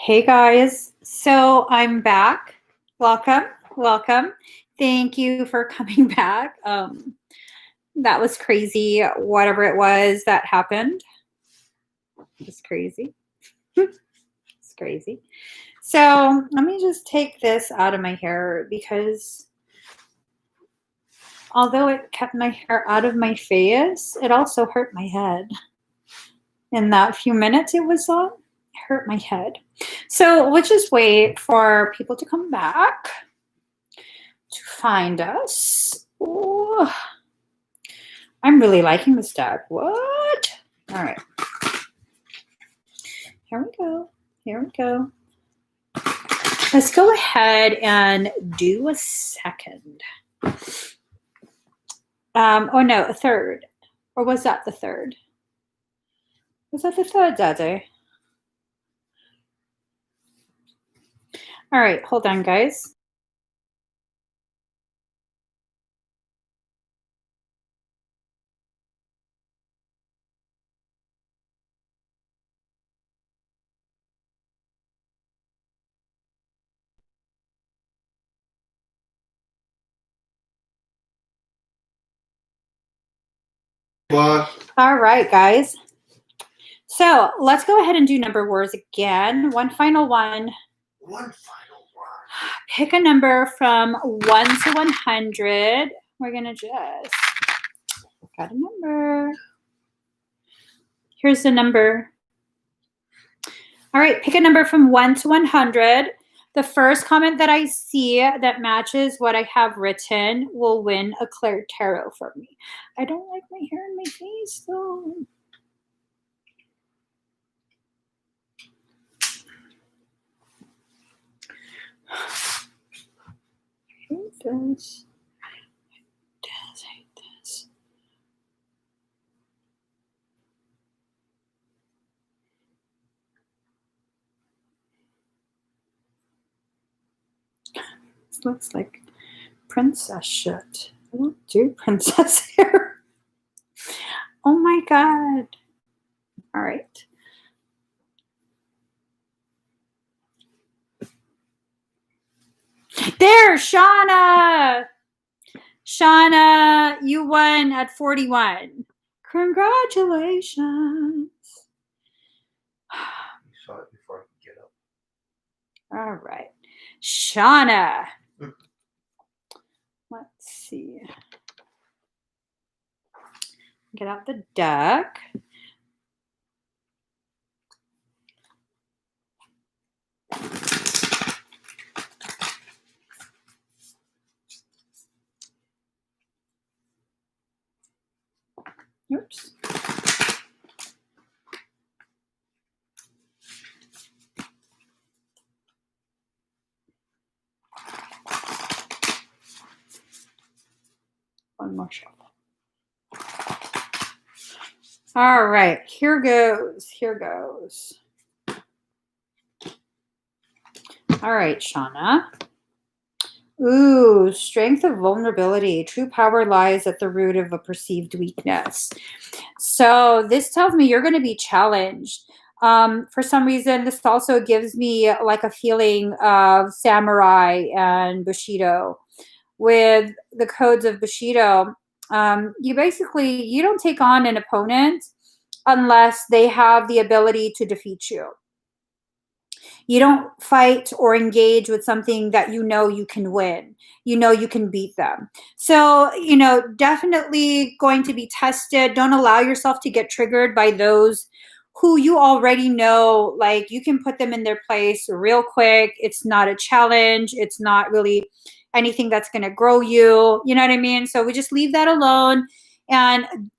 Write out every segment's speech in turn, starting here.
Hey guys, so I'm back. Welcome, welcome. Thank you for coming back. That was crazy. Whatever it was that happened, it's crazy. It's crazy. So let me just take this out of my hair because although it kept my hair out of my face, it also hurt my head. In that few minutes it was on, it hurt my head. So let's just wait for people to come back to find us. Ooh, I'm really liking this deck. What? All right. Here we go. Here we go. Let's go ahead and do a second. Oh no, a third. Or was that the third? Was that the third, Daddy? All right, hold on, guys. What? All right, guys. So let's go ahead and do number words again. One final one. One final one. Pick a number from 1 to 100. We're going to just got a number. Here's the number. All right, pick a number from 1 to 100. The first comment that I see that matches what I have written will win a clear tarot from me. I don't like my hair in my face, though. I hate this. I hate this. This looks like princess shit. I don't do princess hair. Oh my God. All right. There, Shauna. Shauna, you won at 41. Congratulations. You saw it before I could get up. All right. Shauna. Let's see. Get out the deck. Oops. One more shuffle. All right, here goes. Here goes. All right, Shauna. Ooh, strength of vulnerability. True power lies at the root of a perceived weakness. So this tells me you're going to be challenged. For some reason, this also gives me like a feeling of samurai and Bushido. With the codes of Bushido, you don't take on an opponent unless they have the ability to defeat you. You don't fight or engage with something that you know you can win. You know you can beat them. So, definitely going to be tested. Don't allow yourself to get triggered by those who you already know, like you can put them in their place real quick. It's not a challenge. It's not really anything that's going to grow you. You know what I mean? So we just leave that alone. And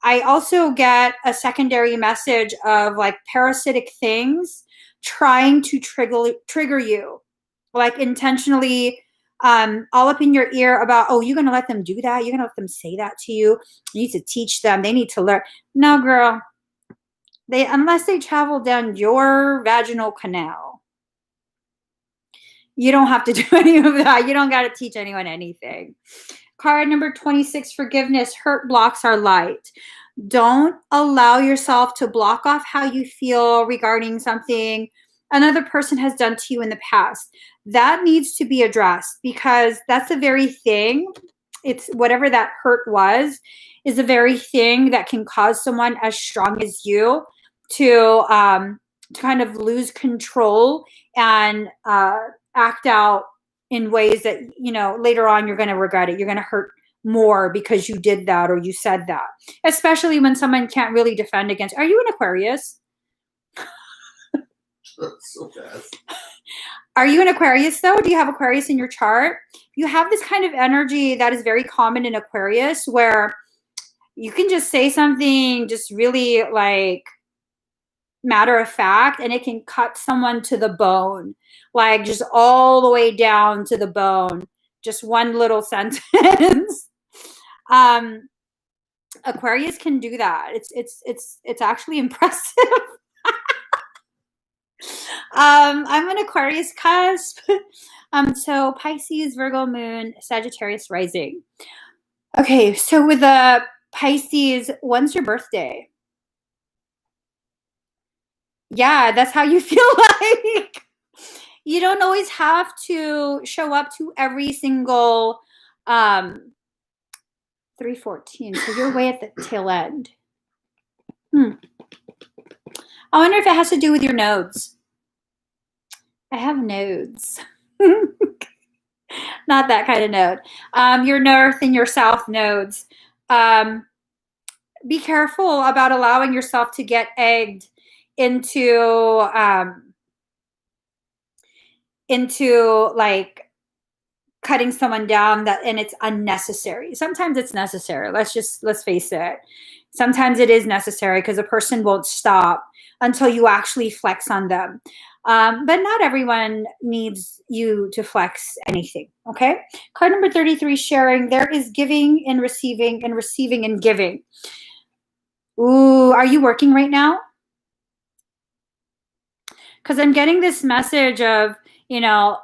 I also get a secondary message of like parasitic things trying to trigger you, like intentionally all up in your ear about, oh, you're going to let them do that? You're going to let them say that to you? You need to teach them. They need to learn. No, girl. Unless they travel down your vaginal canal, you don't have to do any of that. You don't got to teach anyone anything. Card number 26, forgiveness. Hurt blocks our light. Don't allow yourself to block off how you feel regarding something another person has done to you in the past. That needs to be addressed, because that's the very thing. It's whatever that hurt was is the very thing that can cause someone as strong as you to kind of lose control and act out in ways that, you know, later on you're going to regret it. You're going to hurt more because you did that or you said that, especially when someone can't really defend against. Are you an Aquarius? So fast. Are you an Aquarius though? Do you have Aquarius in your chart? You have this kind of energy that is very common in Aquarius, where you can just say something just really like matter of fact, and it can cut someone to the bone, like just all the way down to the bone. Just one little sentence. Aquarius can do that. It's actually impressive. I'm an Aquarius cusp. So Pisces, Virgo moon, Sagittarius rising. Okay, so with the Pisces, when's your birthday? Yeah, that's how you feel like. You don't always have to show up to every single 314. So you're way at the tail end. I wonder if it has to do with your nodes. I have nodes. Not that kind of node. Your north and your south nodes. Be careful about allowing yourself to get egged into like cutting someone down, that, and it's unnecessary. Sometimes it's necessary. Let's face it. Sometimes it is necessary, because a person won't stop until you actually flex on them. But not everyone needs you to flex anything. Okay. Card number 33, sharing. There is giving and receiving and giving. Ooh, are you working right now? Because I'm getting this message of, you know,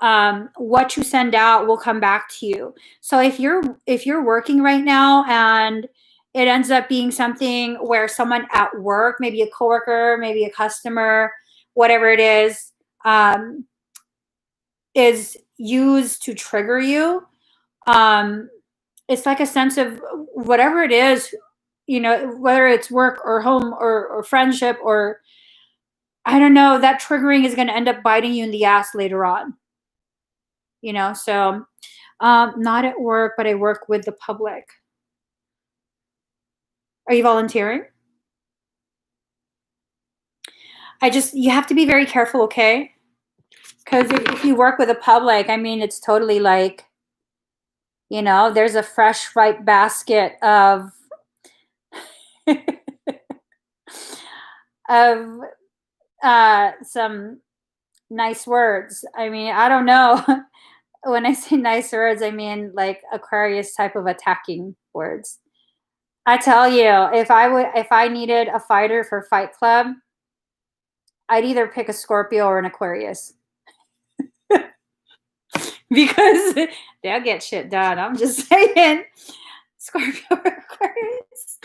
what you send out will come back to you. So if you're working right now and it ends up being something where someone at work, maybe a coworker, maybe a customer, whatever it is used to trigger you, it's like a sense of whatever it is, you know, whether it's work or home or friendship, or I don't know, that triggering is going to end up biting you in the ass later on. You know, so not at work, but I work with the public. Are you volunteering? You have to be very careful, okay? Because if you work with the public, I mean, it's totally like, you know, there's a fresh, ripe basket of of some nice words. I mean, I don't know. When I say nice words, I mean like Aquarius type of attacking words. I tell you, if I needed a fighter for Fight Club, I'd either pick a Scorpio or an Aquarius. Because they'll get shit done. I'm just saying. Scorpio or Aquarius.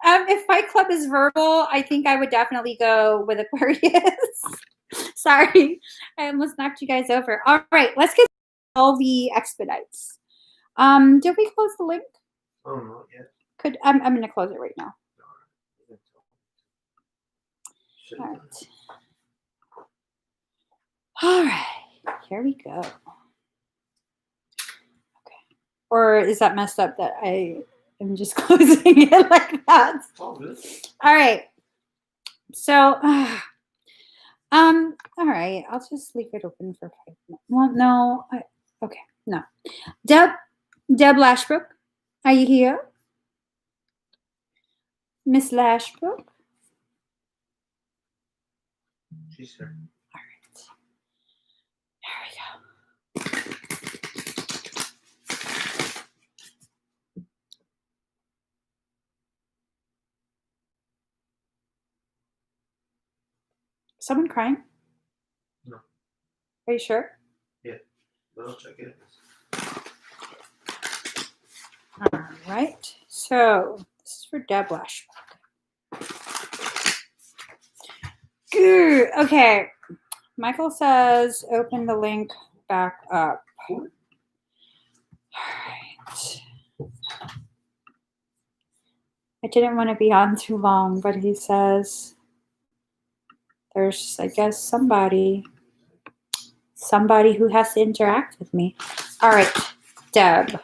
If Fight Club is verbal, I think I would definitely go with Aquarius. Sorry, I almost knocked you guys over. All right, let's get all the expedites. Did we close the link? Oh, not yet. I'm going to close it right now. All right. All right, here we go. Okay. Or is that messed up that I am just closing it like that? All good. All right. So, all right, I'll just leave it open for 5 minutes. Well, no, okay, no. Deb Lashbrook, are you here? Miss Lashbrook? She's here. All right. There we go. Someone crying? No. Are you sure? Yeah, but I'll check it. All right. So this is for Deb Lashbrook. Okay. Michael says, open the link back up. All right. I didn't want to be on too long, but he says there's, I guess, somebody who has to interact with me. All right, Deb.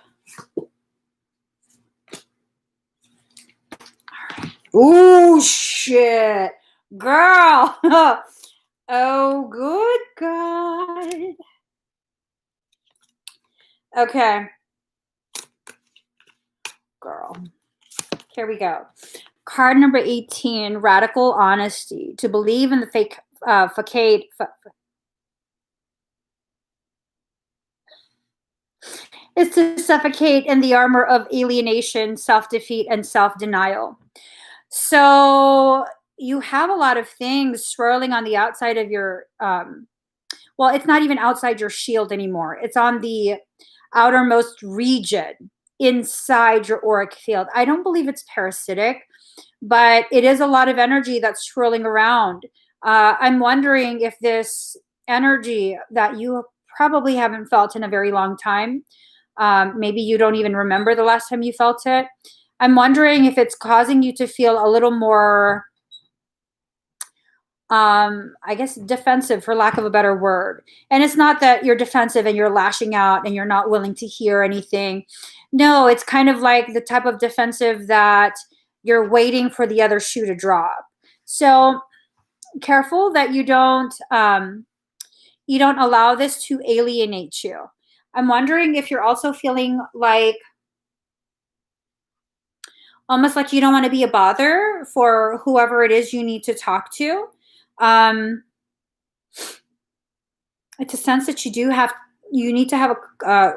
Oh, shit. Girl. Oh, good God. Okay. Girl. Here we go. Card number 18, radical honesty. To believe in the fake, is to suffocate in the armor of alienation, self-defeat, and self-denial. So you have a lot of things swirling on the outside of your, well, it's not even outside your shield anymore. It's on the outermost region inside your auric field. I don't believe it's parasitic, but it is a lot of energy that's swirling around. I'm wondering if this energy that you probably haven't felt in a very long time, maybe you don't even remember the last time you felt it. I'm wondering if it's causing you to feel a little more, I guess, defensive, for lack of a better word. And it's not that you're defensive and you're lashing out and you're not willing to hear anything. No, it's kind of like the type of defensive that you're waiting for the other shoe to drop. So careful that you don't allow this to alienate you. I'm wondering if you're also feeling like almost like you don't want to be a bother for whoever it is you need to talk to. It's a sense that you need to have a,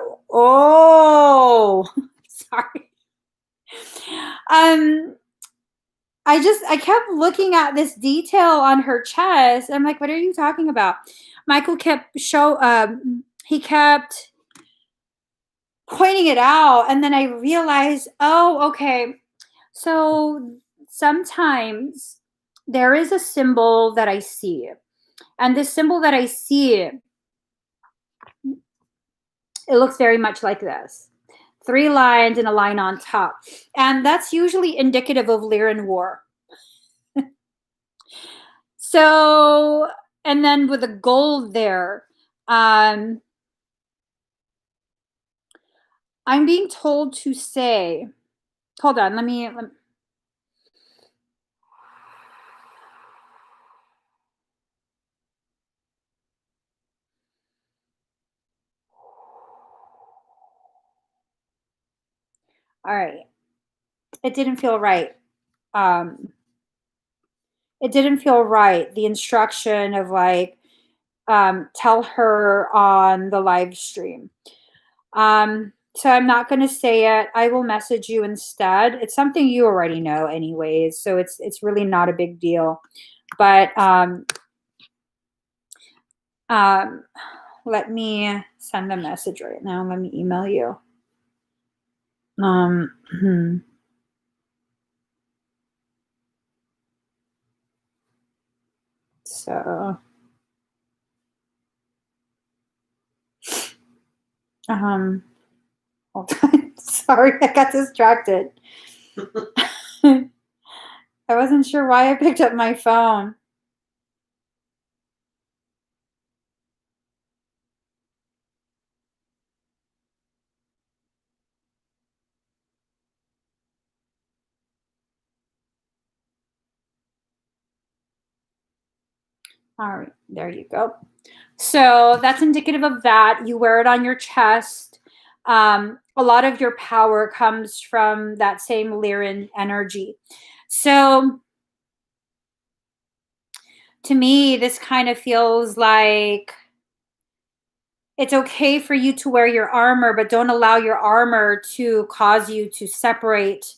sorry. I kept looking at this detail on her chest. I'm like, what are you talking about? Michael kept he kept pointing it out. And then I realized, oh, okay. So sometimes there is a symbol that I see. And this symbol that I see, it looks very much like this. 3 lines and a line on top. And that's usually indicative of Lyran war. So, and then with the gold there, I'm being told to say, hold on, let me all right. It didn't feel right. It didn't feel right. The instruction of like, tell her on the live stream. So I'm not going to say it. I will message you instead. It's something you already know anyways. So it's really not a big deal, but, let me send a message right now. Let me email you. So, hold on. Sorry, I got distracted. I wasn't sure why I picked up my phone. All right, there you go. So that's indicative of that. You wear it on your chest. A lot of your power comes from that same Lyran energy. So to me, this kind of feels like it's okay for you to wear your armor, but don't allow your armor to cause you to separate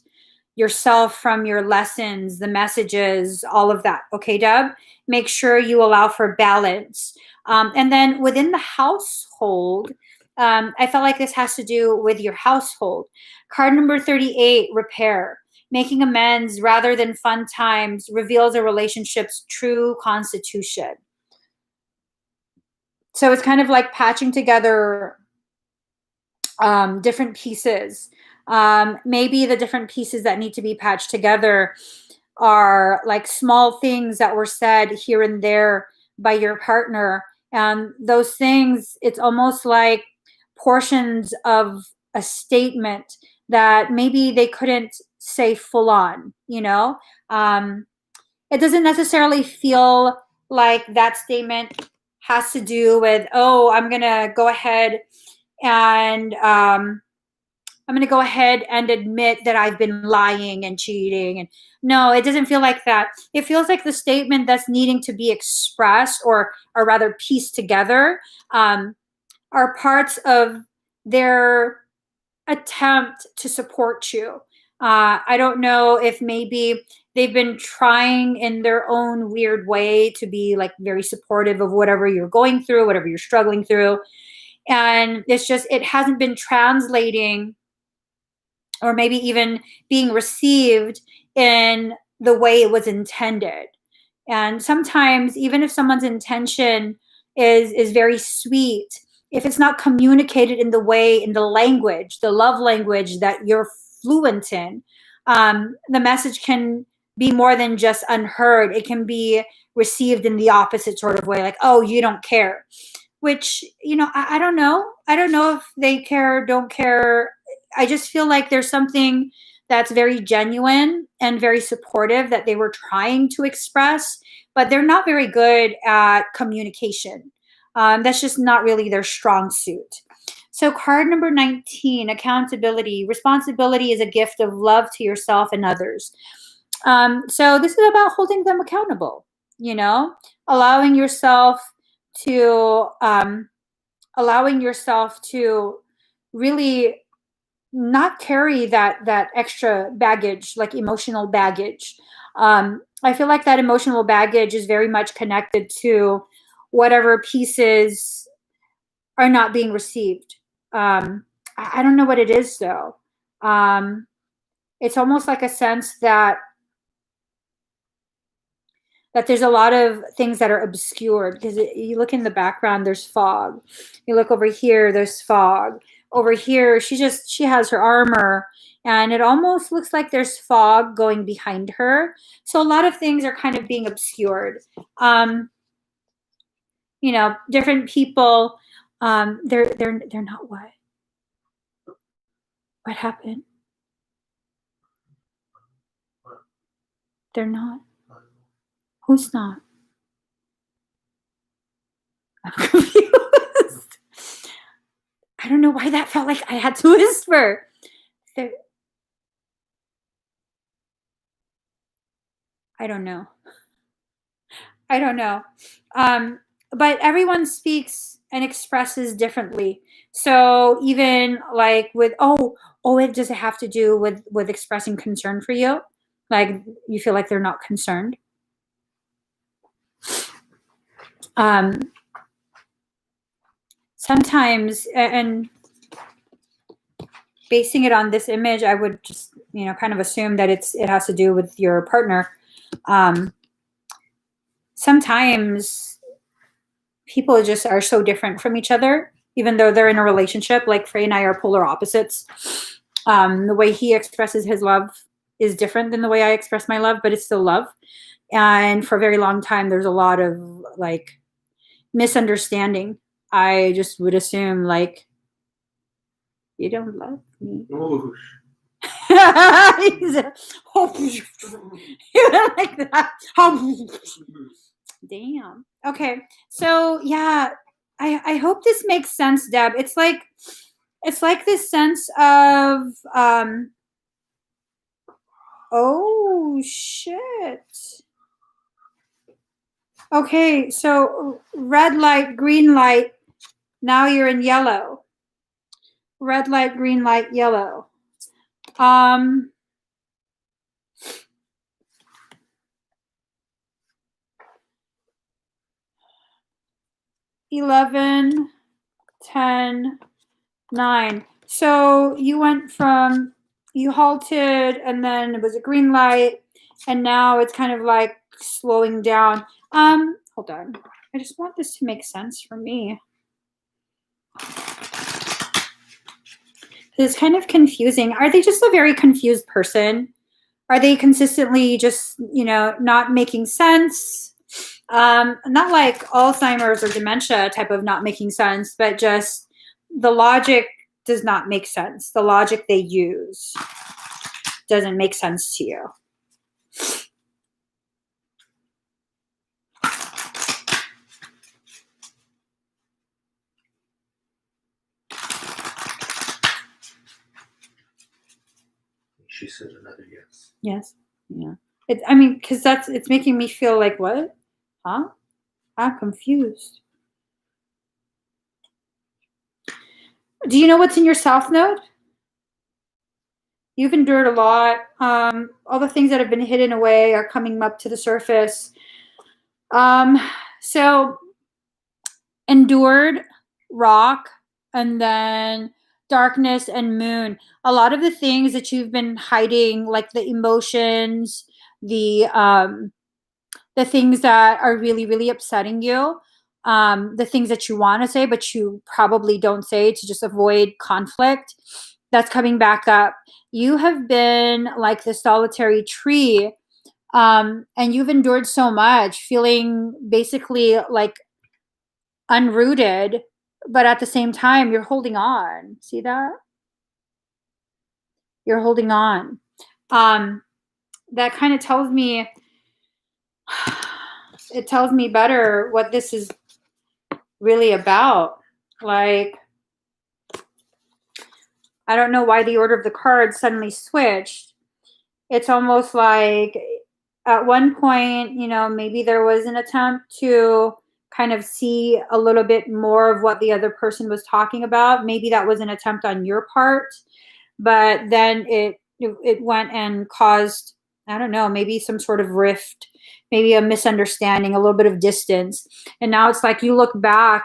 yourself from your lessons, the messages, all of that. Okay, Deb? Make sure you allow for balance. And then within the household, I felt like this has to do with your household. Card number 38, repair. Making amends rather than fun times reveals a relationship's true constitution. So it's kind of like patching together different pieces. Maybe the different pieces that need to be patched together are like small things that were said here and there by your partner. And those things, it's almost like portions of a statement that maybe they couldn't say full on, you know? It doesn't necessarily feel like that statement has to do with, oh, I'm going to go ahead and admit that I've been lying and cheating. And no, it doesn't feel like that. It feels like the statement that's needing to be expressed, or rather pieced together, are parts of their attempt to support you. I don't know if maybe they've been trying in their own weird way to be like very supportive of whatever you're going through, whatever you're struggling through. And it's just, it hasn't been translating or maybe even being received in the way it was intended. And sometimes, even if someone's intention is very sweet, if it's not communicated in the way, in the language, the love language that you're fluent in, the message can be more than just unheard. It can be received in the opposite sort of way, like, oh, you don't care. Which, I don't know. I don't know if they care, don't care. I just feel like there's something that's very genuine and very supportive that they were trying to express, but they're not very good at communication. That's just not really their strong suit. So, card number 19, accountability. Responsibility is a gift of love to yourself and others. So, this is about holding them accountable, allowing yourself to really not carry that extra baggage, like emotional baggage. I feel like that emotional baggage is very much connected to whatever pieces are not being received. I don't know what it is though. It's almost like a sense that there's a lot of things that are obscured, because you look in the background, there's fog. You look over here, there's fog. Over here, she has her armor, and it almost looks like there's fog going behind her. So a lot of things are kind of being obscured. Different people, they're not what? What happened? They're not. Who's not? I'm confused. I don't know why that felt like I had to whisper. I don't know. But everyone speaks and expresses differently. So even like with, it does it have to do with expressing concern for you? Like you feel like they're not concerned? Sometimes, and basing it on this image, I would just, kind of assume that it has to do with your partner. Sometimes people just are so different from each other, even though they're in a relationship. Like Frey and I are polar opposites. The way he expresses his love is different than the way I express my love, but it's still love. And for a very long time, there's a lot of like misunderstanding. I just would assume like, you don't love me. Like that. Damn. Okay. So yeah, I hope this makes sense, Deb. It's like this sense of oh shit. Okay, so red light, green light. Now you're in yellow. Red light, green light, yellow. 11, 10, 9. So you halted, and then it was a green light, and now it's kind of like slowing down. Hold on. I just want this to make sense for me. It's kind of confusing. Are they just a very confused person? Are they consistently just, not making sense? Not like Alzheimer's or dementia type of not making sense, but just the logic does not make sense. The logic they use doesn't make sense to you. She said another yes. Yes. Yeah. Because it's making me feel like, what? Huh? I'm confused. Do you know what's in your South Node? You've endured a lot. All the things that have been hidden away are coming up to the surface. So endured, rock, and then darkness and moon. A lot of the things that you've been hiding, like the emotions, the things that are really, really upsetting you, the things that you want to say, but you probably don't say to just avoid conflict, that's coming back up. You have been like the solitary tree, and you've endured so much, feeling basically like unrooted, but at the same time, you're holding on. See that? You're holding on. That kind of tells me, it tells me better what this is really about. Like, I don't know why the order of the cards suddenly switched. It's almost like at one point, maybe there was an attempt to kind of see a little bit more of what the other person was talking about. Maybe that was an attempt on your part, but then it went and caused, I don't know, maybe some sort of rift, maybe a misunderstanding, a little bit of distance. And now it's like you look back,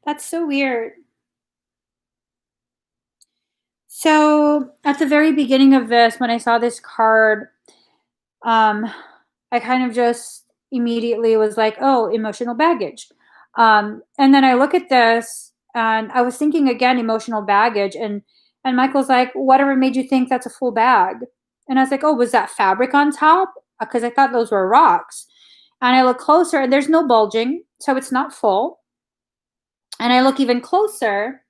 that's so weird. So at the very beginning of this, when I saw this card, I kind of just immediately was like, oh, emotional baggage. And then I look at this and I was thinking again, emotional baggage. And Michael's like, whatever made you think that's a full bag? And I was like, oh, was that fabric on top? Because I thought those were rocks. And I look closer and there's no bulging. So it's not full. And I look even closer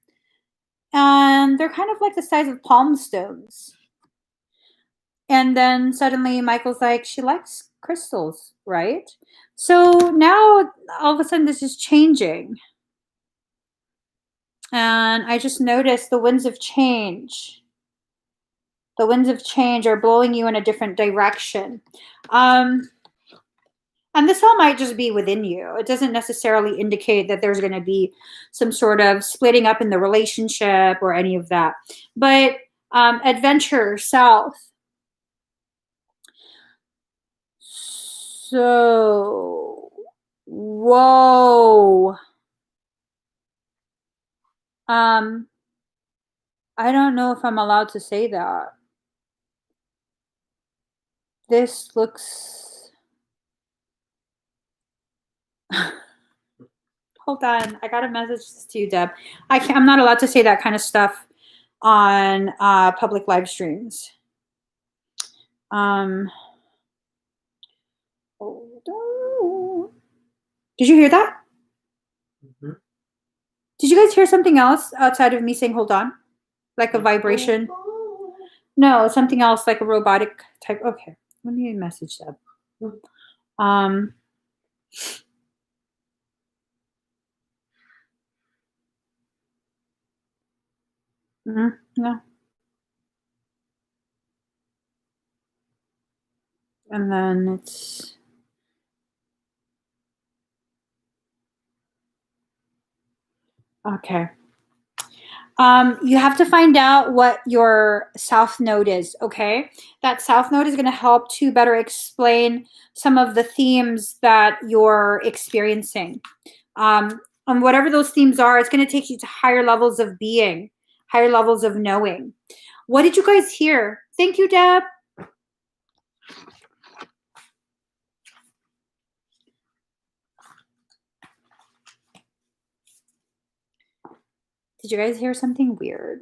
and they're kind of like the size of palm stones. And then suddenly Michael's like, she likes crystals, right? So now all of a sudden this is changing. And I just noticed the winds of change. The winds of change are blowing you in a different direction. And this all might just be within you. It doesn't necessarily indicate that there's going to be some sort of splitting up in the relationship or any of that. But adventure south. So, whoa. I don't know if I'm allowed to say that. This looks. Hold on, I got a message to you, Deb. I'm not allowed to say that kind of stuff on public live streams. Hold on. Did you hear that? Mm-hmm. Did you guys hear something else outside of me saying hold on? Like a vibration? No, something else, like a robotic type. Okay, let me message Deb. No. And then it's. Okay. You have to find out what your South Node is, okay? That South Node is going to help to better explain some of the themes that you're experiencing. And whatever those themes are, it's going to take you to higher levels of being, higher levels of knowing. What did you guys hear? Thank you, Deb. Did you guys hear something weird?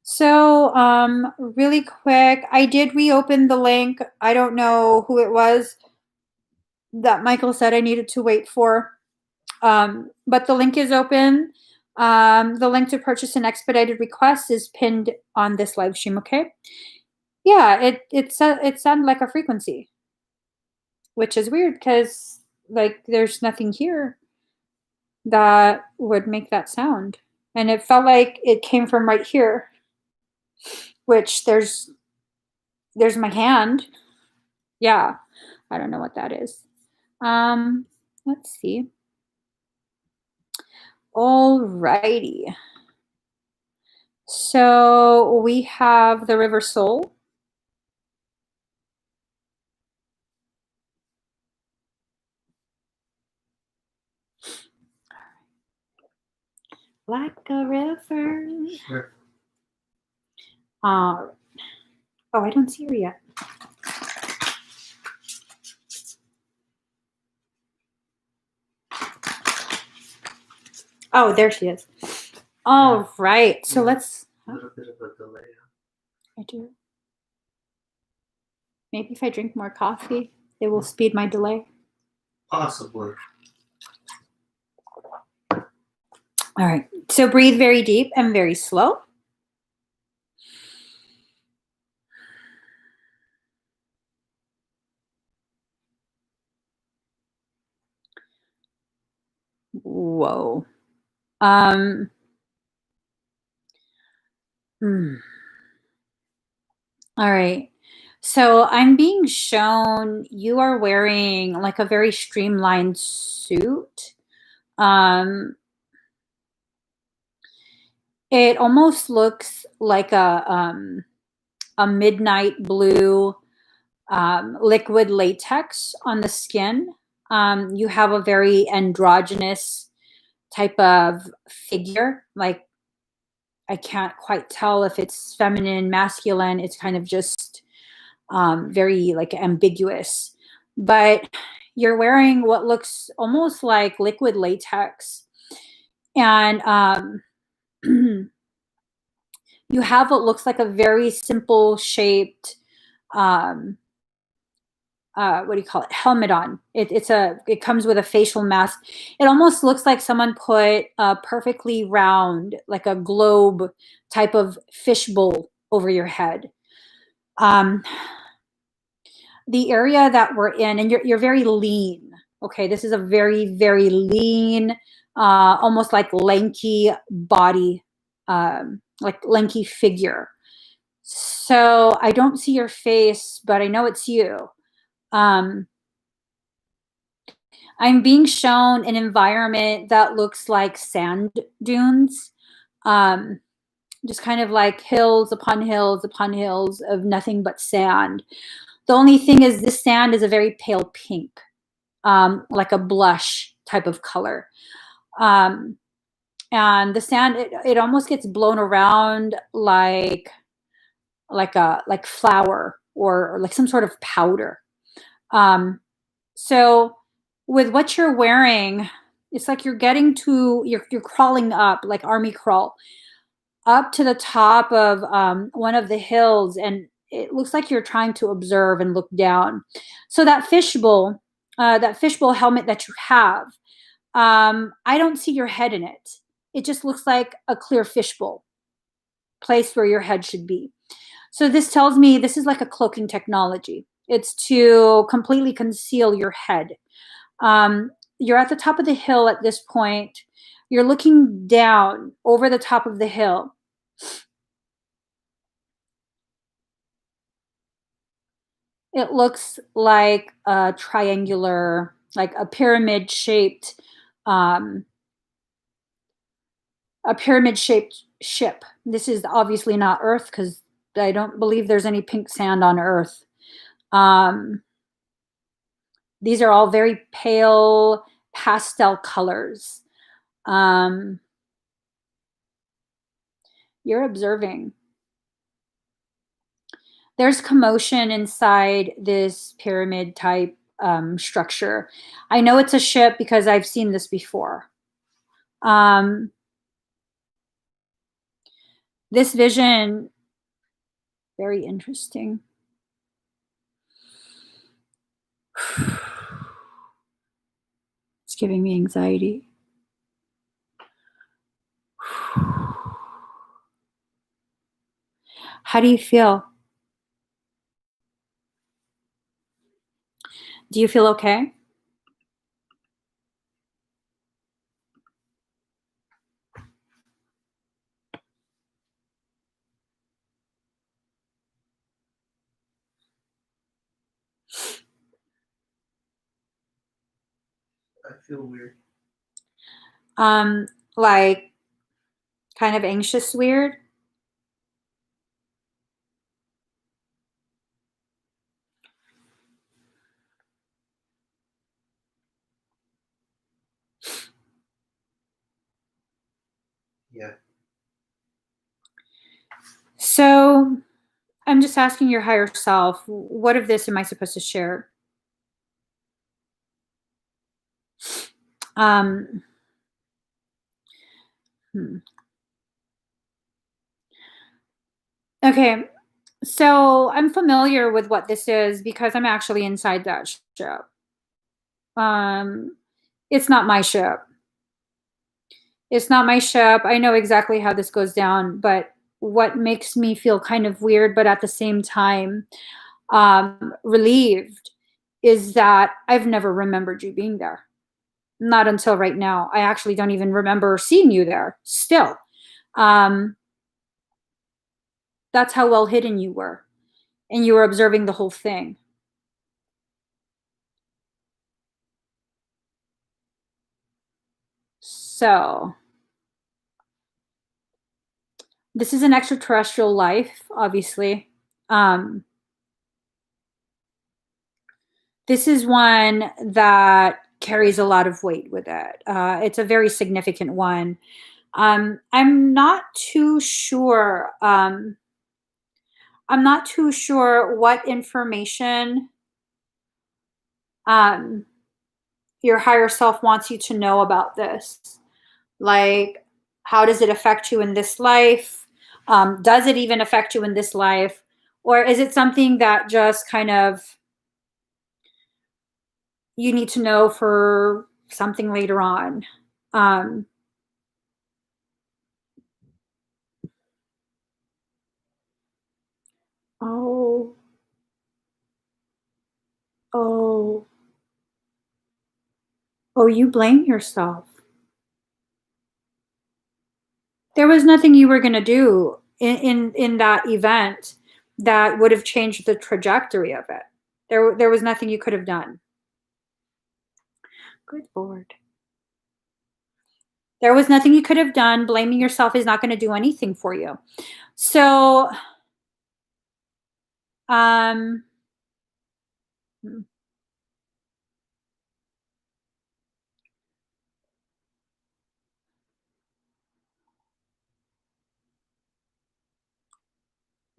So, really quick, I did reopen the link. I don't know who it was that Michael said I needed to wait for. But the link is open. The link to purchase an expedited request is pinned on this live stream, okay? Yeah, it sounded like a frequency, which is weird because like there's nothing here that would make that sound. And it felt like it came from right here, which there's my hand. Yeah, I don't know what that is. Let's see. Alrighty. So we have the River Soul. Like a river. Sure. Oh, I don't see her yet. Oh, there she is. All right. So let's. A little bit of a delay. I do. Maybe if I drink more coffee, it will speed my delay. Possibly. All right. So breathe very deep and very slow. Whoa. All right. So I'm being shown you are wearing like a very streamlined suit. It almost looks like a midnight blue liquid latex on the skin. You have a very androgynous type of figure. Like I can't quite tell if it's feminine, masculine. It's kind of just very like ambiguous. But you're wearing what looks almost like liquid latex. And you have what looks like a very simple shaped what do you call it, helmet on. It comes with a facial mask. It almost looks like someone put a perfectly round, like a globe type of fishbowl over your head. The area that we're in, and you're very lean. Okay, this is a very, very lean, almost like lanky body, like lanky figure. So I don't see your face, but I know it's you. I'm being shown an environment that looks like sand dunes, just kind of like hills upon hills upon hills of nothing but sand. The only thing is this sand is a very pale pink, like a blush type of color. And the sand, it almost gets blown around like flour or like some sort of powder. So with what you're wearing, it's like you're crawling up like army crawl up to the top of one of the hills, and it looks like you're trying to observe and look down. So that fishbowl helmet that you have, I don't see your head in it. It just looks like a clear fishbowl, place where your head should be. So this tells me this is like a cloaking technology. It's to completely conceal your head. You're at the top of the hill at this point. You're looking down over the top of the hill. It looks like a triangular, like a pyramid shaped ship. This is obviously not Earth because I don't believe there's any pink sand on Earth. These are all very pale pastel colors. You're observing. There's commotion inside this pyramid type structure. I know it's a ship because I've seen this before. Um, this vision, very interesting. It's giving me anxiety. How do you feel? Do you feel okay? I feel weird. Like kind of anxious, weird. Yeah. So I'm just asking your higher self, what of this am I supposed to share? Um, hmm. Okay, so I'm familiar with what this is because I'm actually inside that ship. Um, it's not my ship. It's not my ship. I know exactly how this goes down, but what makes me feel kind of weird, but at the same time, relieved, is that I've never remembered you being there. Not until right now. I actually don't even remember seeing you there still. Um, that's how well hidden you were. And you were observing the whole thing. So, this is an extraterrestrial life, obviously. Um, this is one that carries a lot of weight with it. It's a very significant one. I'm not too sure. I'm not too sure what information um, your higher self wants you to know about this. Like, how does it affect you in this life? Does it even affect you in this life? Or is it something that just kind of you need to know for something later on? Um, oh, oh, oh, you blame yourself. There was nothing you were going to do in that event that would have changed the trajectory of it. There was nothing you could have done. Good Lord. There was nothing you could have done. Blaming yourself is not going to do anything for you. So, um,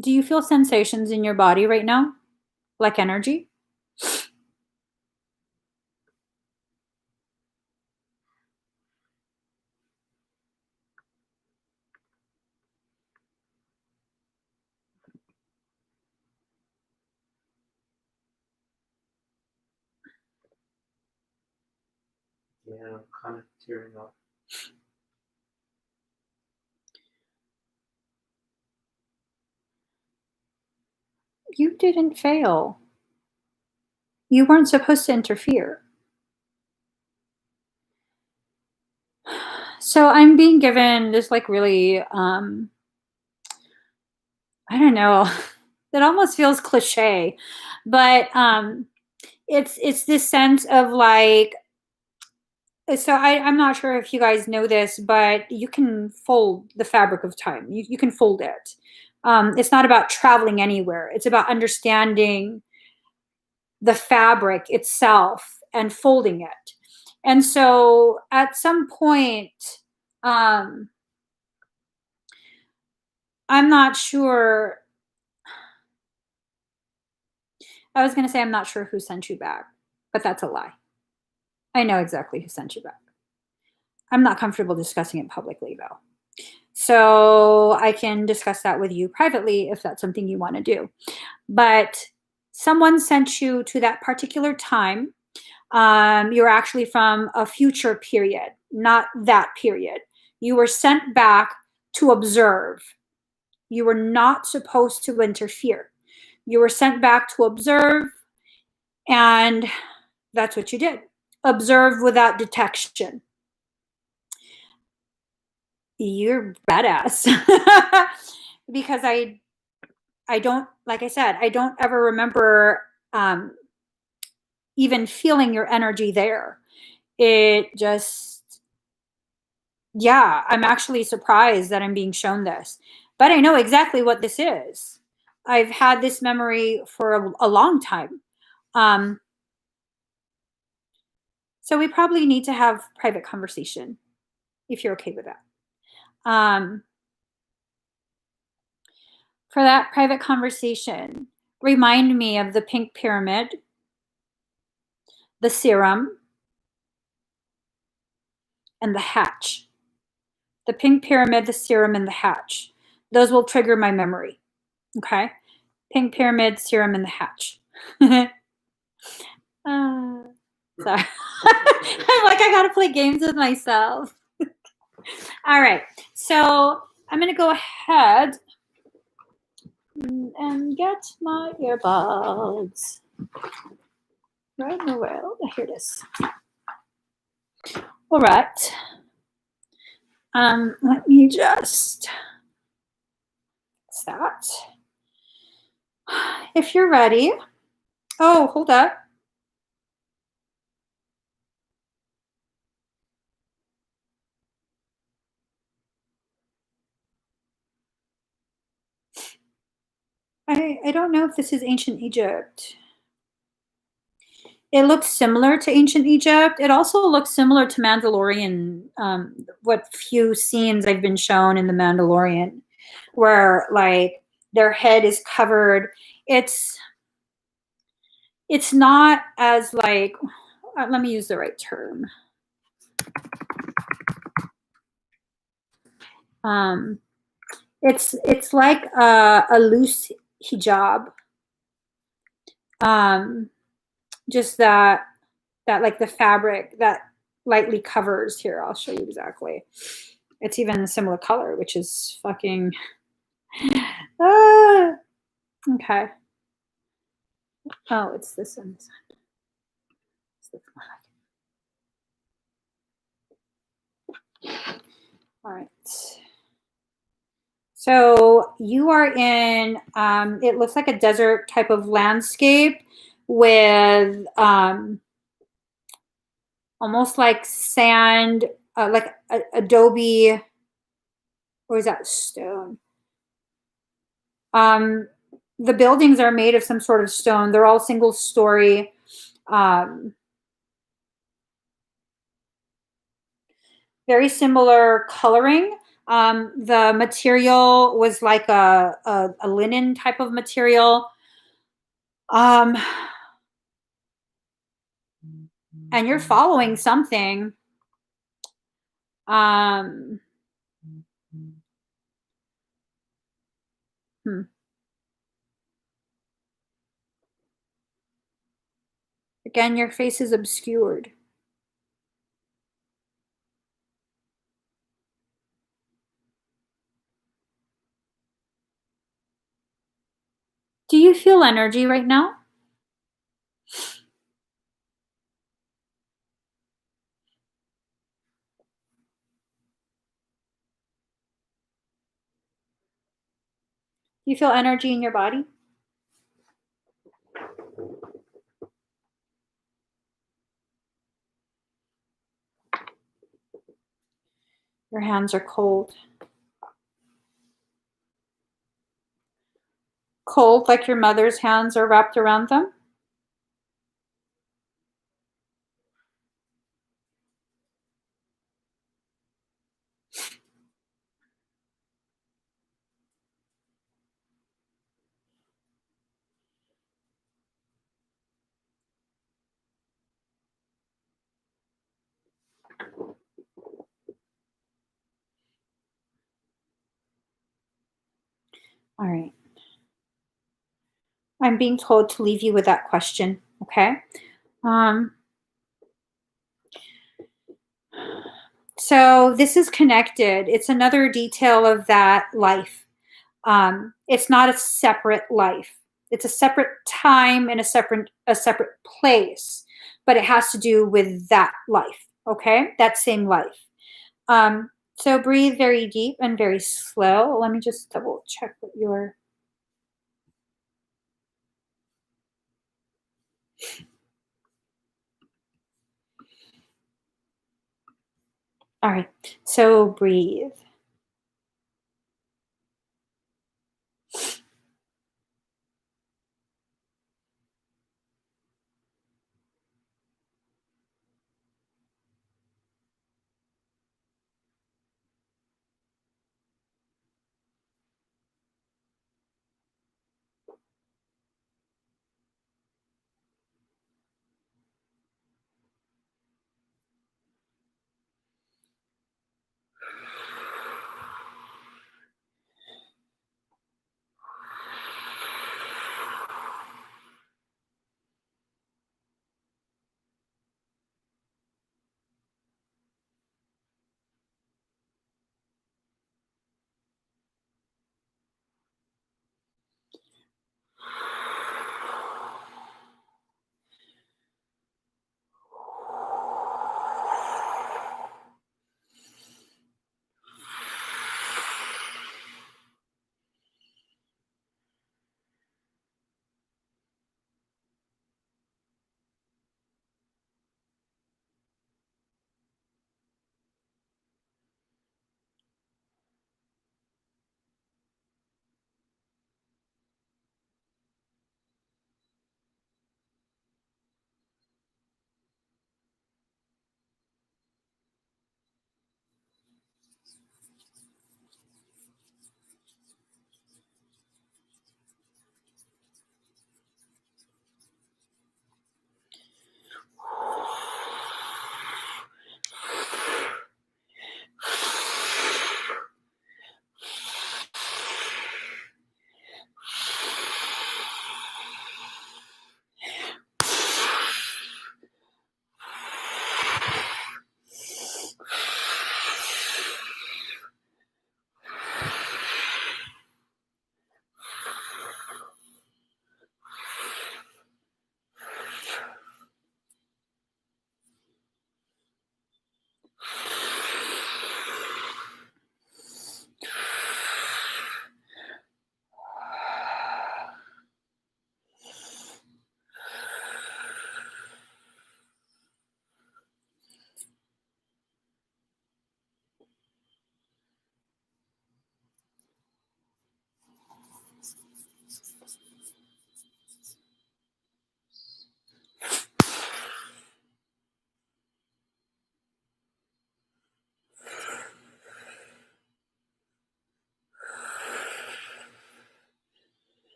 do you feel sensations in your body right now? Like energy? Yeah, I'm kind of tearing up. You didn't fail. You weren't supposed to interfere. So I'm being given this like really I don't know. It almost feels cliche, but it's this sense of like so I'm not sure if you guys know this, but you can fold the fabric of time. You can fold it. It's not about traveling anywhere. It's about understanding the fabric itself and folding it. And so at some point, um, I'm not sure. I was going to say I'm not sure who sent you back, but that's a lie. I know exactly who sent you back. I'm not comfortable discussing it publicly, though. So I can discuss that with you privately if that's something you want to do. But someone sent you to that particular time. You're actually from a future period, not that period. You were sent back to observe. You were not supposed to interfere. You were sent back to observe, and that's what you did. Observe without detection. You're badass. Because I don't, like I said, I don't ever remember even feeling your energy there. It just, yeah, I'm actually surprised that I'm being shown this, but I know exactly what this is. I've had this memory for a long time. Um, so we probably need to have private conversation if you're okay with that. For that private conversation, remind me of the pink pyramid, the serum, and the hatch. The pink pyramid, the serum, and the hatch. Those will trigger my memory. Okay? Pink pyramid, serum, and the hatch. Sorry. I'm like, I gotta play games with myself. All right. So I'm gonna go ahead and get my earbuds. Right in the world. Here it is. All right. Let me just that. If you're ready. Oh, hold up. I don't know if this is ancient Egypt. It looks similar to ancient Egypt. It also looks similar to Mandalorian, what few scenes I've been shown in the Mandalorian, where like their head is covered. It's not as like, let me use the right term. It's like a loose hijab. Just that like the fabric that lightly covers here. I'll show you exactly. It's even a similar color, which is fucking. Okay. Oh, it's this one. All right. So you are in, it looks like a desert type of landscape with almost like sand, like adobe, or is that stone? The buildings are made of some sort of stone. They're all single story. Very similar coloring. The material was like a linen type of material. And you're following something. Again, your face is obscured. Do you feel energy right now? Do you feel energy in your body? Your hands are cold. Cold, like your mother's hands are wrapped around them? All right. I'm being told to leave you with that question. Okay. Um, so this is connected. It's another detail of that life. It's not a separate life. It's a separate time and a separate place, but it has to do with that life. Okay, that same life. So breathe very deep and very slow. Let me just double check what your. All right. So breathe.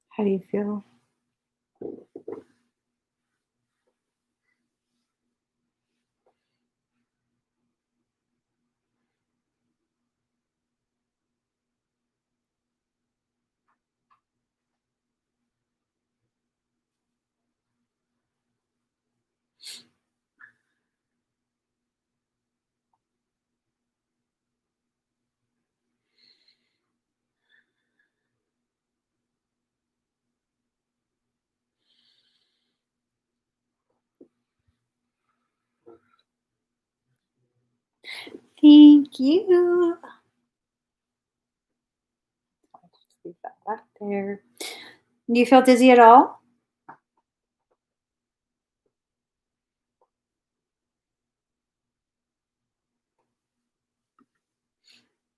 How do you feel? Thank you. Just leave that back there. Do you feel dizzy at all?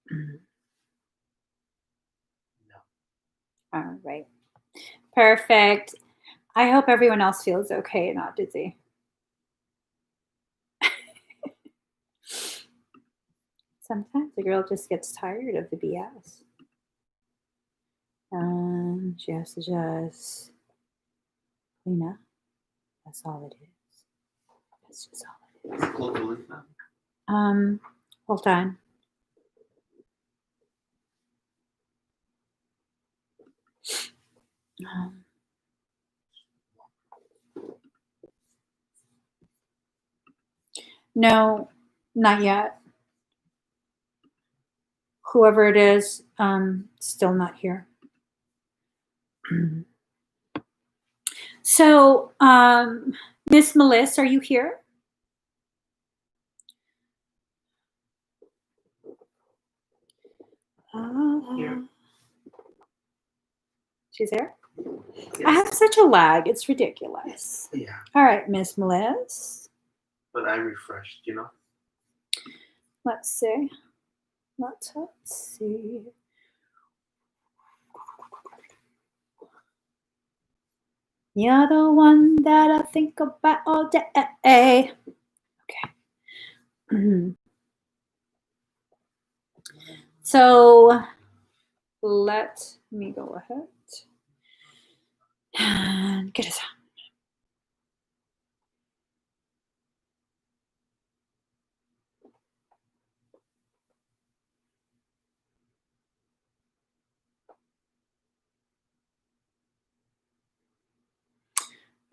No. All right. Perfect. I hope everyone else feels okay and not dizzy. Sometimes the girl just gets tired of the BS. She has to just clean up. That's all it is. That's just all it is. Close the lid now. Hold on. No, not yet. Whoever it is, still not here. So, Miss Melissa, are you here? Here. She's there? Yes. I have such a lag. It's ridiculous. Yeah. All right, Miss Melissa. But I refreshed, you know? Let's see. Let's see. You're the one that I think about all day. Okay. So let me go ahead and get us out.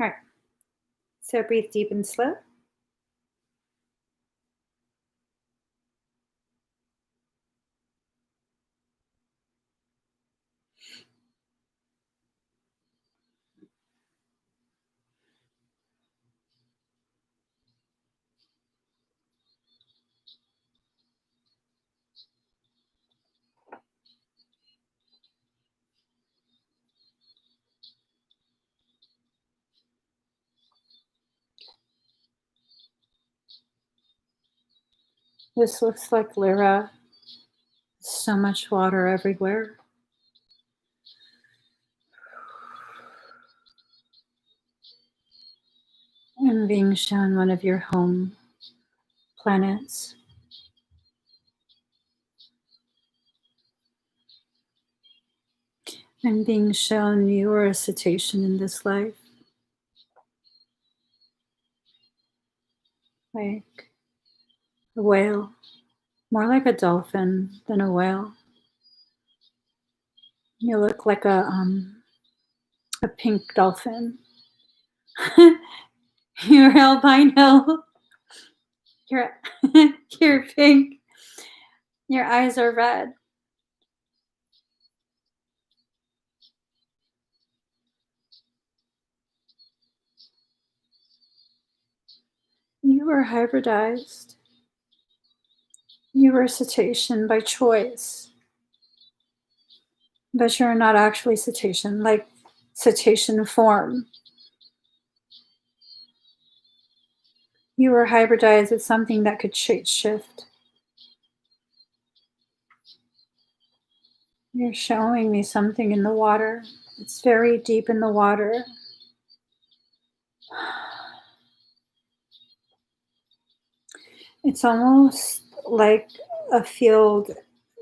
All right. So breathe deep and slow. This looks like Lyra. So much water everywhere. I'm being shown one of your home planets. I'm being shown you are a cetacean in this life. Like a whale. More like a dolphin than a whale. You look like a pink dolphin. You're albino. You're pink. Your eyes are red. You were hybridized. You were a cetacean by choice. But you're not actually cetacean, like cetacean form. You were hybridized with something that could shift. You're showing me something in the water. It's very deep in the water. It's almost like a field,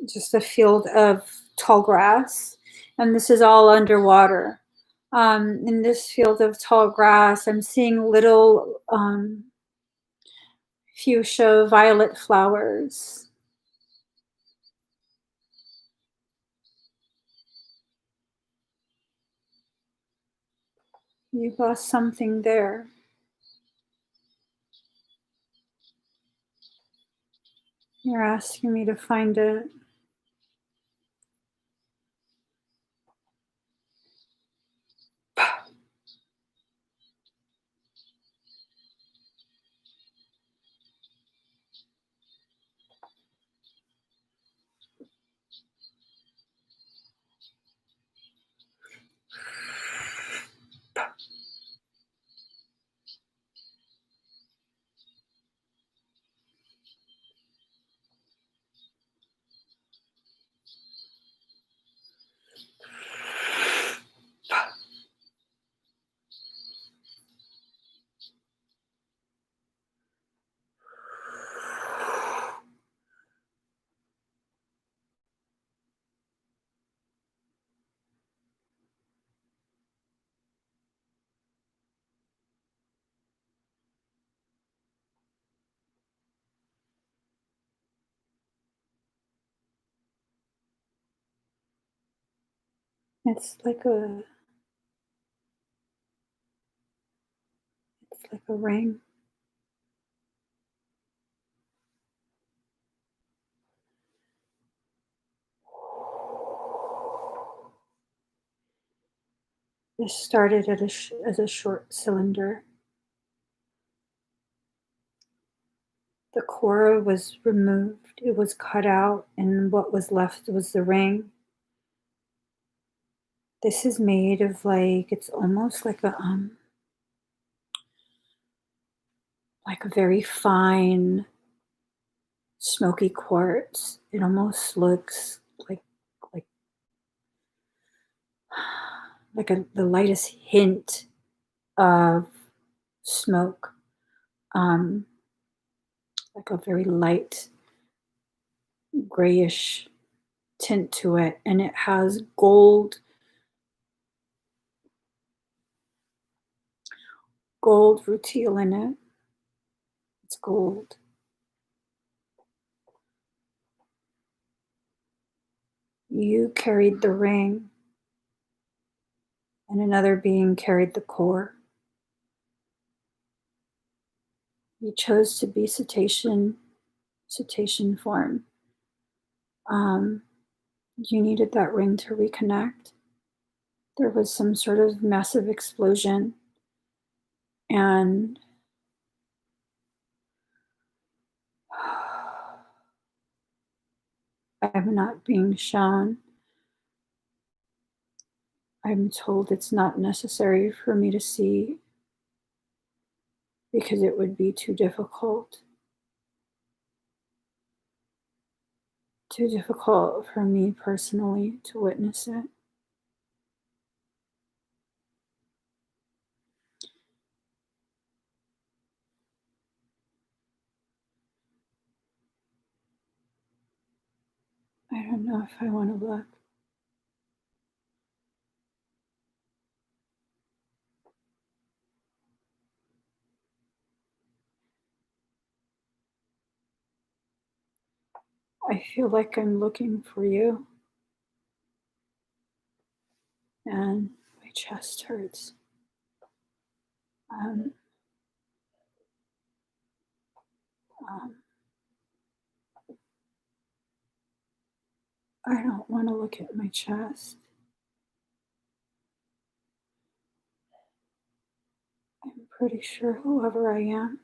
just a field of tall grass. And this is all underwater. In this field of tall grass, I'm seeing little fuchsia violet flowers. You lost something there. You're asking me to find it. It's like a ring. This started as a short cylinder. The core was removed, it was cut out, and what was left was the ring. This is made of it's almost like a very fine smoky quartz. It almost looks like the lightest hint of smoke, like a very light grayish tint to it, and it has gold rutile in it. It's gold. You carried the ring, and another being carried the core. You chose to be cetacean form. You needed that ring to reconnect. There was some sort of massive explosion, and I'm not being shown. I'm told it's not necessary for me to see because it would be too difficult. Too difficult for me personally to witness it. I don't know if I want to look. I feel like I'm looking for you, and my chest hurts. Um, um, I don't want to look at my chest. I'm pretty sure whoever I am,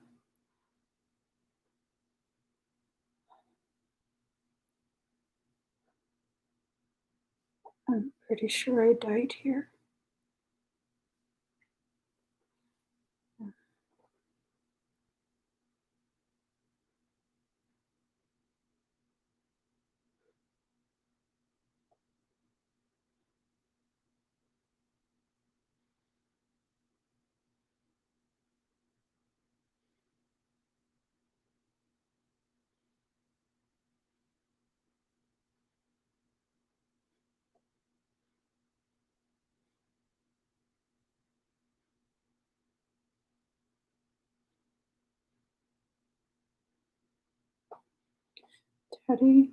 I'm pretty sure I died here. Daddy?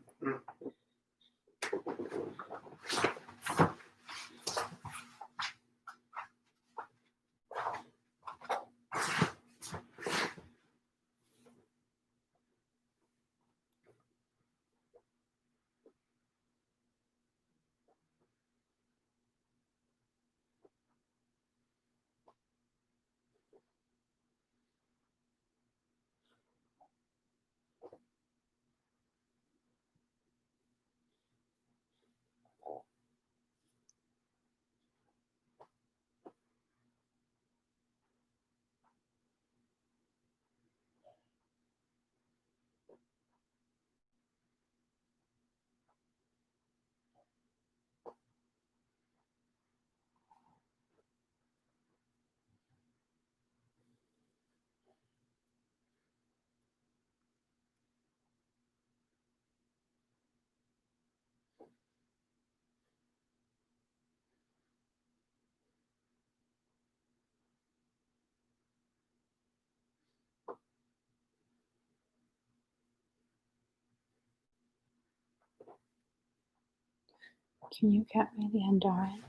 Can you get me the Andarin?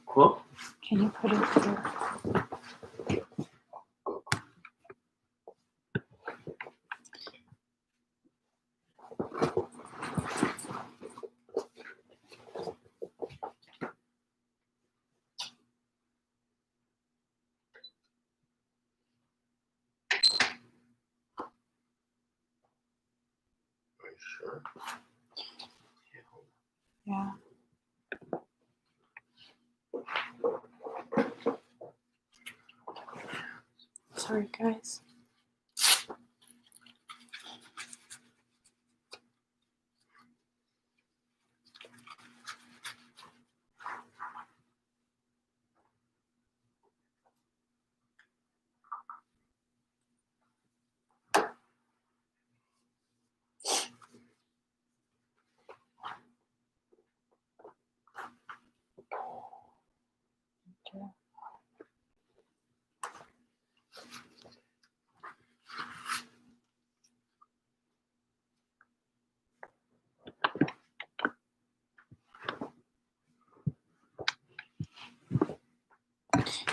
Cool. Can you put it here? Are you sure? Yeah. Sorry, guys.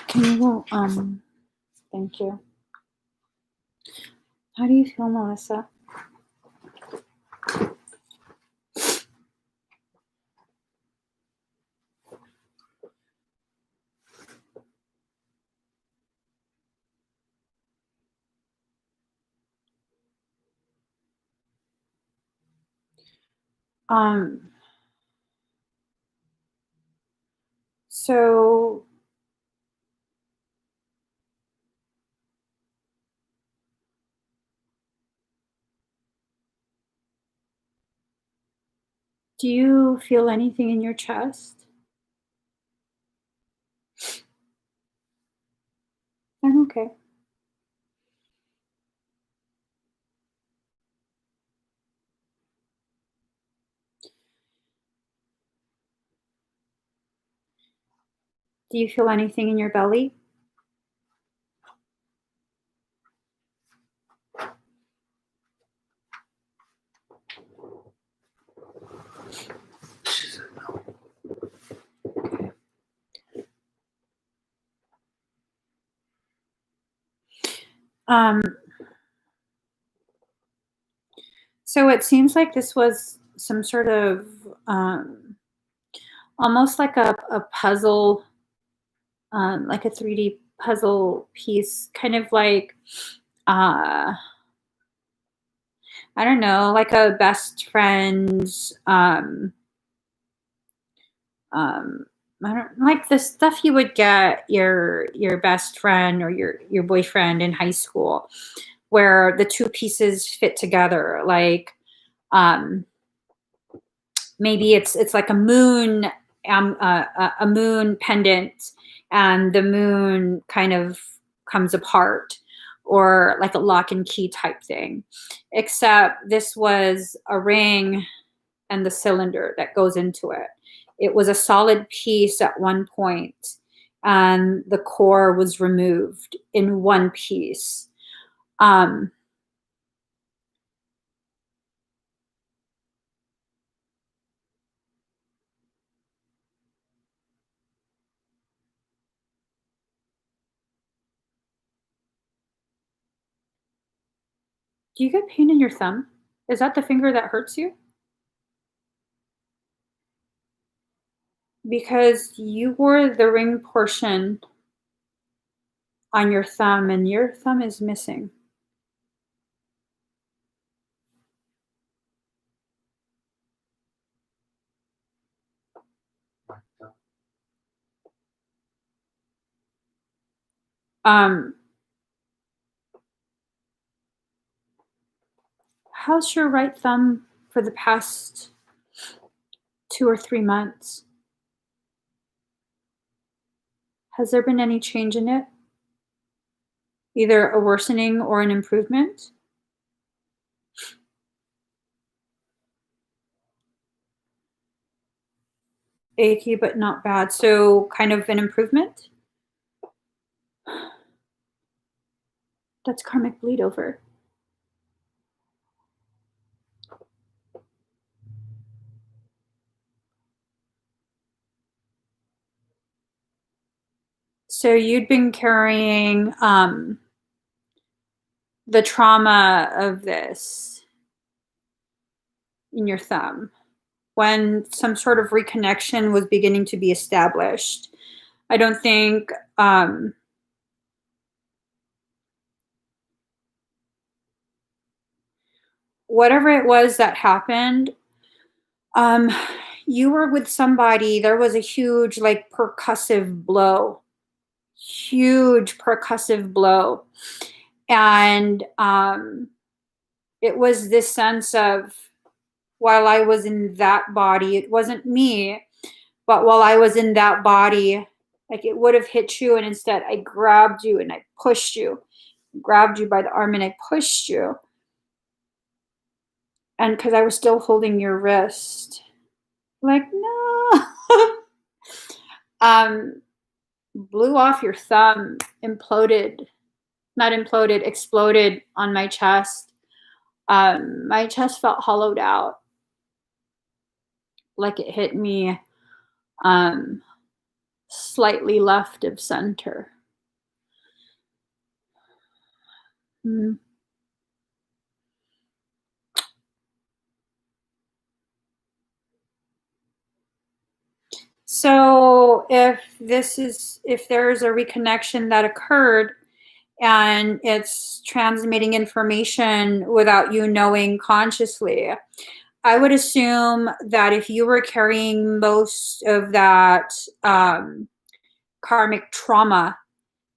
Can you thank you. How do you feel, Melissa? So do you feel anything in your chest? I'm okay. Do you feel anything in your belly? She said no. So it seems like this was some sort of almost like a puzzle, like a 3D puzzle piece, kind of like I don't know, like a best friend's um I don't like the stuff you would get your best friend or your boyfriend in high school where the two pieces fit together, like um maybe it's like a moon pendant, and the moon kind of comes apart, or like a lock and key type thing, except this was a ring and the cylinder that goes into it. It was a solid piece at one point, and the core was removed in one piece. Um, do you get pain in your thumb? Is that the finger that hurts you? Because you wore the ring portion on your thumb, and your thumb is missing. Um, how's your right thumb for the past 2 or 3 months? Has there been any change in it? Either a worsening or an improvement? Achy, but not bad. So kind of an improvement? That's karmic bleed over. So you'd been carrying the trauma of this in your thumb when some sort of reconnection was beginning to be established. I don't think whatever it was that happened, um, you were with somebody, there was a huge, like, percussive blow, huge percussive blow. And it was this sense of, while I was in that body, it wasn't me, but while I was in that body, like, it would have hit you, and instead I grabbed you and I pushed you, grabbed you by the arm and I pushed you. And because I was still holding your wrist, like, no. um, Blew off your thumb, imploded, not imploded, exploded on my chest. My chest felt hollowed out, like it hit me slightly left of center. Mm. So if there's a reconnection that occurred and it's transmitting information without you knowing consciously, I would assume that if you were carrying most of that karmic trauma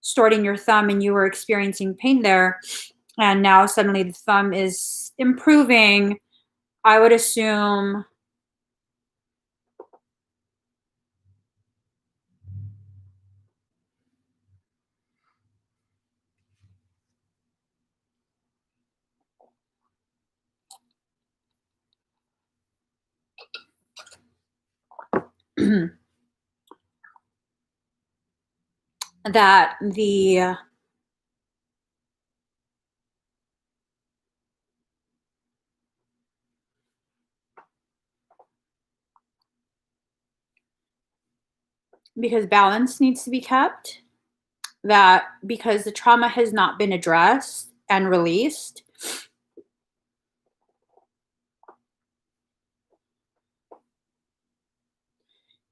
stored in your thumb and you were experiencing pain there, and now suddenly the thumb is improving, I would assume that because balance needs to be kept, that because the trauma has not been addressed and released,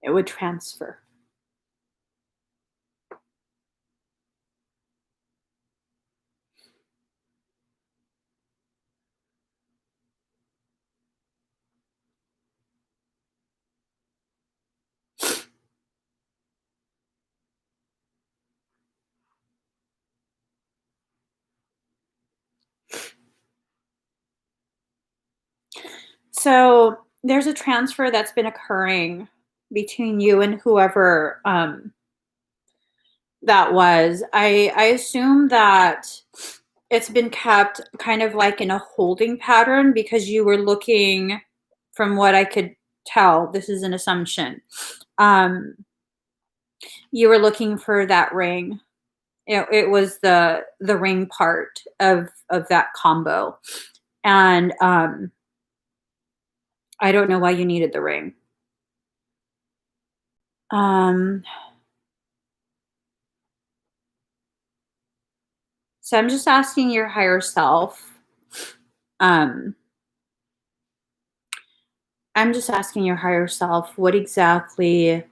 it would transfer. So there's a transfer that's been occurring between you and whoever that was. I assume that it's been kept kind of like in a holding pattern because you were looking, from what I could tell, this is an assumption, you were looking for that ring. It was the ring part of that combo. And I don't know why you needed the ring. So I'm just asking your higher self. I'm just asking your higher self what exactly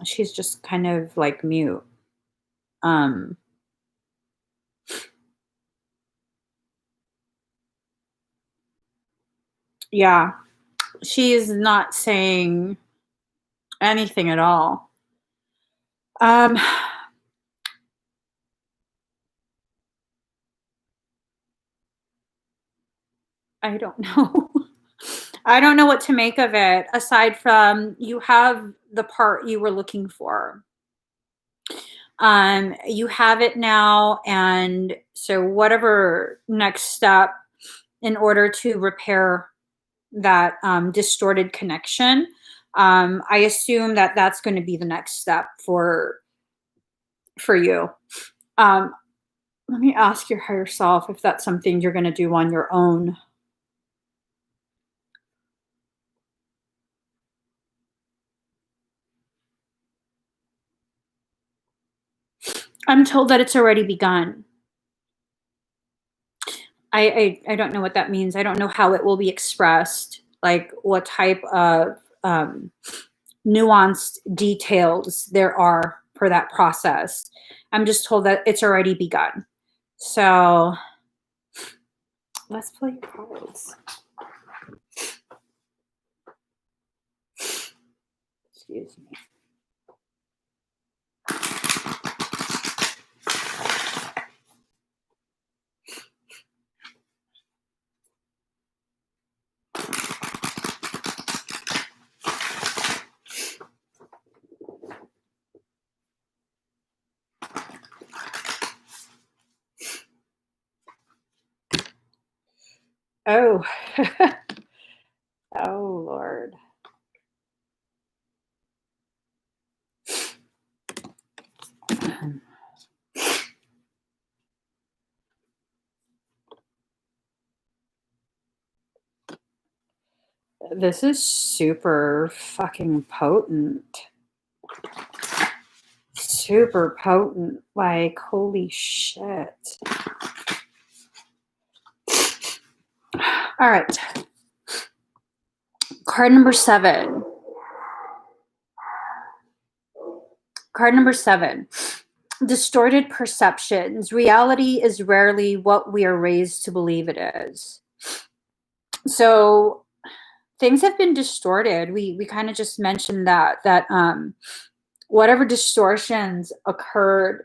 she's just kind of like mute. Yeah, she's not saying anything at all. I don't know. I don't know what to make of it, aside from you have the part you were looking for. You have it now, and so whatever next step in order to repair that distorted connection, I assume that that's going to be the next step for you. Let me ask your higher self if that's something you're going to do on your own. I'm told that it's already begun. I don't know what that means. I don't know how it will be expressed, like what type of nuanced details there are for that process. I'm just told that it's already begun. So let's play cards. Excuse me. Oh, oh Lord. This is super fucking potent. Super potent. Like, holy shit. All right. Card number 7. Card number 7. Distorted perceptions. Reality is rarely what we are raised to believe it is. So things have been distorted. We kind of just mentioned that whatever distortions occurred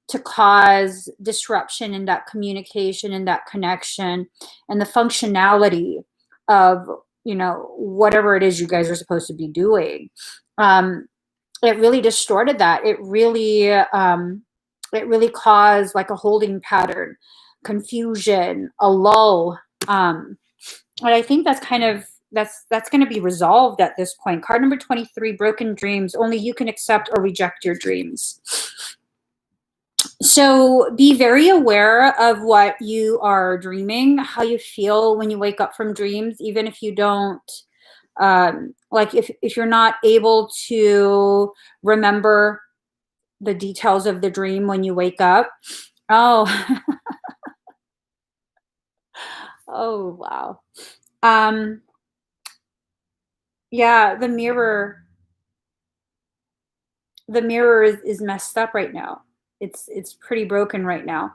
to cause disruption in that communication and that connection and the functionality of, you know, whatever it is you guys are supposed to be doing. It really distorted that. It really caused like a holding pattern, confusion, a lull. And I think that's kind of, that's going to be resolved at this point. Card number 23, broken dreams. Only you can accept or reject your dreams. So be very aware of what you are dreaming, how you feel when you wake up from dreams, even if you don't, like if you're not able to remember the details of the dream when you wake up. Oh, oh, wow. Yeah, the mirror is messed up right now. It's pretty broken right now.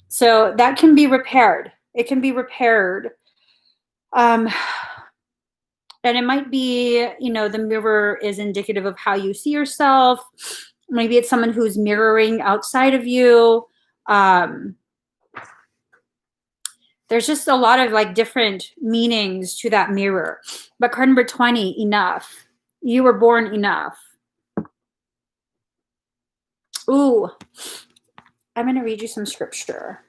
So that can be repaired. It can be repaired. And it might be, you know, the mirror is indicative of how you see yourself. Maybe it's someone who's mirroring outside of you. There's just a lot of like different meanings to that mirror. But card number 20, enough. You were born enough. Ooh, I'm going to read you some scripture.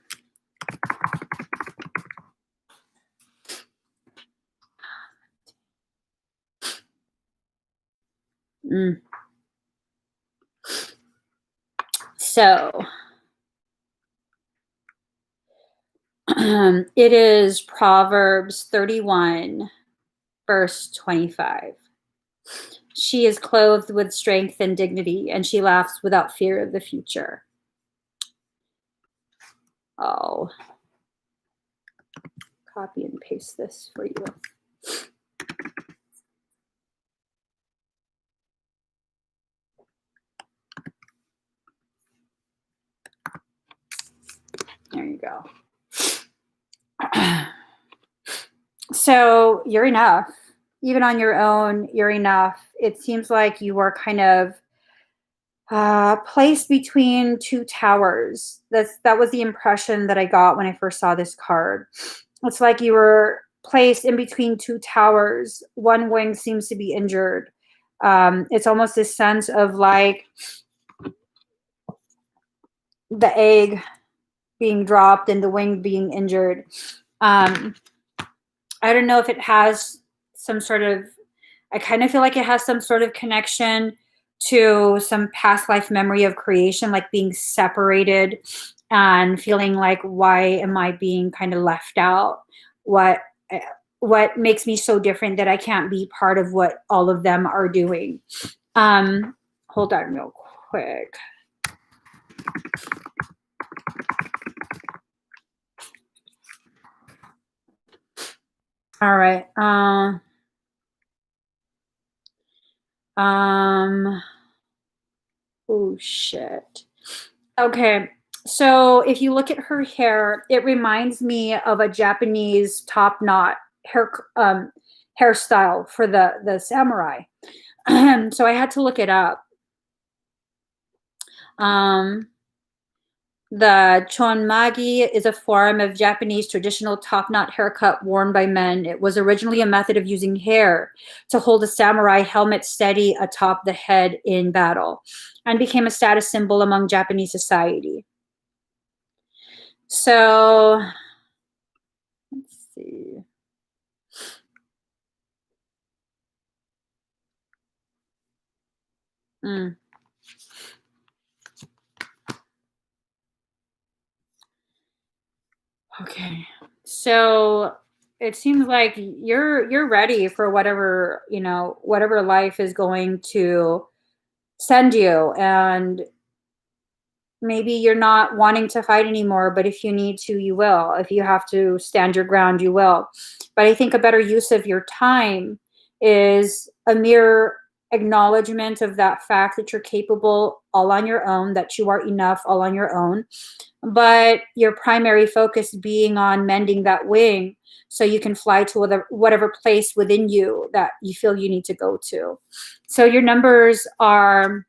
So it is Proverbs 31, verse 25. She is clothed with strength and dignity, and she laughs without fear of the future. I'll copy and paste this for you. There you go. So you're enough. Even on your own, you're enough. It seems like you are kind of placed between two towers. That was the impression that I got when I first saw this card. It's like you were placed in between two towers. One wing seems to be injured. It's almost this sense of like the egg being dropped and the wing being injured. I don't know if it has some sort of, I kind of feel like it has some sort of connection to some past life memory of creation, like being separated and feeling like, why am I being kind of left out? What makes me so different that I can't be part of what all of them are doing? Hold on real quick. All right. Oh shit. Okay. So if you look at her hair, it reminds me of a Japanese top knot hairstyle for the samurai. So I had to look it up. Um, the chonmagi is a form of Japanese traditional top knot haircut worn by men. It was originally a method of using hair to hold a samurai helmet steady atop the head in battle, and became a status symbol among Japanese society. So let's see. Mm. Okay. So it seems like you're ready for whatever, whatever life is going to send you. And maybe you're not wanting to fight anymore, but if you need to, you will. If you have to stand your ground, you will. But I think a better use of your time is a mere acknowledgement of that fact that you're capable all on your own, that you are enough all on your own, but your primary focus being on mending that wing so you can fly to whatever place within you that you feel you need to go to. So your numbers are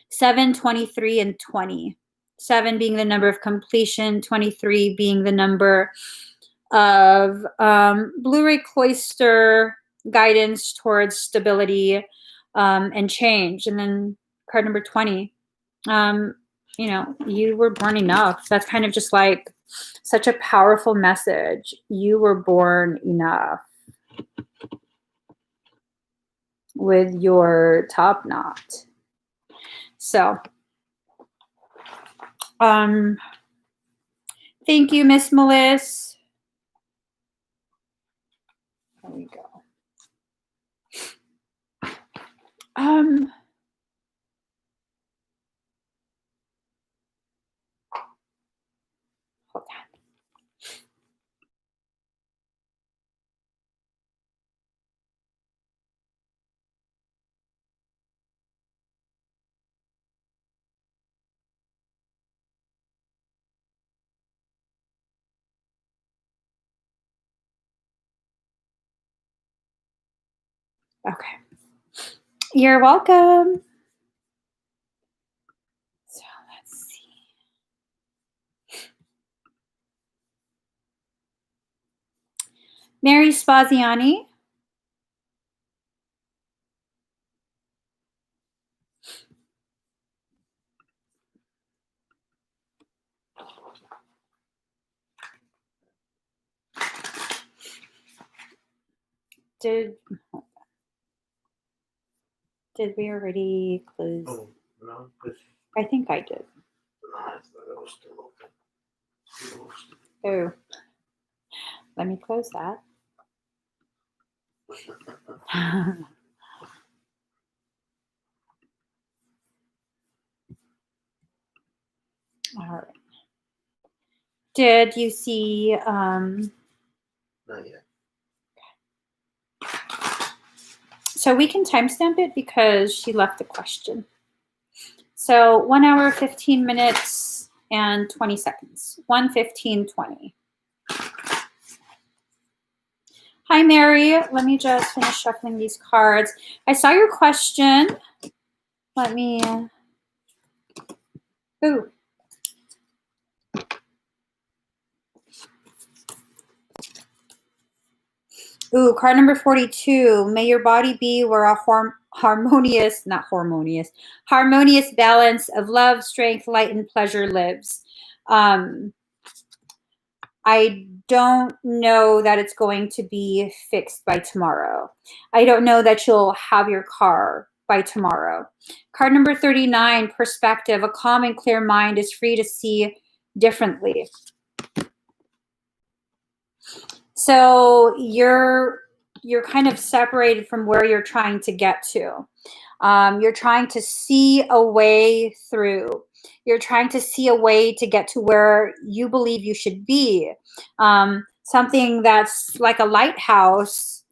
7, 23, and 20. 7 being the number of completion, 23 being the number of Blu-ray cloister guidance towards stability and change. And then card number 20, you were born enough. That's kind of just like such a powerful message. You were born enough with your top knot. So, thank you, Miss Melissa. There we go. Hold on. Okay. You're welcome. So let's see. Mary Spaziani. Did we already close? Oh, no. I think I did. Oh, let me close that. All right. Did you see? Not yet. So we can timestamp it because she left the question. So 1 hour, 15 minutes, and 20 seconds. 1:15:20. Hi, Mary. Let me just finish shuffling these cards. I saw your question. Let me. Ooh. Ooh, card number 42. May your body be where a harmonious balance of love, strength, light, and pleasure lives. I don't know that it's going to be fixed by tomorrow. I don't know that you'll have your car by tomorrow. Card number 39, perspective. A calm and clear mind is free to see differently. So you're kind of separated from where you're trying to get to. You're trying to see a way through. You're trying to see a way to get to where you believe you should be. something that's like a lighthouse,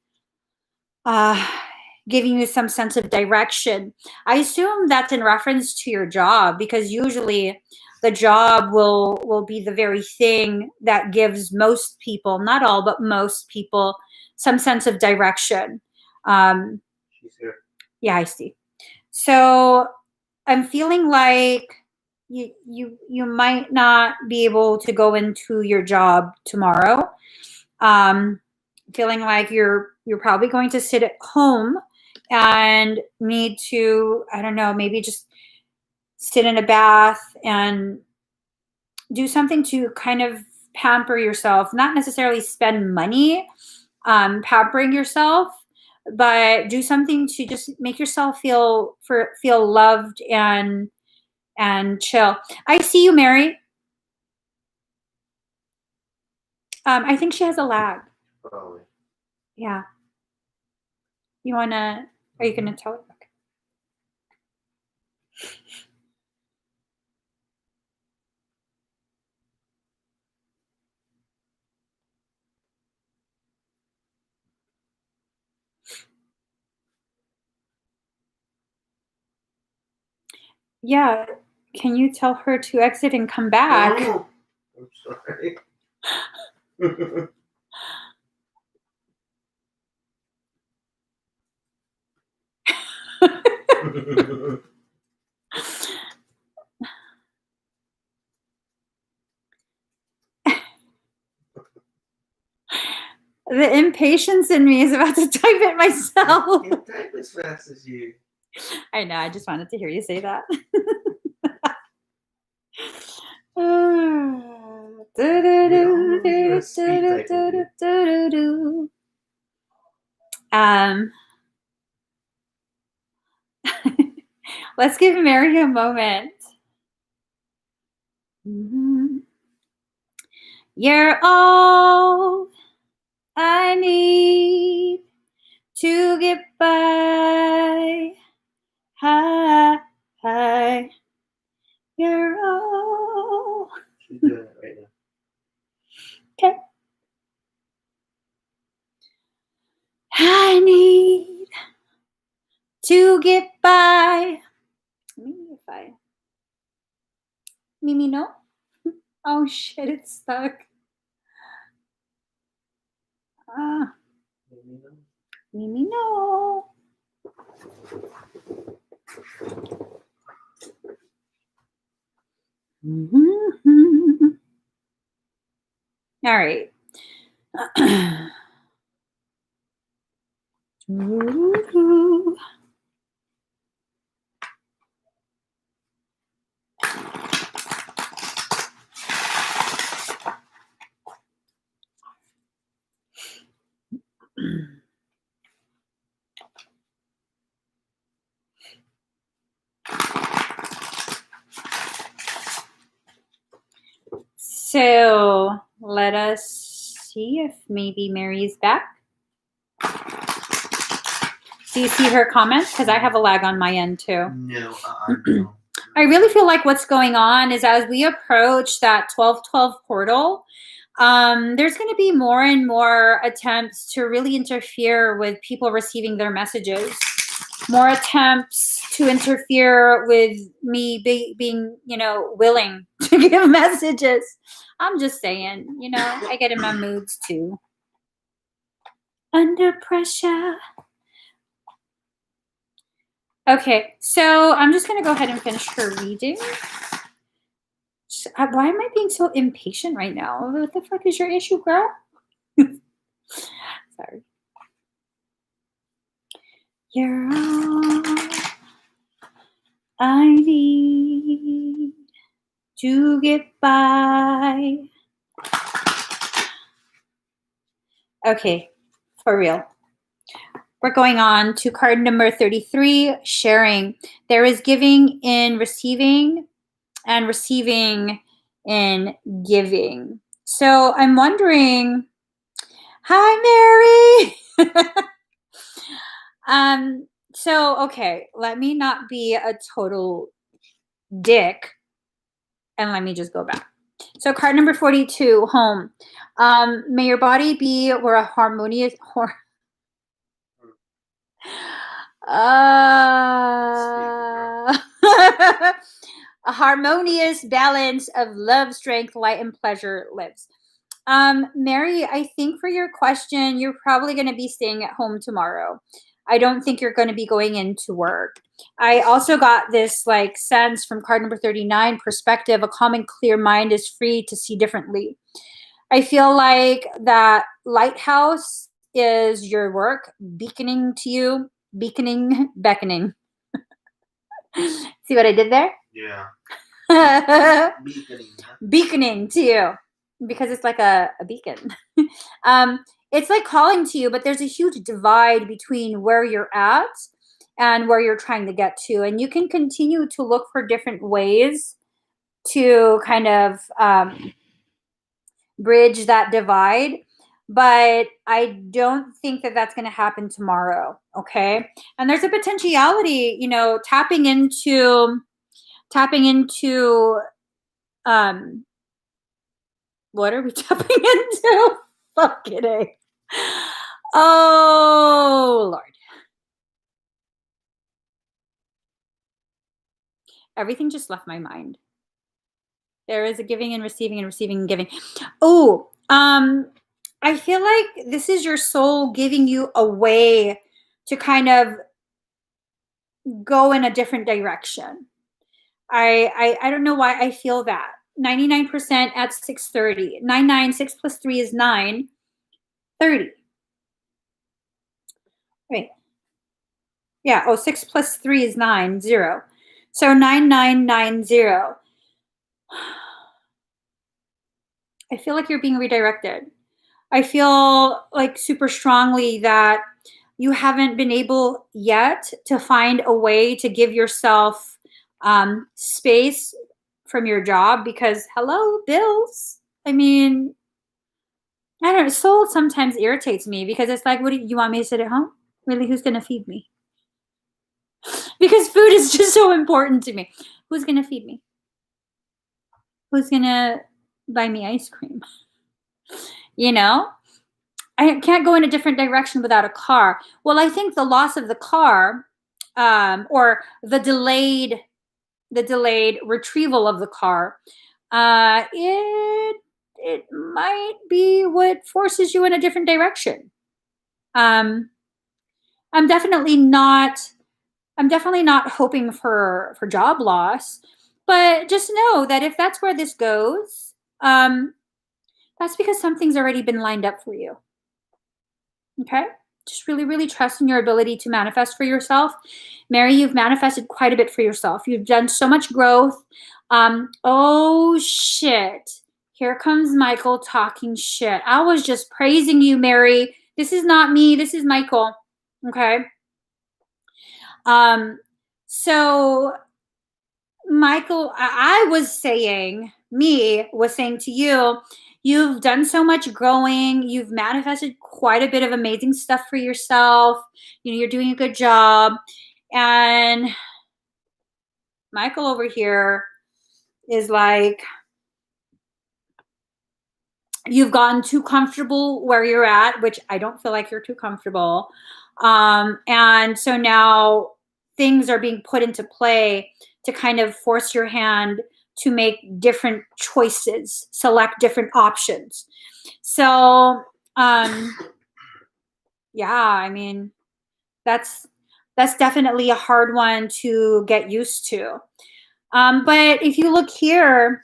giving you some sense of direction. I assume that's in reference to your job, because usually the job will be the very thing that gives most people, not all, but most people, some sense of direction. She's here. Yeah, I see. So I'm feeling like you might not be able to go into your job tomorrow. Feeling like you're probably going to sit at home and need to, I don't know, maybe just sit in a bath and do something to kind of pamper yourself, not necessarily spend money pampering yourself, but do something to just make yourself feel loved and chill. I see you, Mary. I think she has a lag. Probably. Yeah. You wanna? Are you gonna tell her? Okay. Yeah. Can you tell her to exit and come back? No. I'm sorry. The impatience in me is about to type it myself. I can't type as fast as you. I know. I just wanted to hear you say that. Let's give Mary a moment. You're all I need to get by. Hi, hi. You're all. She's doing it right now. Okay. I need to get by. Maybe if I. Mimi, no? Oh shit, it's stuck. Mimi, no. All right. So let us see if maybe Mary's back. Do you see her comments? Because I have a lag on my end too. No, no. I really feel like what's going on is as we approach that 12-12 portal, there's going to be more and more attempts to really interfere with people receiving their messages. More attempts to interfere with me being, willing to give messages. I'm just saying, I get in my moods too. Under pressure. Okay, so I'm just going to go ahead and finish her reading. Why am I being so impatient right now? What the fuck is your issue, girl? Sorry. You're all I need to get by. Okay, for real. We're going on to card number 33, sharing. There is giving in receiving and receiving in giving. So I'm wondering, hi, Mary. So, okay, let me not be a total dick and let me just go back. So card number 42, home. May your body be where a harmonious a harmonious balance of love, strength, light, and pleasure lives. Mary, I think for your question, you're probably going to be staying at home tomorrow. I don't think you're going to be going into work. I also got this like sense from card number 39, perspective. A calm and clear mind is free to see differently. I feel like that lighthouse is your work beckoning to you, beckoning. See what I did there? Yeah. Beaconing. Beaconing to you, because it's like a beacon. It's like calling to you, but there's a huge divide between where you're at and where you're trying to get to. And you can continue to look for different ways to kind of bridge that divide. But I don't think that that's going to happen tomorrow. Okay. And there's a potentiality, you know, tapping into, what are we tapping into? Fucking A. Oh, Lord. Everything just left my mind. There is a giving and receiving and receiving and giving. Oh, I feel like this is your soul giving you a way to kind of go in a different direction. I don't know why I feel that. 99% at 6:30. 99, 6 plus 3 is 9. 30. Wait. Yeah. Oh, 6 plus 3 is 9. 0. So 9990. I feel like you're being redirected. I feel like super strongly that you haven't been able yet to find a way to give yourself space from your job, because hello, bills. I mean, I don't know. Soul sometimes irritates me because it's like, what do you want me to sit at home? Really, who's going to feed me? Because food is just so important to me. Who's going to feed me? Who's going to buy me ice cream? You know, I can't go in a different direction without a car. Well, I think the loss of the car, or the delayed retrieval of the car, it might be what forces you in a different direction. I'm definitely not hoping for job loss, but just know that if that's where this goes, that's because something's already been lined up for you. Okay? Just really, really trust in your ability to manifest for yourself. Mary, you've manifested quite a bit for yourself. You've done so much growth. Oh, shit. Here comes Michael talking shit. I was just praising you, Mary. This is not me. This is Michael. Okay? So Michael, I was saying to you, you've done so much growing. You've manifested quite a bit of amazing stuff for yourself. You know, you're doing a good job. And Michael over here is like, you've gotten too comfortable where you're at, which I don't feel like you're too comfortable. And so now things are being put into play to kind of force your hand to make different choices, select different options. So, yeah, I mean, that's definitely a hard one to get used to. But if you look here,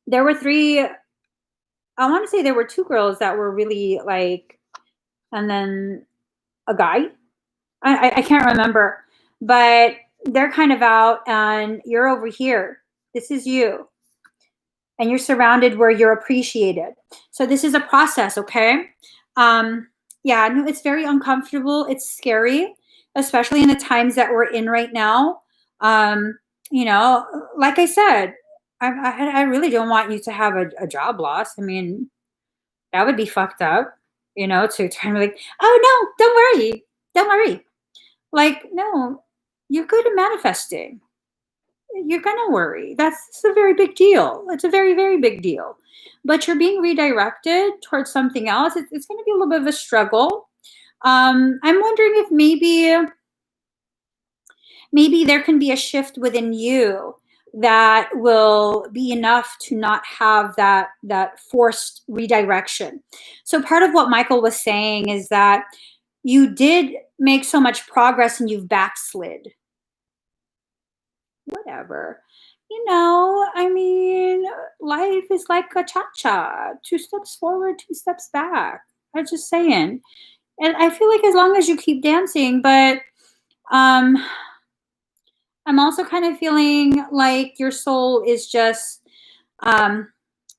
there were I want to say there were 2 girls that were really like, and then a guy. I can't remember, but they're kind of out, and you're over here. This is you. And you're surrounded where you're appreciated. So this is a process, okay? Yeah, no, it's very uncomfortable. It's scary, especially in the times that we're in right now. You know, like I said, I really don't want you to have a job loss. I mean, that would be fucked up, you know, to try and be like, oh, no, don't worry. Like, no, you're good at manifesting. you're going to worry. It's a very big deal. It's a very, very big deal. But you're being redirected towards something else. It's going to be a little bit of a struggle. I'm wondering if maybe there can be a shift within you that will be enough to not have that forced redirection. So part of what Michael was saying is that you did make so much progress and you've backslid. Whatever. I mean, life is like a cha-cha. 2 steps forward, 2 steps back. I'm just saying. And I feel like as long as you keep dancing, but I'm also kind of feeling like your soul is just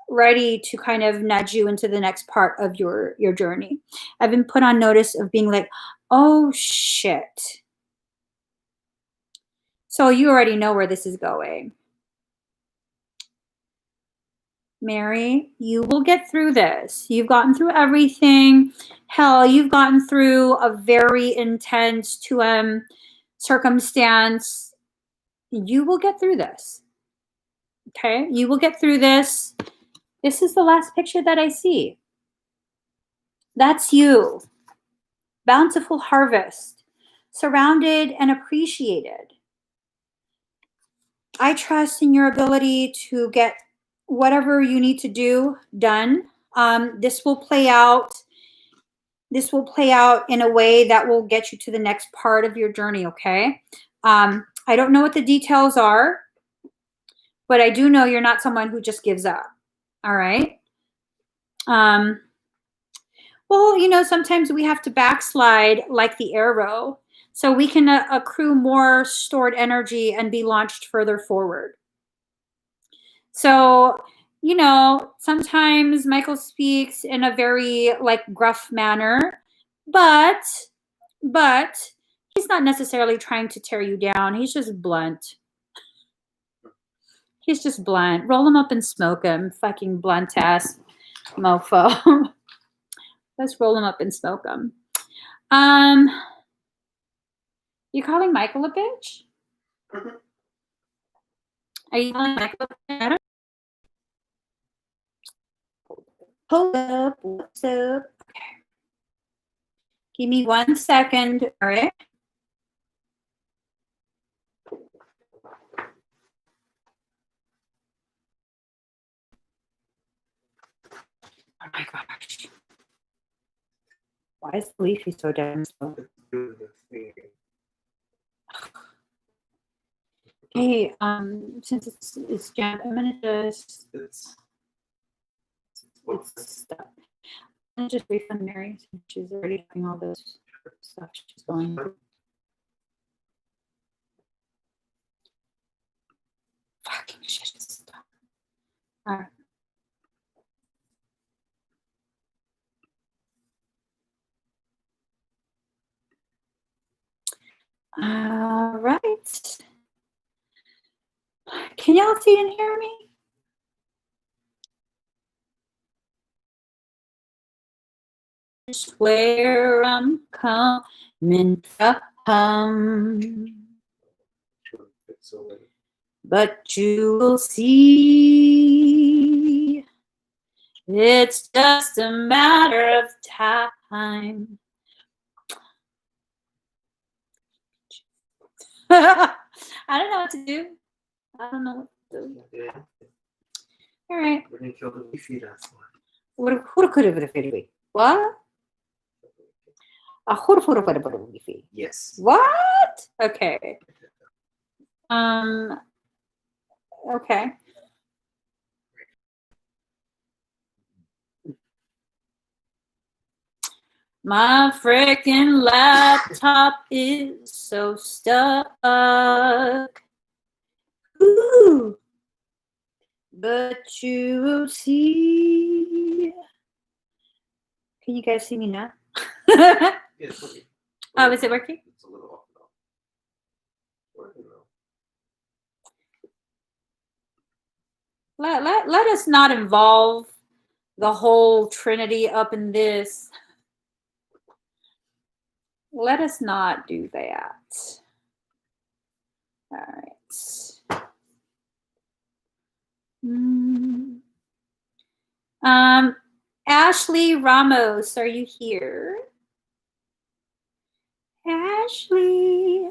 ready to kind of nudge you into the next part of your journey. I've been put on notice of being like, oh shit. So you already know where this is going. Mary, you will get through this. You've gotten through everything. Hell, you've gotten through a very intense 2M circumstance. You will get through this. Okay? You will get through this. This is the last picture that I see. That's you. Bountiful harvest. Surrounded and appreciated. I trust in your ability to get whatever you need to do done. This will play out in a way that will get you to the next part of your journey, okay? I don't know what the details are, but I do know you're not someone who just gives up, all right? Well, sometimes we have to backslide like the arrow so we can accrue more stored energy and be launched further forward. So, sometimes Michael speaks in a very gruff manner, but he's not necessarily trying to tear you down. He's just blunt. He's just blunt. Roll him up and smoke him, fucking blunt ass mofo. Let's roll him up and smoke him. You calling Michael a bitch? Mhm. Are you calling Michael a bitch? Hold up. What's up? Okay. Give me 1 second. All right. Oh my gosh. Why is the leafy so damn slow? Okay, since it's jammed, I'm gonna just stop. I'm gonna just refund Mary since she's already doing all this stuff she's going through. Fucking shit. Stop. All right. All right. Can y'all see and hear me? Where I'm coming from. But you will see. It's just a matter of time. I don't know what to do. I don't know what to do. Yeah. All right. We're gonna kill the leafy, that's why. What could have been? What? Yes. What? Okay. Okay. My freaking laptop is so stuck. Ooh. But you will see. Can you guys see me now? It's working. Oh, is it working? It's a little off now. Working now. Let us not involve the whole Trinity up in this. Let us not do that. All right. Ashley Ramos, are you here? Ashley.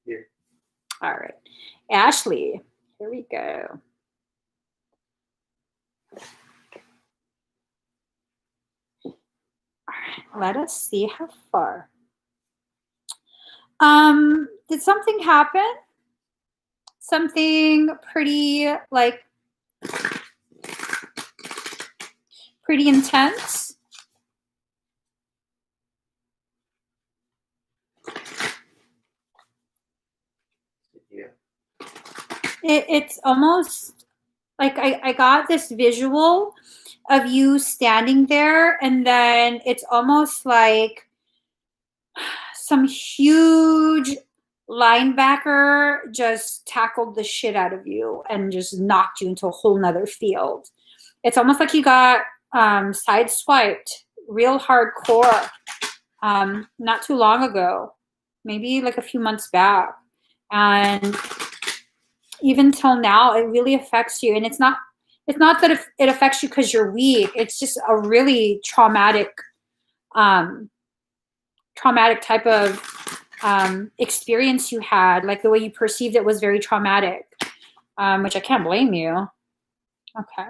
Here. All right. Ashley, here we go. All right, let us see how far. Did something happen? Something pretty, like, pretty intense? Yeah. It's almost like I got this visual of you standing there, and then it's almost like some huge linebacker just tackled the shit out of you and just knocked you into a whole nother field. It's almost like you got sideswiped real hardcore not too long ago, maybe like a few months back. And even till now, it really affects you. And it's not that it affects you because you're weak. It's just a really traumatic type of experience you had. Like the way you perceived it was very traumatic, which I can't blame you. Okay.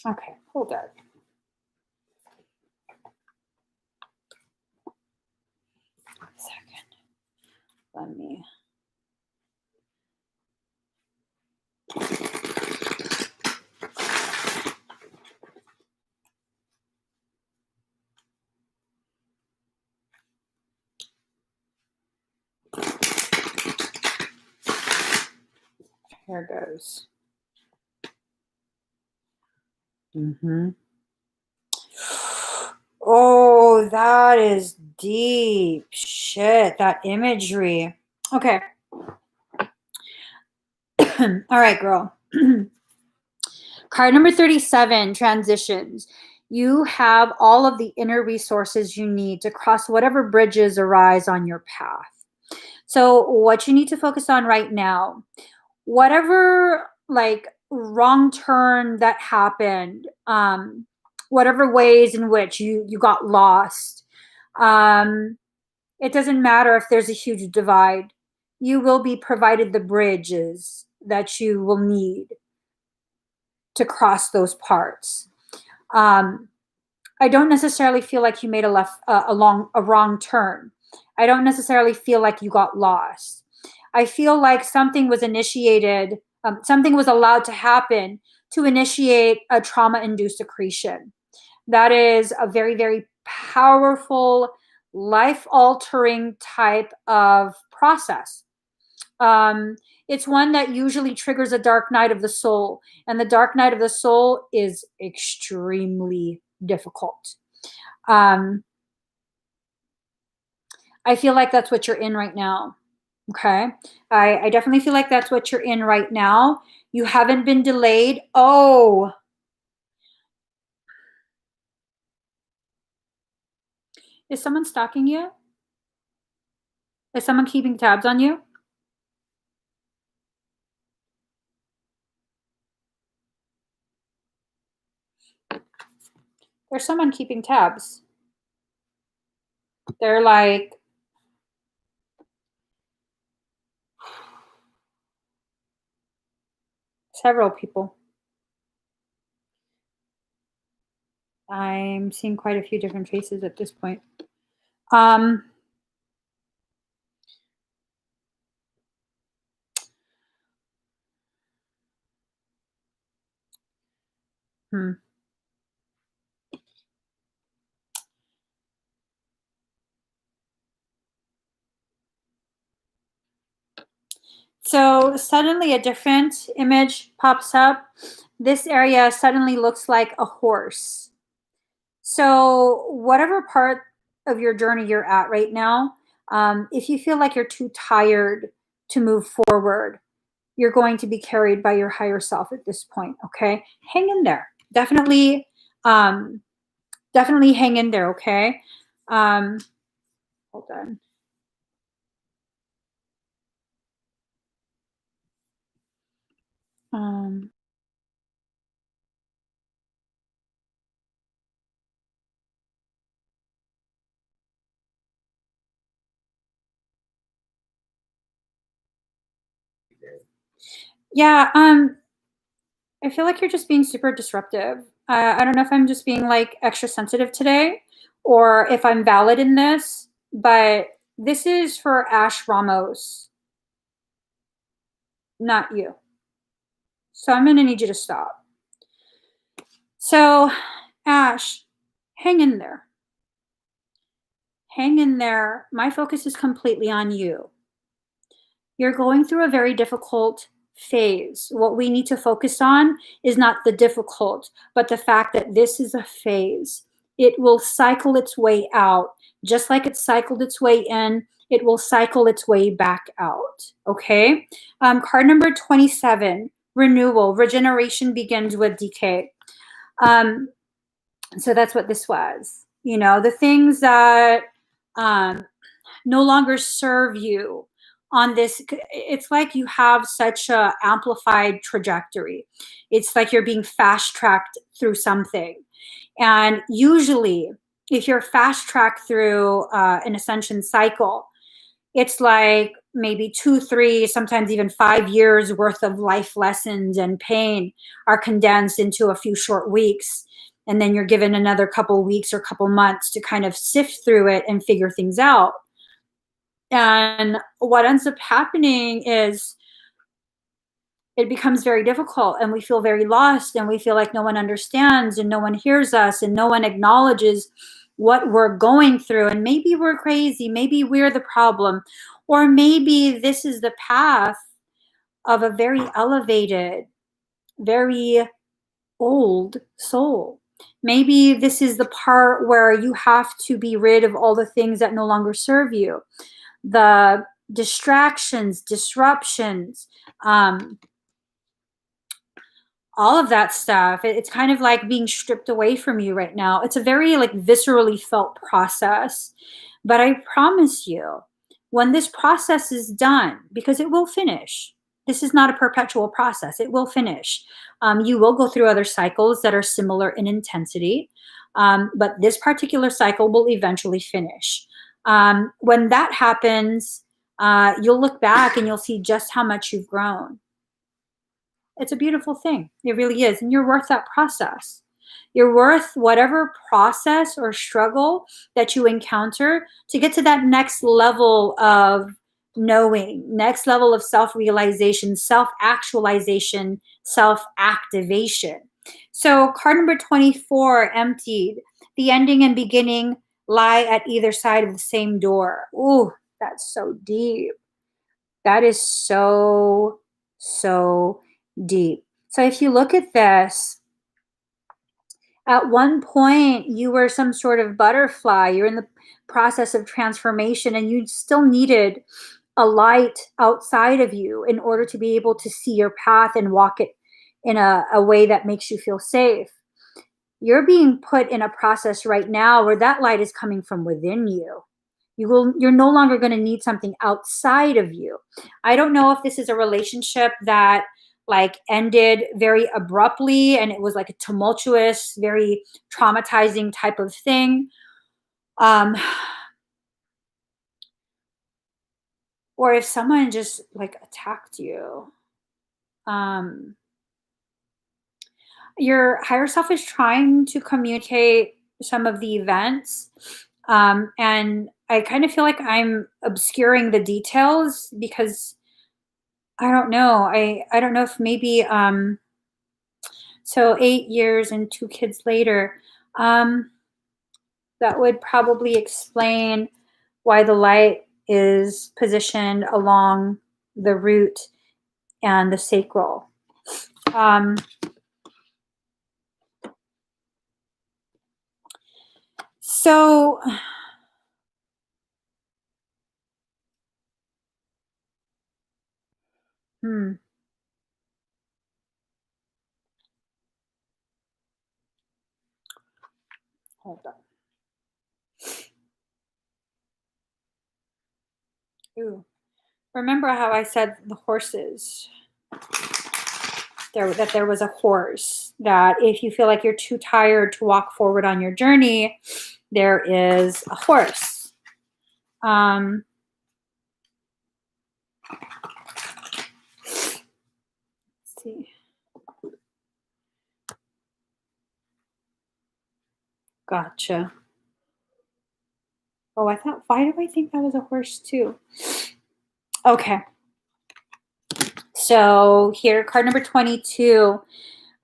Okay, hold on. A second. Let me. Here it goes. Mm-hmm. Oh, that is deep shit, that imagery. Okay. All right, girl. Card number 37, transitions. You have all of the inner resources you need to cross whatever bridges arise on your path. So what you need to focus on right now, whatever like wrong turn that happened, whatever ways in which you got lost, it doesn't matter if there's a huge divide. You will be provided the bridges that you will need to cross those parts. I don't necessarily feel like you made a wrong turn. I don't necessarily feel like you got lost. I feel like something was initiated, something was allowed to happen to initiate a trauma-induced accretion. That is a very, very powerful, life-altering type of process. It's one that usually triggers a dark night of the soul, and the dark night of the soul is extremely difficult. I feel like that's what you're in right now. Okay. I definitely feel like that's what you're in right now. You haven't been delayed. Oh, is someone stalking you? Is someone keeping tabs on you? There's someone keeping tabs. They're like, several people. I'm seeing quite a few different faces at this point. So suddenly a different image pops up. This area suddenly looks like a horse. So whatever part of your journey you're at right now, if you feel like you're too tired to move forward, you're going to be carried by your higher self at this point. Okay, hang in there. Definitely hang in there. Okay. Hold on. Yeah, I feel like you're just being super disruptive. I don't know if I'm just being like extra sensitive today or if I'm valid in this, but this is for Ash Ramos, not you. So I'm going to need you to stop. So, Ash, hang in there. Hang in there. My focus is completely on you. You're going through a very difficult phase. What we need to focus on is not the difficult, but the fact that this is a phase. It will cycle its way out, just like it cycled its way in. It will cycle its way back out. Okay. Card number 27, renewal. Regeneration begins with decay. Um, so that's what this was. You know, the things that um, no longer serve you on this, it's like you have such a amplified trajectory. It's like you're being fast tracked through something. And usually if you're fast tracked through an ascension cycle, it's like maybe 2, 3, sometimes even 5 years worth of life lessons and pain are condensed into a few short weeks. And then you're given another couple weeks or couple months to kind of sift through it and figure things out. And what ends up happening is it becomes very difficult and we feel very lost and we feel like no one understands and no one hears us and no one acknowledges what we're going through. And maybe we're crazy, maybe we're the problem, or maybe this is the path of a very elevated, very old soul. Maybe this is the part where you have to be rid of all the things that no longer serve you, the distractions, disruptions, all of that stuff. It's kind of like being stripped away from you right now. It's a very like viscerally felt process. But I promise you, when this process is done, because it will finish, this is not a perpetual process, it will finish. You will go through other cycles that are similar in intensity, but this particular cycle will eventually finish. When that happens, you'll look back and you'll see just how much you've grown. It's a beautiful thing. It really is. And you're worth that process. You're worth whatever process or struggle that you encounter to get to that next level of knowing, next level of self realization, self actualization, self activation. So, card number 24, emptied. The ending and beginning lie at either side of the same door. Ooh, that's so deep. That is so, so deep. So if you look at this, at one point you were some sort of butterfly. You're in the process of transformation and you still needed a light outside of you in order to be able to see your path and walk it in a way that makes you feel safe. You're being put in a process right now where that light is coming from within you. You're no longer going to need something outside of you. I don't know if this is a relationship that like ended very abruptly and it was like a tumultuous, very traumatizing type of thing. Or if someone just like attacked you. Your higher self is trying to communicate some of the events. And I kind of feel like I'm obscuring the details because I don't know. I don't know if maybe so 8 years and 2 kids later, um that would probably explain why the light is positioned along the root and the sacral. Um so hmm, hold on. Ooh. Remember how I said the horses? There was a horse, that if you feel like you're too tired to walk forward on your journey, there is a horse. Um, see. Gotcha. Oh, I thought, why do I think that was a horse too? Okay. So here, card number 22,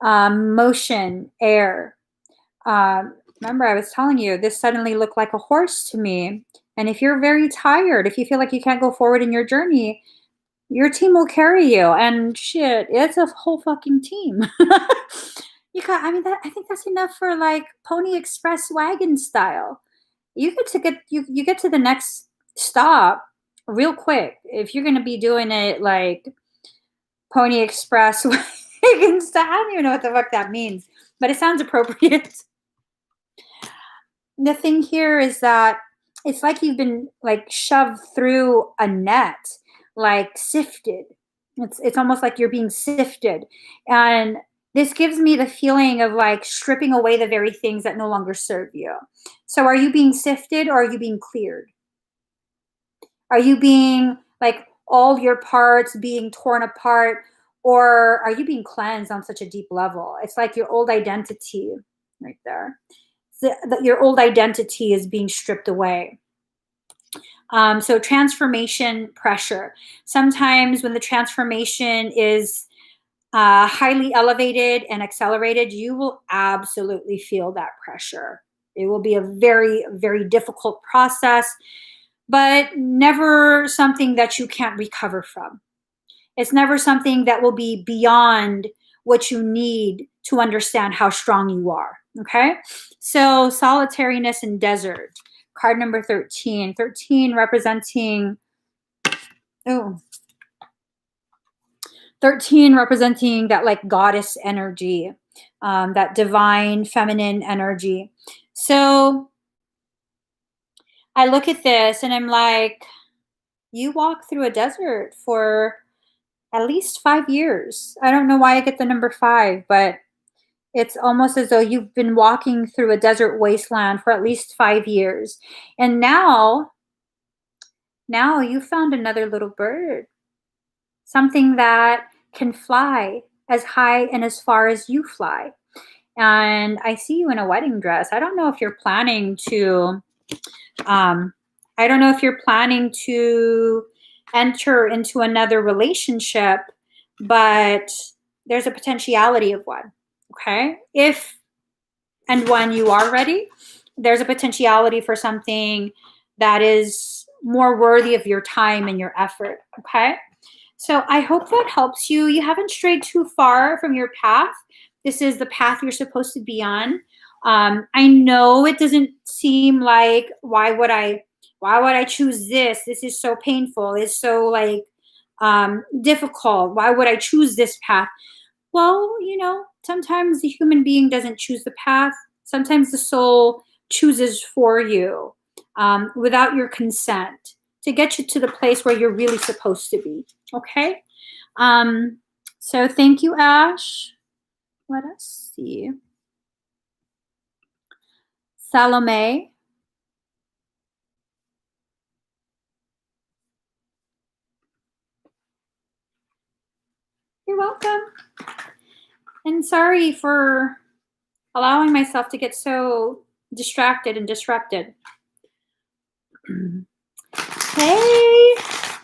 motion, air. Remember, I was telling you, this suddenly looked like a horse to me. And if you're very tired, if you feel like you can't go forward in your journey, your team will carry you. And shit, it's a whole fucking team. You got, I mean, I think that's enough for like Pony Express wagon style. You get to the next stop real quick if you're gonna be doing it like Pony Express wagon style. I don't even know what the fuck that means, but it sounds appropriate. The thing here is that it's like you've been like shoved through a net, like sifted. It's almost like you're being sifted. And this gives me the feeling of like stripping away the very things that no longer serve you. So are you being sifted or are you being cleared? Are you being like all your parts being torn apart, or are you being cleansed on such a deep level? It's like your old identity right there. Your old identity is being stripped away. So transformation pressure. Sometimes when the transformation is highly elevated and accelerated, you will absolutely feel that pressure. It will be a very, very difficult process, but never something that you can't recover from. It's never something that will be beyond what you need to understand how strong you are. Okay. So solitariness and desert, card number 13, 13 representing, 13 representing that like goddess energy, that divine feminine energy. So I look at this and I'm like, you walk through a desert for at least 5 years. I don't know why I get the number 5, but it's almost as though you've been walking through a desert wasteland for at least 5 years. And now you found another little bird, something that can fly as high and as far as you fly. And I see you in a wedding dress. I don't know if you're planning to, I don't know if you're planning to enter into another relationship, but there's a potentiality of one. Okay. If and when you are ready, there's a potentiality for something that is more worthy of your time and your effort. Okay. So I hope that helps you. You haven't strayed too far from your path. This is the path you're supposed to be on. I know it doesn't seem like why would I choose this? This is so painful. It's so like difficult. Why would I choose this path? Well, sometimes the human being doesn't choose the path. Sometimes the soul chooses for you without your consent to get you to the place where you're really supposed to be. Okay? So thank you, Ash. Let us see. Salome. You're welcome. And sorry for allowing myself to get so distracted and disrupted. Hey.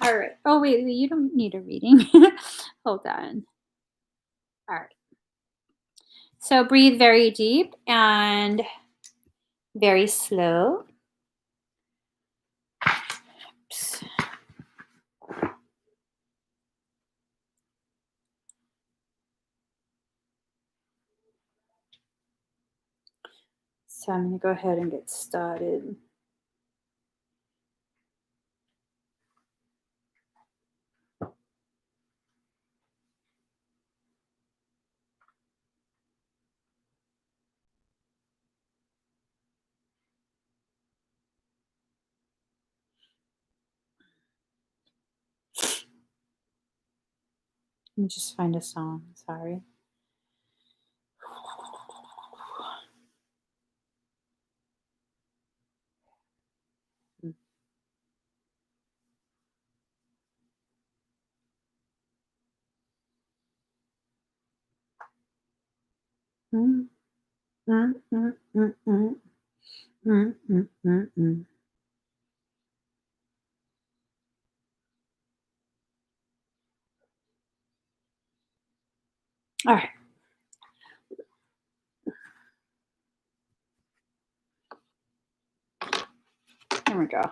All right. Oh, wait, you don't need a reading. Hold on. All right. So breathe very deep and very slow. Oops. So I'm going to go ahead and get started. Let me just find a song. Sorry. Mm, mm, mm, mm, mm, mm, mm, mm, mm. All right. There we go.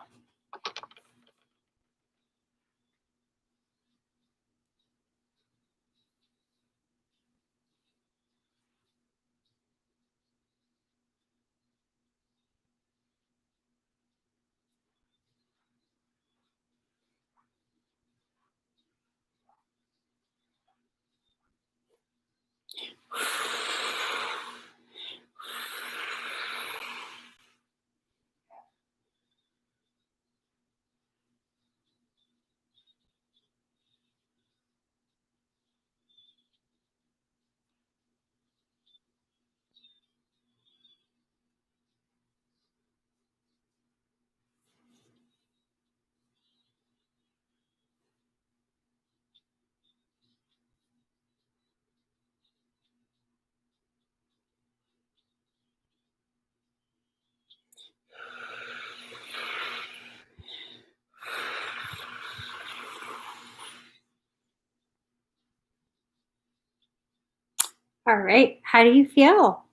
All right. How do you feel?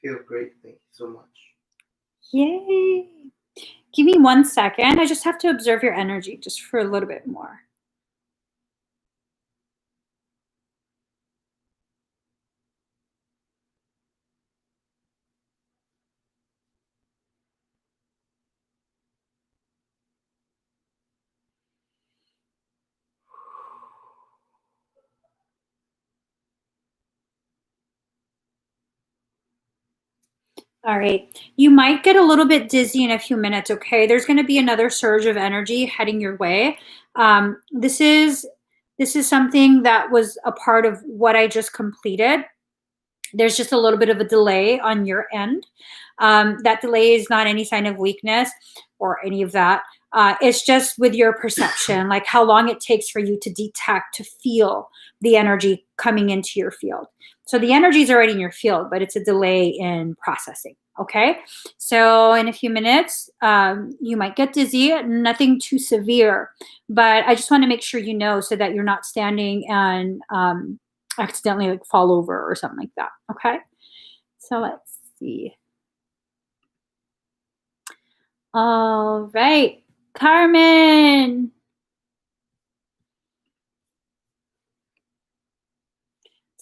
Feel great. Thank you so much. Yay. Give me 1 second. I just have to observe your energy just for a little bit more. All right. You might get a little bit dizzy in a few minutes, okay? There's going to be another surge of energy heading your way. This is something that was a part of what I just completed. There's just a little bit of a delay on your end. That delay is not any sign of weakness or any of that. It's just with your perception, like how long it takes for you to detect, to feel the energy coming into your field. So the energy is already in your field, but it's a delay in processing. Okay. So in a few minutes, you might get dizzy, nothing too severe, but I just want to make sure you know so that you're not standing and accidentally like fall over or something like that. Okay. So let's see. All right. Carmen.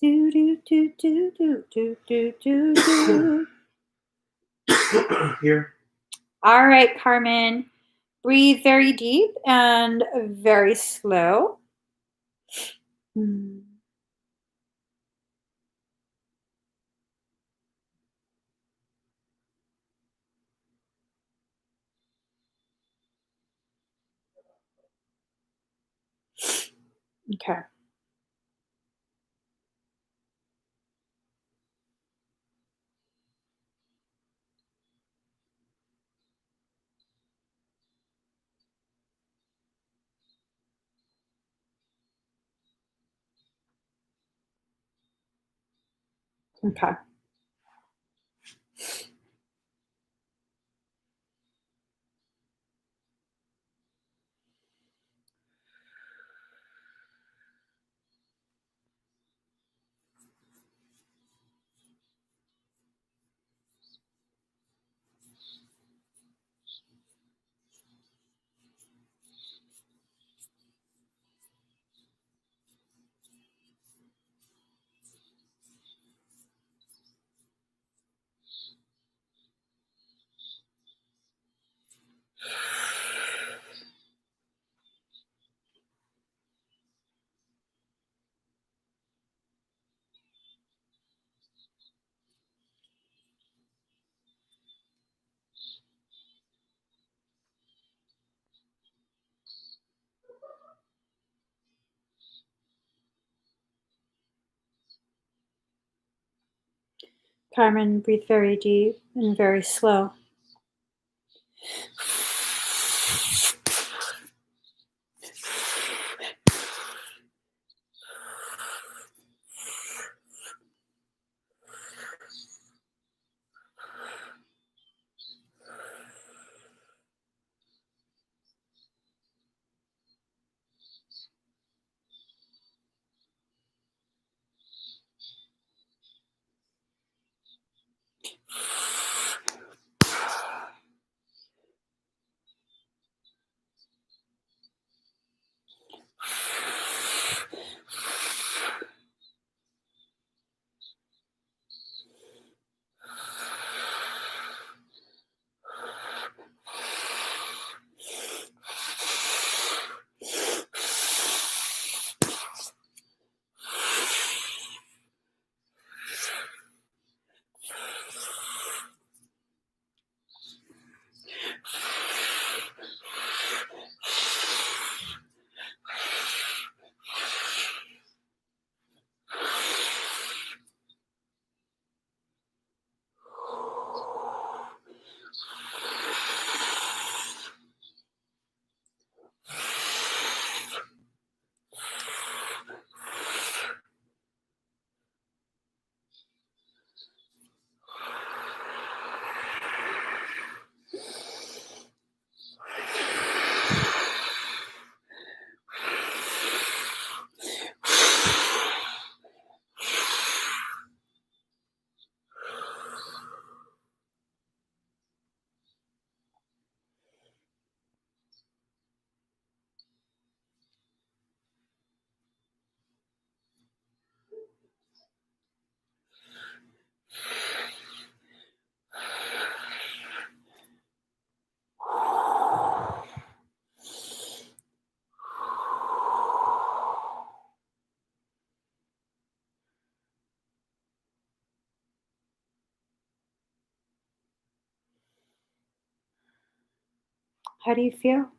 Do, do, do, do, do, do, do, do, do. Here. All right, Carmen. Breathe very deep and very slow. Mm. Okay. Okay. Carmen, breathe very deep and very slow. How do you feel?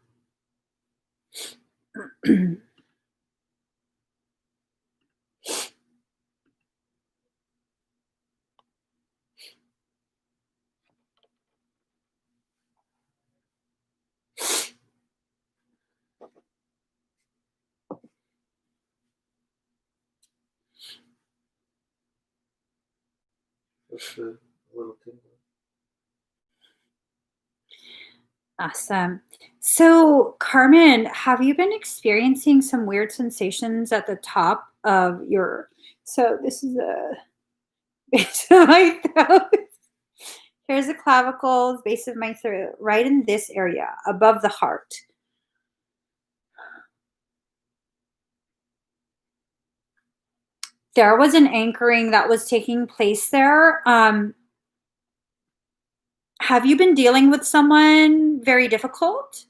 Just a little tingle. Awesome. So, Carmen, have you been experiencing some weird sensations at the top of your? So, this is a base of my throat. Here's the clavicles, base of my throat, right in this area, above the heart. There was an anchoring that was taking place there. Have you been dealing with someone very difficult?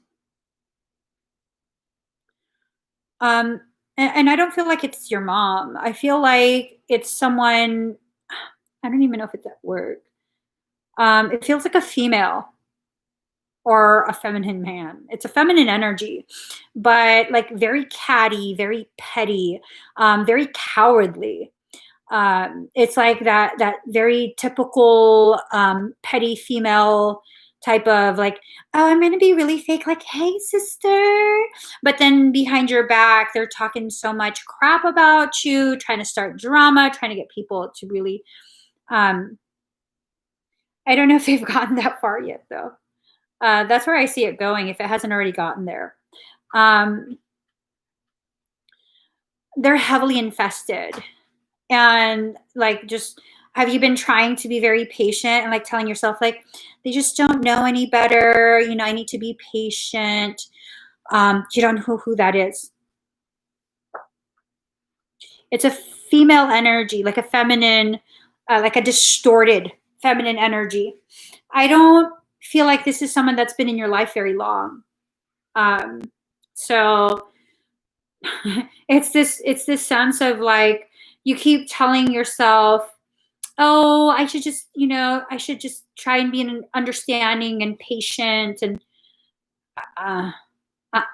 Um, and I don't feel like it's your mom. I feel like it's someone, I don't even know if it's at work. It feels like a female or a feminine man. It's a feminine energy, but like very catty, very petty, very cowardly. It's like that very typical petty female type of like, oh, I'm gonna be really fake, like, hey sister, but then behind your back they're talking so much crap about you, trying to start drama, trying to get people to really I don't know if they've gotten that far yet though. That's where I see it going if it hasn't already gotten there. um, they're heavily infested. And like, just have you been trying to be very patient and like telling yourself like they just don't know any better, I need to be patient? You don't know who that is. It's a female energy, like a feminine, like a distorted feminine energy. I don't feel like this is someone that's been in your life very long. So it's this sense of like you keep telling yourself, oh, I should just try and be an understanding and patient and uh,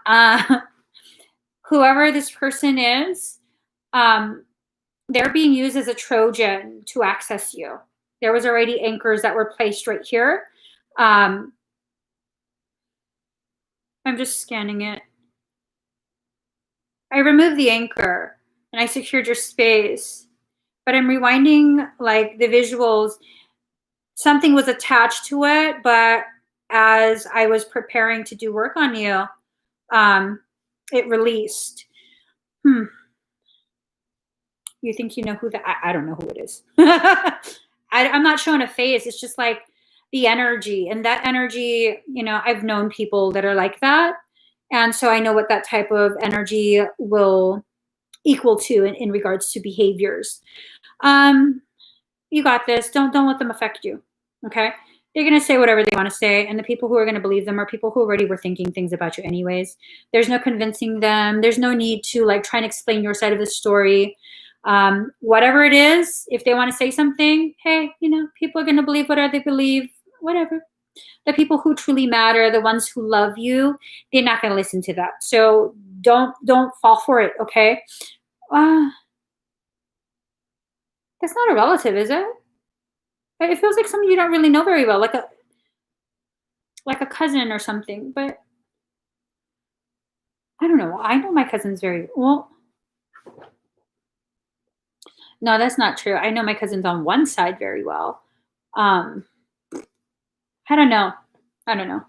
uh, whoever this person is, um, they're being used as a Trojan to access you. There was already anchors that were placed right here. I'm just scanning it. I removed the anchor and I secured your space, but I'm rewinding like the visuals. Something was attached to it, but as I was preparing to do work on you, it released. You think you know who that? I don't know who it is. I'm not showing a face. It's just like the energy, and that energy, you know, I've known people that are like that. And so I know what that type of energy will equal to in regards to behaviors. You got this. Don't let them affect you. Okay. They're going to say whatever they want to say. And the people who are going to believe them are people who already were thinking things about you anyways. There's no convincing them. There's no need to like try and explain your side of the story. Whatever it is, if they want to say something, hey, you know, people are going to believe whatever they believe, whatever. The people who truly matter, the ones who love you, they're not going to listen to that. So don't fall for it. Okay. That's not a relative, is it? It feels like someone you don't really know very well, like a cousin or something. But I don't know. I know my cousins very well. No, that's not true. I know my cousins on one side very well. I don't know. I don't know.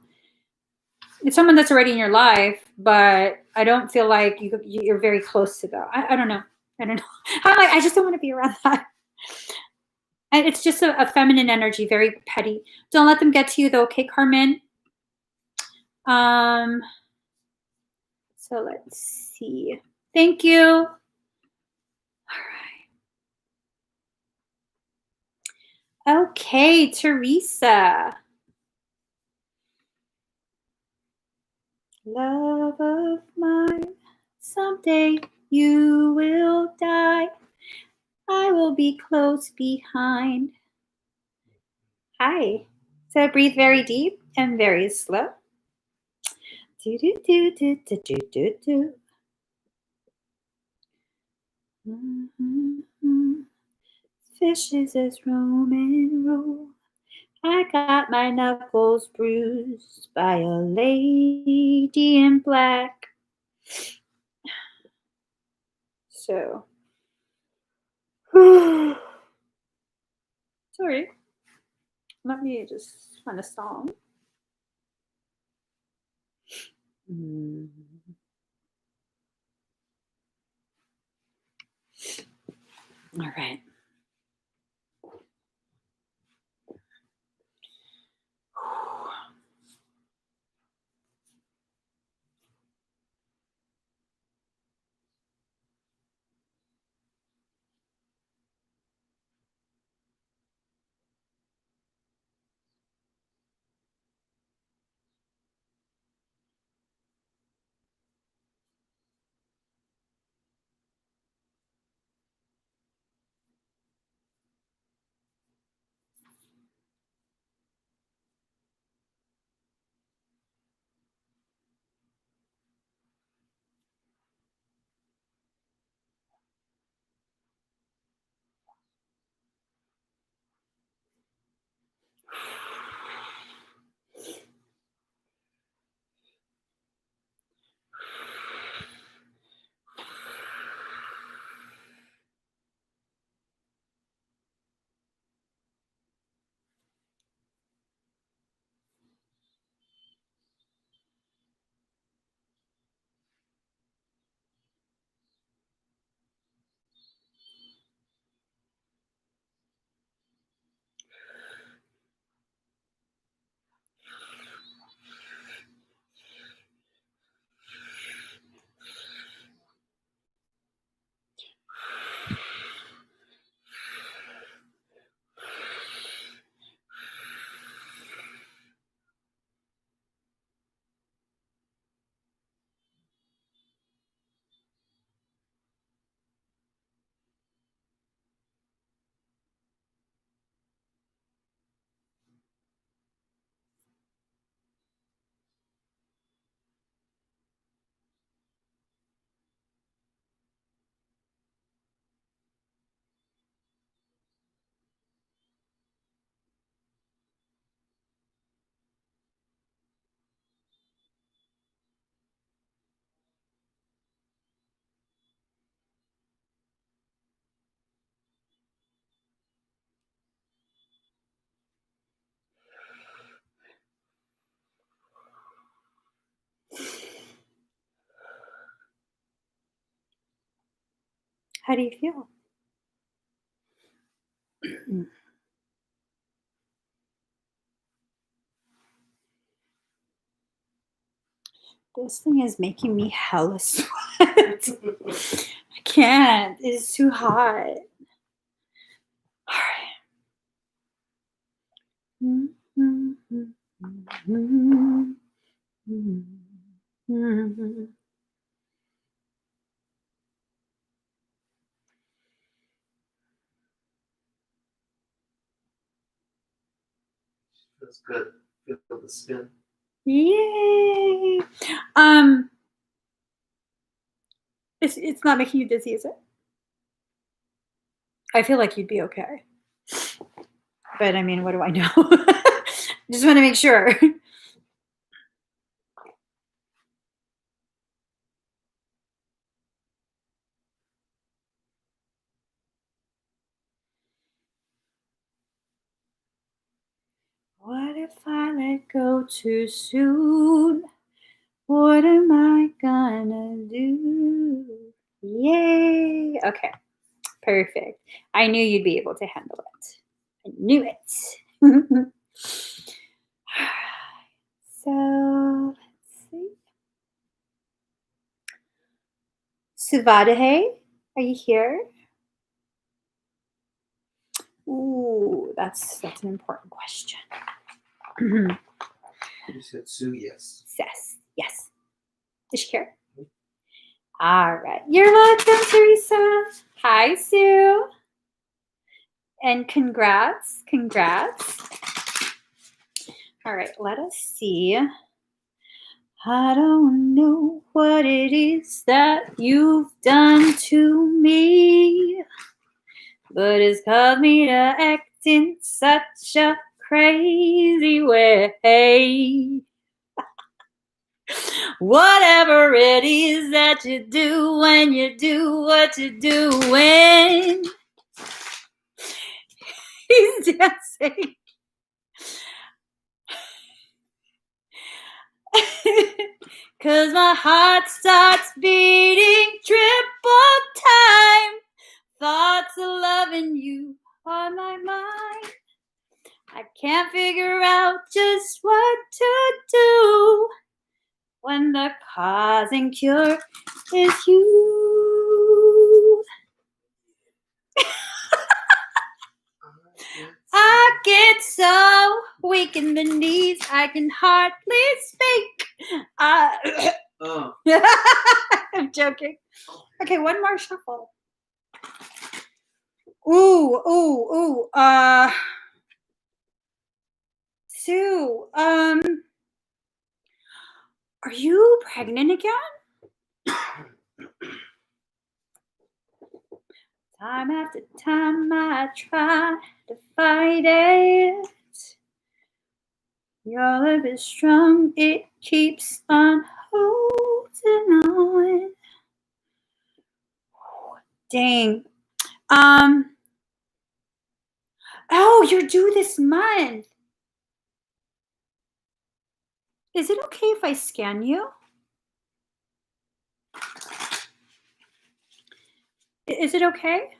It's someone that's already in your life, but I don't feel like you're very close to them. I don't know. I don't know. I'm like, I just don't want to be around that. And it's just a feminine energy, very petty. Don't let them get to you though, okay, Carmen? So let's see. Thank you. All right. Okay, Teresa. Love of mine, someday you will die. I will be close behind. Hi. So breathe very deep and very slow. Do do do do do do do do. Fishes as Roman rule. I got my knuckles bruised by a lady in black. So, sorry. Let me just find a song. All right. How do you feel? This thing is making me hella sweat. I can't. It's too hot. All right. Feels good. Feel the spin. Yay! It's not making you dizzy, is it? I feel like you'd be okay. But I mean, what do I know? Just want to make sure. What if I let go too soon? What am I gonna do? Yay! Okay, perfect. I knew you'd be able to handle it. I knew it. So, let's see. Suvadahe, are you here? Ooh, that's an important question. You said Sue, yes. Yes. Does she care? All right. You're welcome, Teresa. Hi, Sue. And congrats. All right, let us see. I don't know what it is that you've done to me, but it's caused me to act in such a crazy way. Whatever it is that you do when you do what you do when he's dancing. Cause my heart starts beating triple time. Thoughts of loving you on my mind. I can't figure out just what to do when the cause and cure is you. I get so weak in the knees, I can hardly speak. I'm joking. Okay, one more shuffle. Ooh. Sue, are you pregnant again? Time after time I try to fight it. Your love is strong, it keeps on holding on. Dang. Oh, you're due this month. Is it okay if I scan you? Is it okay?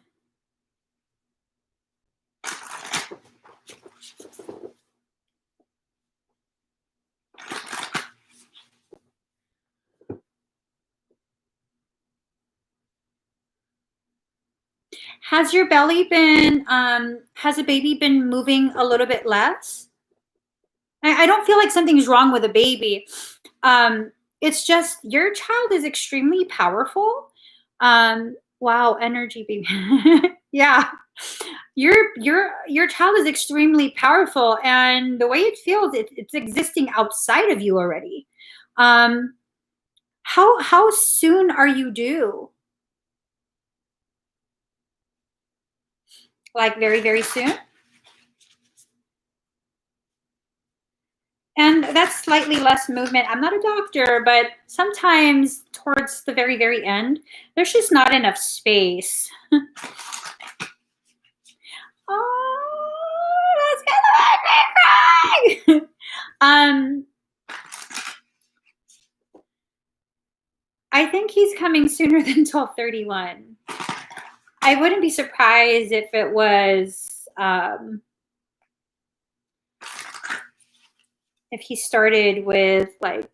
Has your belly been, has the baby been moving a little bit less? I don't feel like something's wrong with a baby. It's just your child is extremely powerful. Wow, energy baby. Yeah. Your child is extremely powerful, and the way it feels, it's existing outside of you already. How soon are you due? Like very, very soon? And that's slightly less movement. I'm not a doctor, but sometimes towards the very, very end, there's just not enough space. Oh, that's gonna make me cry. I think he's coming sooner than 12:31. I wouldn't be surprised if it was, if he started with like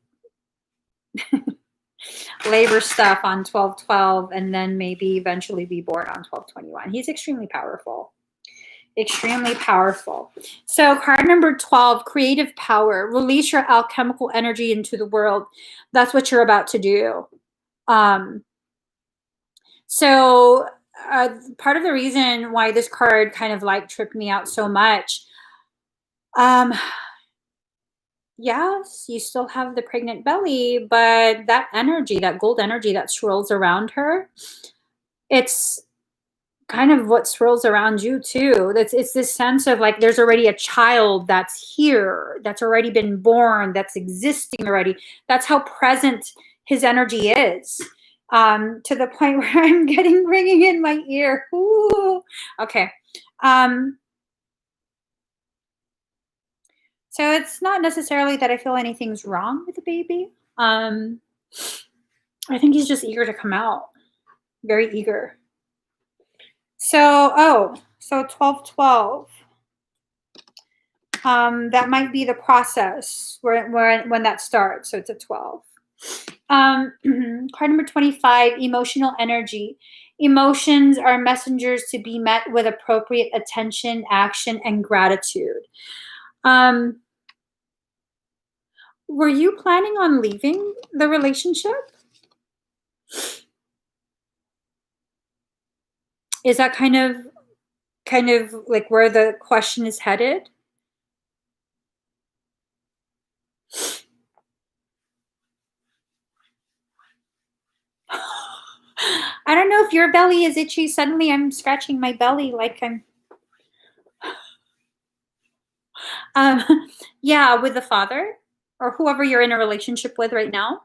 labor stuff on 12/12 and then maybe eventually be born on 12/21. He's extremely powerful. Extremely powerful. So card number 12, creative power. Release your alchemical energy into the world. That's what you're about to do. So part of the reason why this card kind of like tripped me out so much, yes, you still have the pregnant belly, but that energy, that gold energy that swirls around her, it's kind of what swirls around you too. It's this sense of like there's already a child that's here, that's already been born, that's existing already. That's how present his energy is. To the point where I'm getting ringing in my ear. Ooh. Okay. So it's not necessarily that I feel anything's wrong with the baby. I think he's just eager to come out. Very eager. So 12/12. That might be the process when that starts. So it's a 12. Card number 25, emotional energy. Emotions are messengers to be met with appropriate attention, action, and gratitude. Were you planning on leaving the relationship? Is that kind of like where the question is headed? I don't know if your belly is itchy. Suddenly I'm scratching my belly like I'm yeah, with the father or whoever you're in a relationship with right now.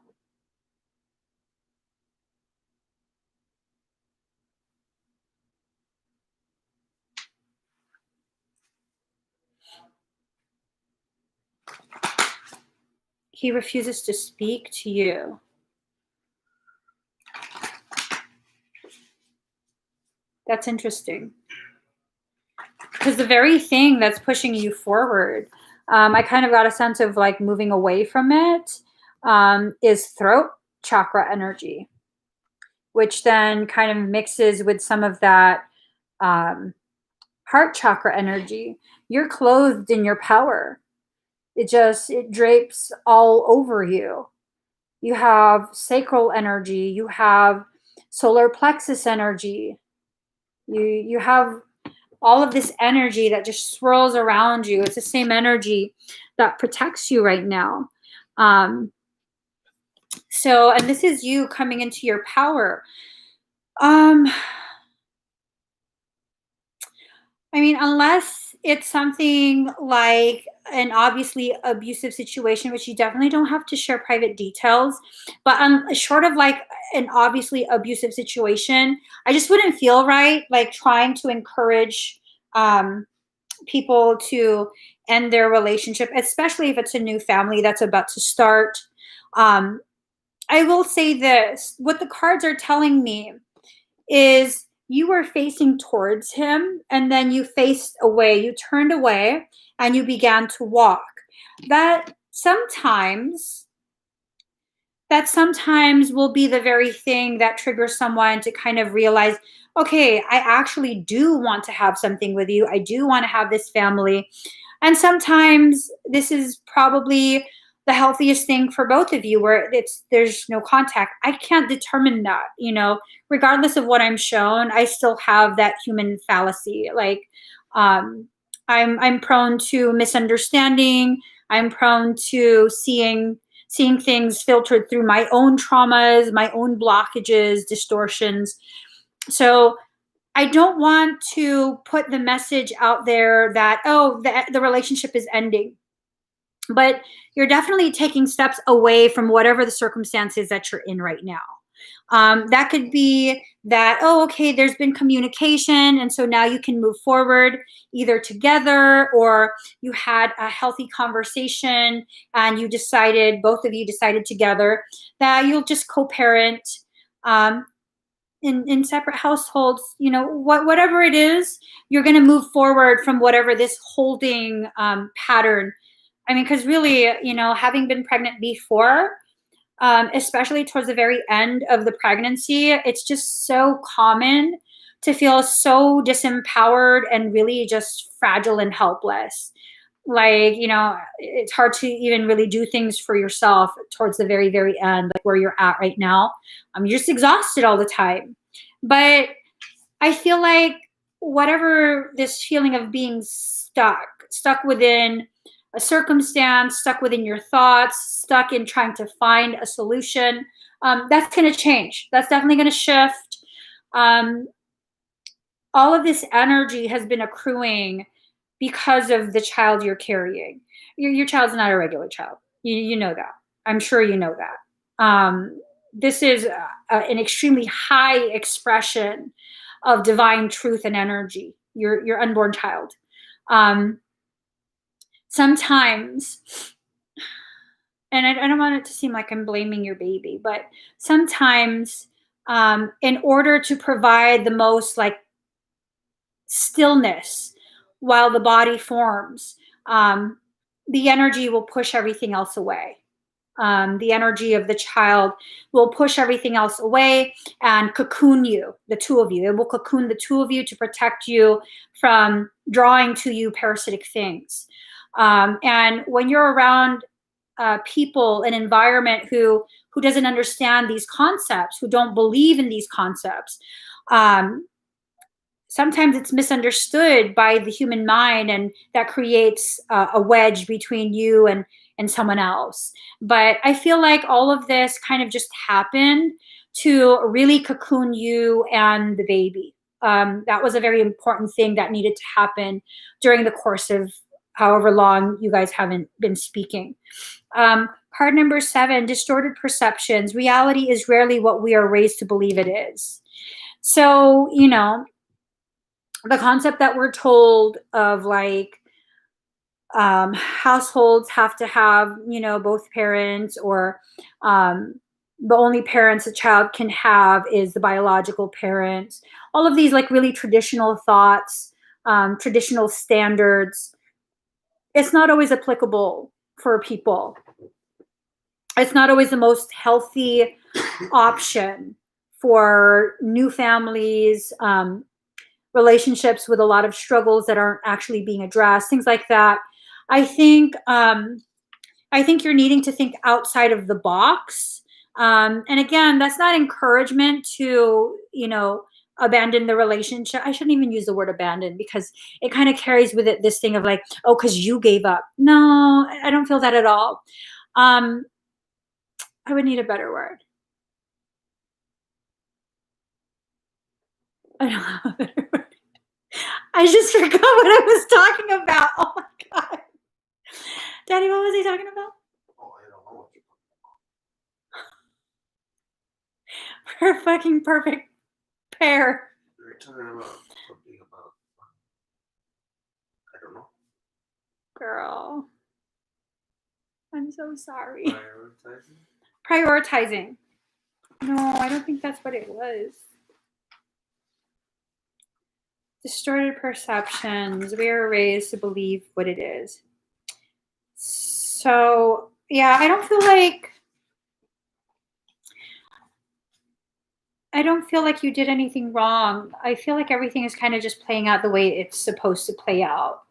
He refuses to speak to you. That's interesting. Because the very thing that's pushing you forward, I kind of got a sense of like moving away from it, is throat chakra energy, which then kind of mixes with some of that heart chakra energy. You're clothed in your power. It drapes all over you. You have sacral energy. You have solar plexus energy. You have all of this energy that just swirls around you. It's the same energy that protects you right now. And this is you coming into your power. I mean, unless it's something like an obviously abusive situation, which you definitely don't have to share private details, but short of like an obviously abusive situation, I just wouldn't feel right like trying to encourage people to end their relationship, especially if it's a new family that's about to start. I will say this, what the cards are telling me is you were facing towards him and then you faced away, you turned away and you began to walk. That sometimes will be the very thing that triggers someone to kind of realize, okay, I actually do want to have something with you. I do want to have this family. And sometimes this is probably the healthiest thing for both of you where there's no contact. I can't determine that, regardless of what I'm shown, I still have that human fallacy. Like I'm prone to misunderstanding. I'm prone to seeing things filtered through my own traumas, my own blockages, distortions. So I don't want to put the message out there that, oh, the relationship is ending. But you're definitely taking steps away from whatever the circumstances that you're in right now. That could be that, oh, okay, there's been communication. And so now you can move forward either together or you had a healthy conversation and both of you decided together that you'll just co-parent. in separate households, you know, whatever it is, you're going to move forward from whatever this holding pattern. I mean, because really, you know, having been pregnant before, especially towards the very end of the pregnancy, it's just so common to feel so disempowered and really just fragile and helpless. Like, you know, it's hard to even really do things for yourself towards the very, very end, like where you're at right now. You're just exhausted all the time. But I feel like whatever this feeling of being stuck within a circumstance, stuck within your thoughts, stuck in trying to find a solution, that's going to change. That's definitely going to shift. All of this energy has been accruing because of the child you're carrying. Your child's not a regular child. You know that. I'm sure you know that. This is an extremely high expression of divine truth and energy. Your unborn child. Sometimes, and I don't want it to seem like I'm blaming your baby, but sometimes, in order to provide the most like stillness while the body forms, the energy will push everything else away. The energy of the child will push everything else away and cocoon you, the two of you. It will cocoon the two of you to protect you from drawing to you parasitic things. And when you're around people, an environment who doesn't understand these concepts, who don't believe in these concepts, sometimes it's misunderstood by the human mind, and that creates a wedge between you and someone else. But I feel like all of this kind of just happened to really cocoon you and the baby. That was a very important thing that needed to happen during the course of however long you guys haven't been speaking. Card number 7, distorted perceptions. Reality is rarely what we are raised to believe it is. So, you know, the concept that we're told of like households have to have, you know, both parents, or the only parents a child can have is the biological parents. All of these like really traditional thoughts, traditional standards, it's not always applicable for people. It's not always the most healthy option for new families, relationships with a lot of struggles that aren't actually being addressed, things like that. I think you're needing to think outside of the box. And again, that's not encouragement to, you know, abandon the relationship. I shouldn't even use the word abandon, because it kind of carries with it this thing of like, oh, because you gave up. No, I don't feel that at all. I would need a better word. I don't have a better word. I just forgot what I was talking about. Oh my God. Daddy, what was he talking about? Oh, I don't know what you're talking We're a fucking perfect pair. about. You're talking about something about, I don't know. Girl. I'm so sorry. Prioritizing? Prioritizing. No, I don't think that's what it was. Distorted perceptions. We are raised to believe what it is. So, yeah, I don't feel like you did anything wrong. I feel like everything is kind of just playing out the way it's supposed to play out.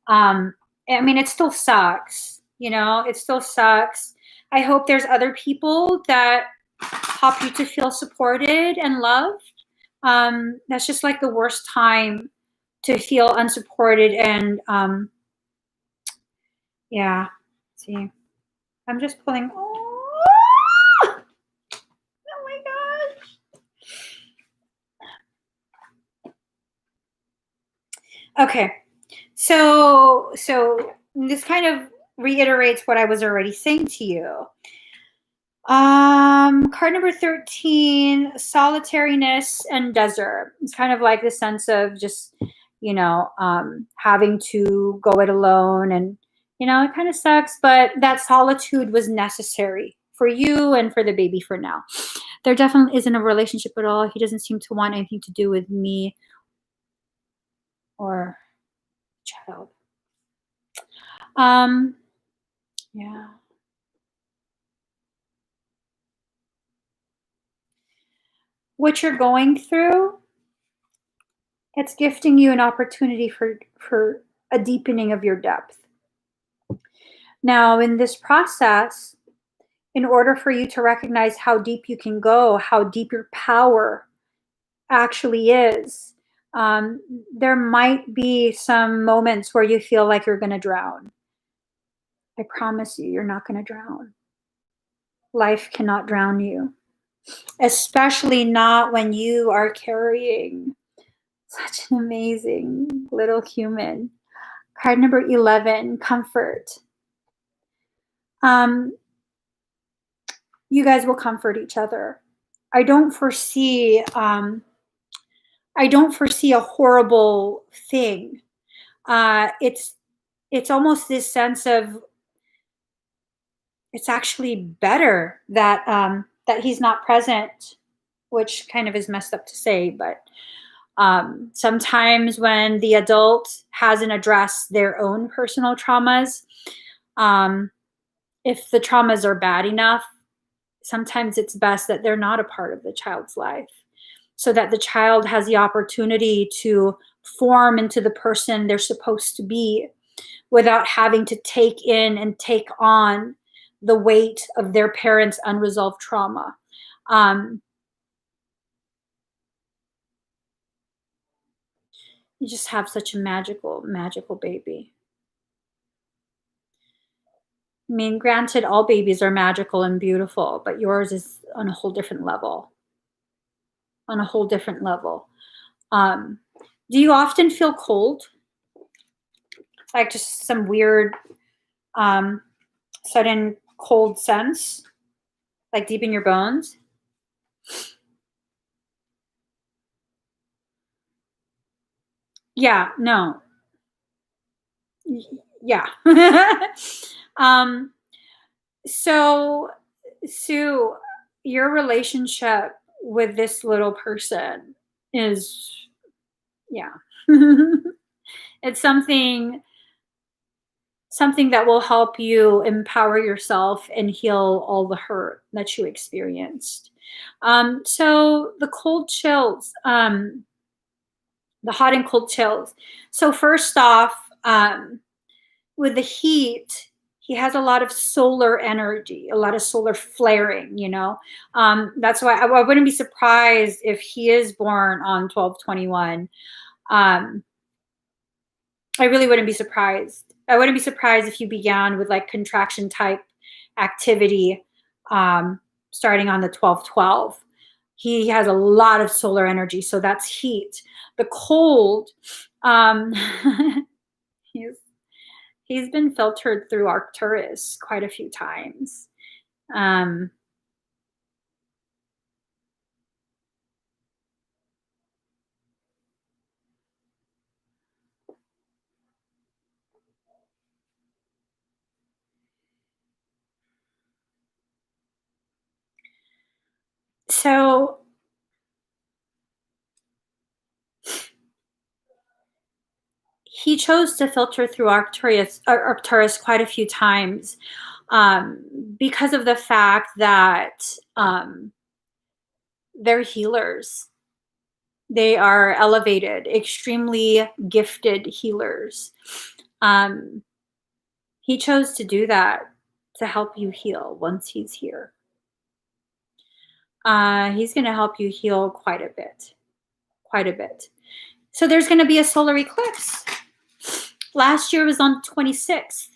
I mean, it still sucks, you know, it still sucks. I hope there's other people that help you to feel supported and loved. That's just like the worst time to feel unsupported. And yeah, see, I'm just pulling. Oh my gosh. Okay. So this kind of reiterates what I was already saying to you. Card number 13, solitariness and desert. It's kind of like the sense of just, you know, having to go it alone, and, you know, it kind of sucks, but that solitude was necessary for you and for the baby for now. There definitely isn't a relationship at all. He doesn't seem to want anything to do with me or child. Yeah. What you're going through, it's gifting you an opportunity for a deepening of your depth. Now, in this process, in order for you to recognize how deep you can go, how deep your power actually is, there might be some moments where you feel like you're going to drown. I promise you, you're not going to drown. Life cannot drown you, especially not when you are carrying such an amazing little human. Card number 11, comfort. You guys will comfort each other. I don't foresee a horrible thing. It's almost this sense of it's actually better that that he's not present, which kind of is messed up to say, but sometimes when the adult hasn't addressed their own personal traumas, if the traumas are bad enough, sometimes it's best that they're not a part of the child's life, so that the child has the opportunity to form into the person they're supposed to be without having to take in and take on the weight of their parents' unresolved trauma. You just have such a magical, magical baby. I mean, granted, all babies are magical and beautiful, but yours is on a whole different level. On a whole different level. Do you often feel cold? Like just some weird, sudden cold sense? Like deep in your bones? Yeah, no. Yeah. So, Sue, your relationship with this little person is, yeah. It's something that will help you empower yourself and heal all the hurt that you experienced. So the cold chills, the hot and cold chills. So first off, with the heat, he has a lot of solar energy, a lot of solar flaring, you know. That's why I wouldn't be surprised if he is born on 12/21. I really wouldn't be surprised. I wouldn't be surprised if you began with like contraction type activity, starting on the 12/12. He has a lot of solar energy, so that's heat. The cold, um, he's he's been filtered through Arcturus quite a few times. Um, so he chose to filter through Arcturus quite a few times, because of the fact that they're healers. They are elevated, extremely gifted healers. Um, he chose to do that to help you heal once he's here. He's going to help you heal quite a bit. Quite a bit. So there's going to be a solar eclipse. Last year was on the 26th.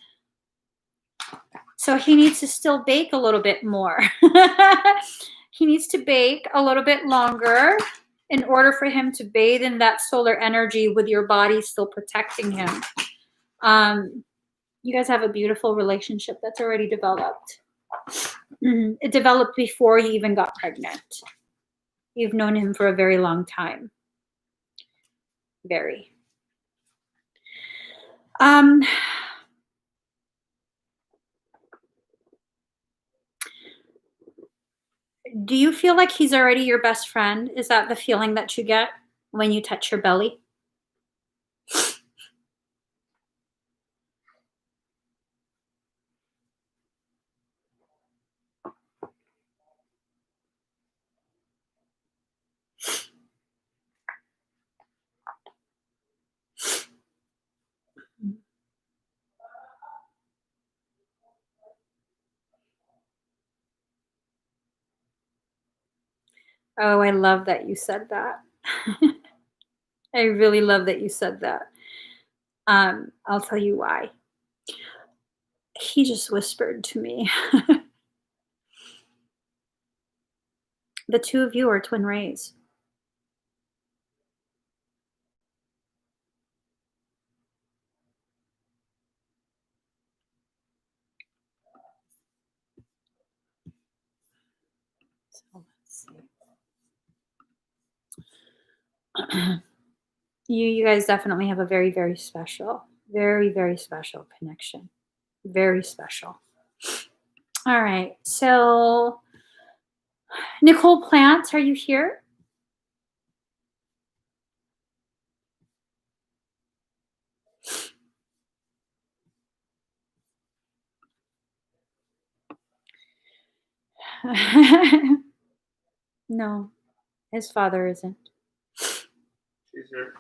So he needs to still bake a little bit more. He needs to bake a little bit longer in order for him to bathe in that solar energy with your body still protecting him. You guys have a beautiful relationship that's already developed. It developed before you even got pregnant. You've known him for a very long time. Very. Do you feel like he's already your best friend? Is that the feeling that you get when you touch your belly? Oh, I love that you said that. I really love that you said that. I'll tell you why. He just whispered to me. The two of you are twin rays. So let's see. You guys definitely have a very, very special connection. Very special. All right. So, Nicole Plant, are you here? No, his father isn't. She's here.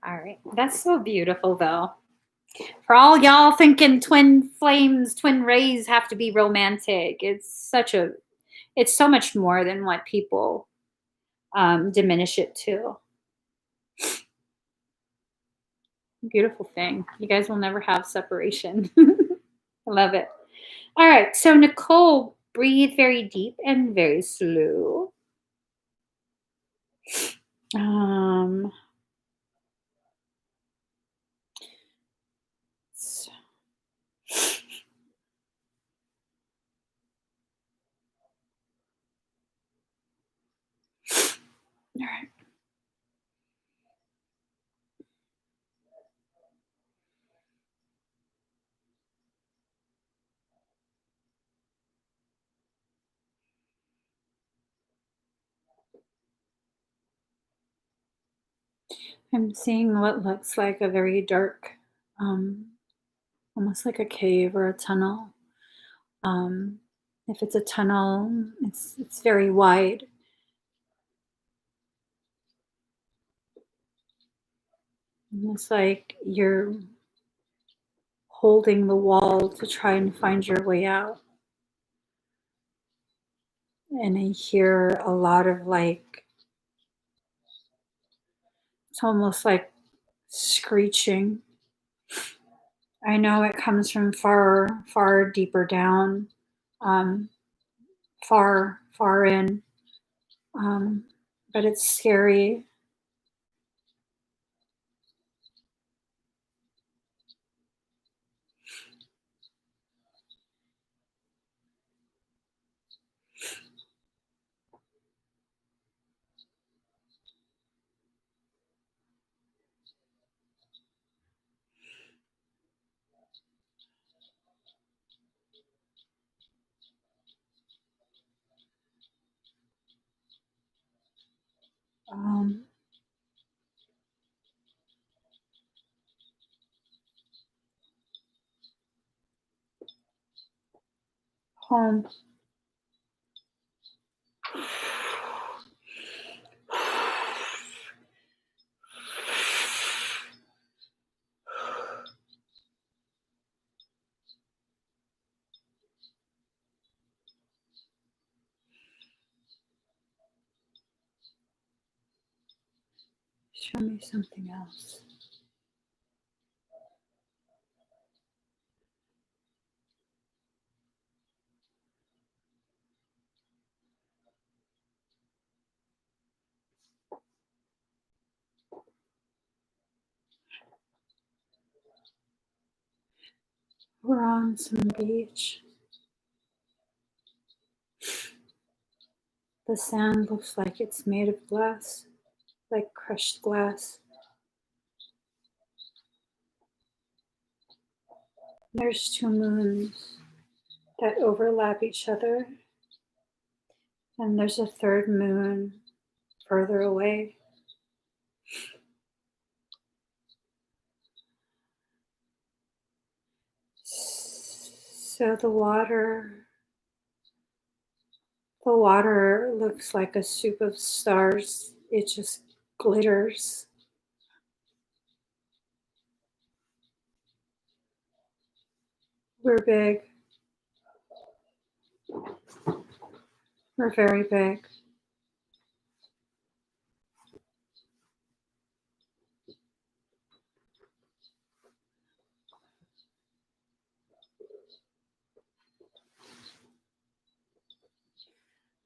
All right. That's so beautiful, though. For all y'all thinking twin flames, twin rays have to be romantic, it's so much more than what people diminish it to. Beautiful thing. You guys will never have separation. I love it. All right. So, Nicole, breathe very deep and very slow. Um, so- all right. I'm seeing what looks like a very dark, um, almost like a cave or a tunnel. Um, if it's a tunnel, it's very wide. Almost like you're holding the wall to try and find your way out. And I hear a lot of like, it's almost like screeching. I know it comes from far, far deeper down, um, far, far in, but it's scary. Um, home. Show me something else. We're on some beach. The sand looks like it's made of glass, like crushed glass. There's two moons that overlap each other. And there's a third moon further away. So the water looks like a soup of stars. It just glitters. We're big. We're very big.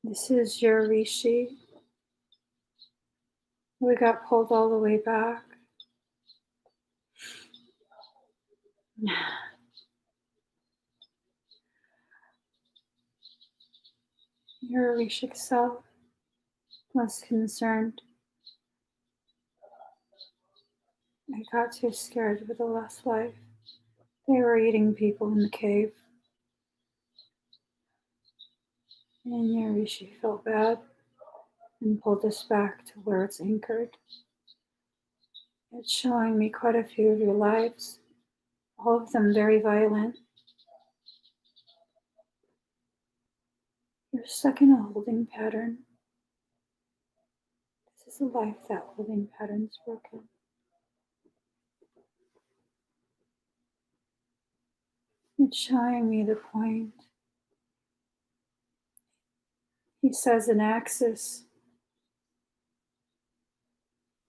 This is your Rishi. We got pulled all the way back. Your Rishic self was concerned. I got too scared with the last life. They were eating people in the cave. And your Rishi felt bad and pulled us back to where it's anchored. It's showing me quite a few of your lives, all of them very violent. You're stuck in a holding pattern. This is a life that holding pattern's broken. It's showing me the point. He says an axis.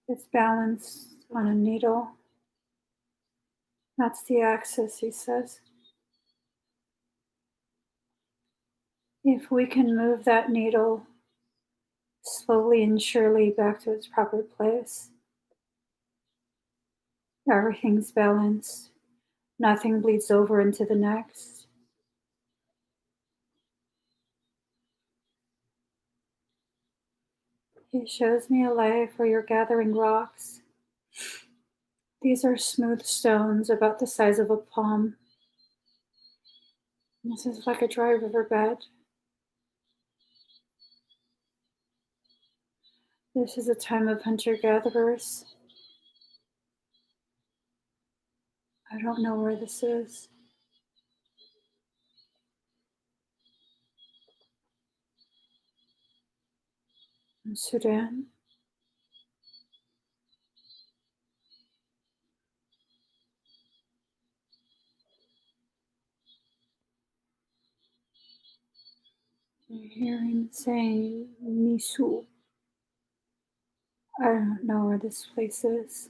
It's balanced on a needle. That's the axis, he says. If we can move that needle slowly and surely back to its proper place, everything's balanced. Nothing bleeds over into the next. He shows me a life where you're gathering rocks. These are smooth stones about the size of a palm. This is like a dry riverbed. This is a time of hunter-gatherers. I don't know where this is. In Sudan. I hear him saying Misu. I don't know where this place is.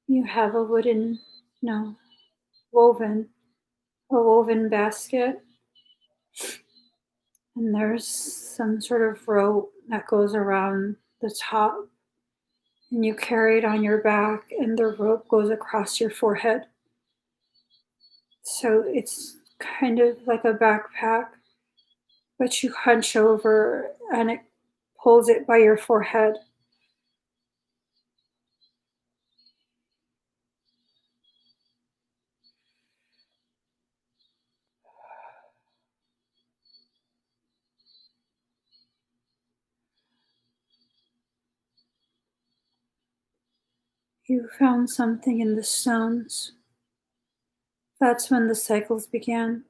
You have a woven basket, and there's some sort of rope that goes around the top, and you carry it on your back, and the rope goes across your forehead. So it's kind of like a backpack, but you hunch over and it pulls it by your forehead. You found something in the stones. That's when the cycles began.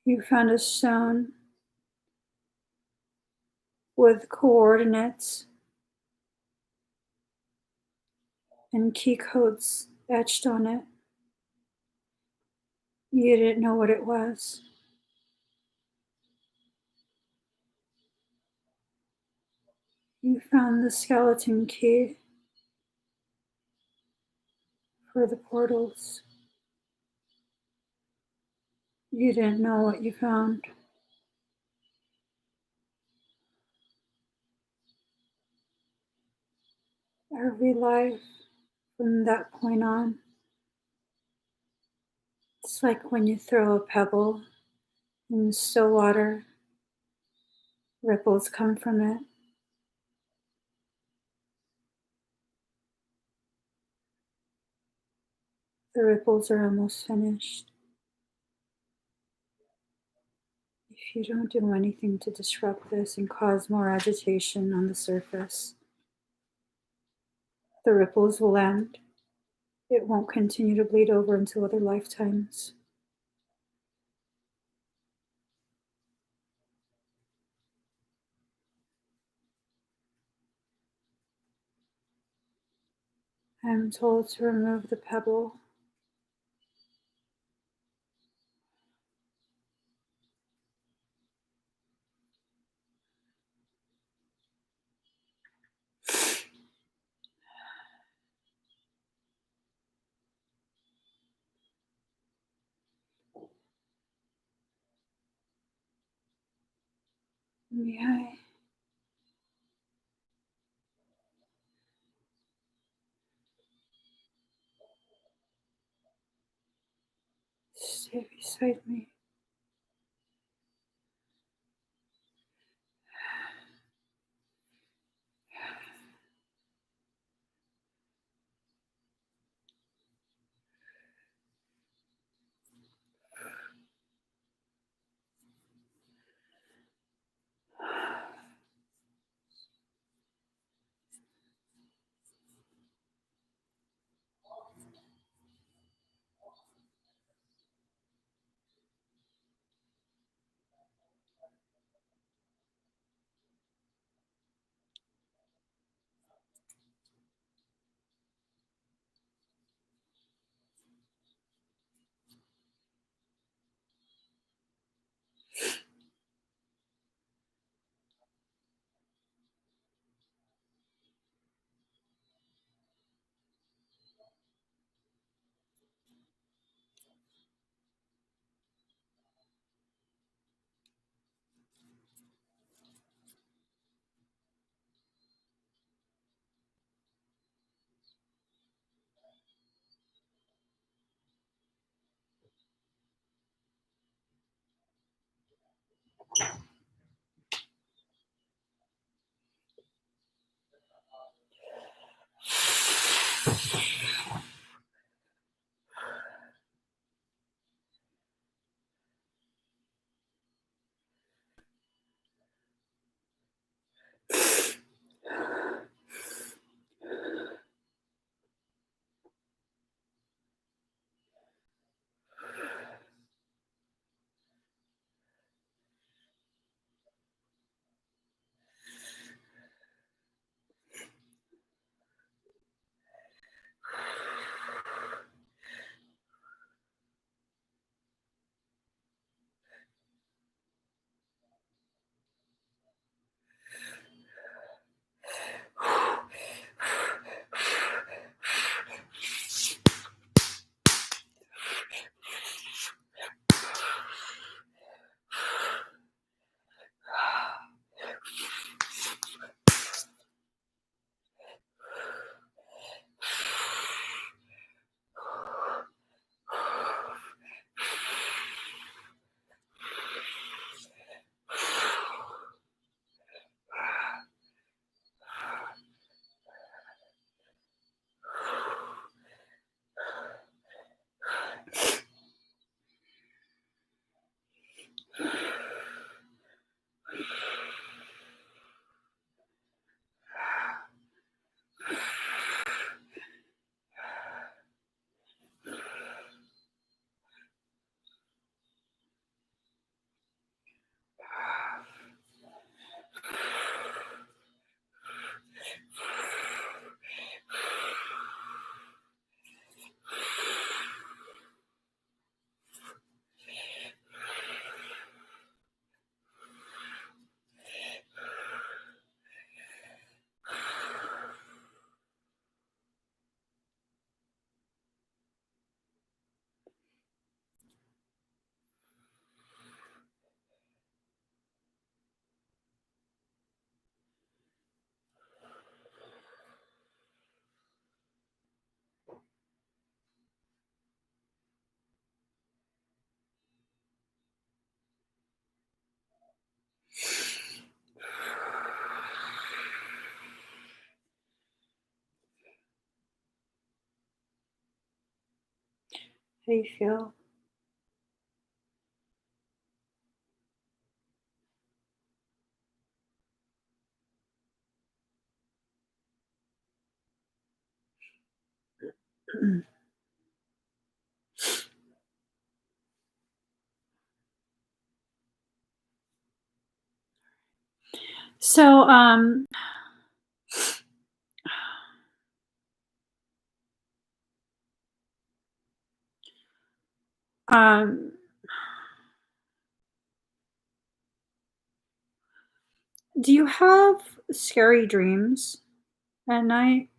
You found a stone with coordinates and key codes etched on it. You didn't know what it was. You found the skeleton key for the portals. You didn't know what you found. Every life from that point on, it's like when you throw a pebble in still water, ripples come from it. The ripples are almost finished. If you don't do anything to disrupt this and cause more agitation on the surface, the ripples will end. It won't continue to bleed over into other lifetimes. I am told to remove the pebble. May I? Stay beside me. How do you feel? So, um, do you have scary dreams at night?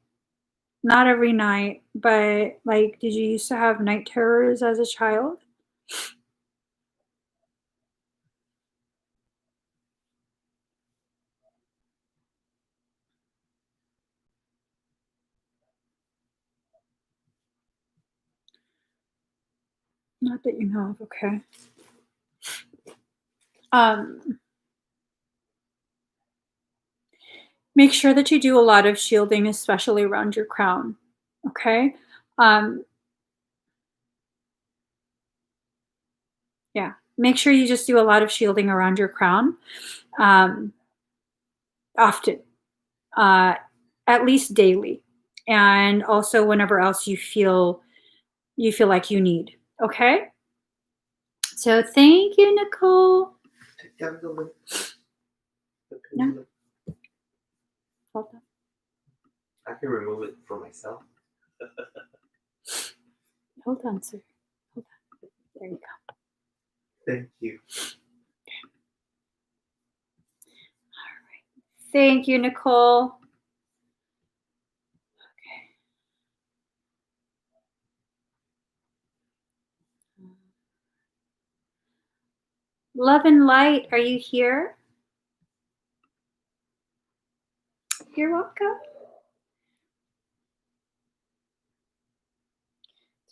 Not every night, but like, did you used to have night terrors as a child? Not that you know of, okay. Um, Make sure that you do a lot of shielding, especially around your crown, okay? Um, yeah, make sure you just do a lot of shielding around your crown, um, often, uh, at least daily, and also whenever else you feel like you need, okay? So thank you, Nicole. No, hold on. I can remove it for myself. Hold on, sir. Hold on. There you go. Thank you. Thank you, Nicole. Okay. Love and light, are you here? You're welcome.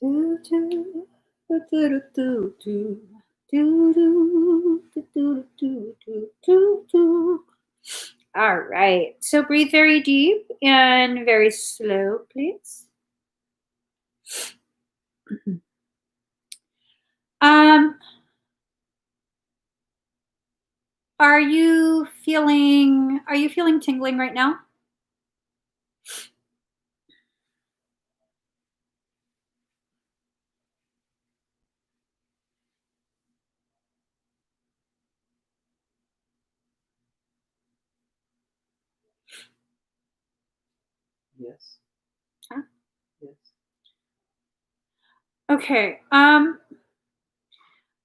Do, do, do, do, do, do, do, do, do, do, do, do, do, do. All right. So breathe very deep and very slow, please. Um, are you feeling tingling right now? Yes. Huh? Yes. Okay. I'm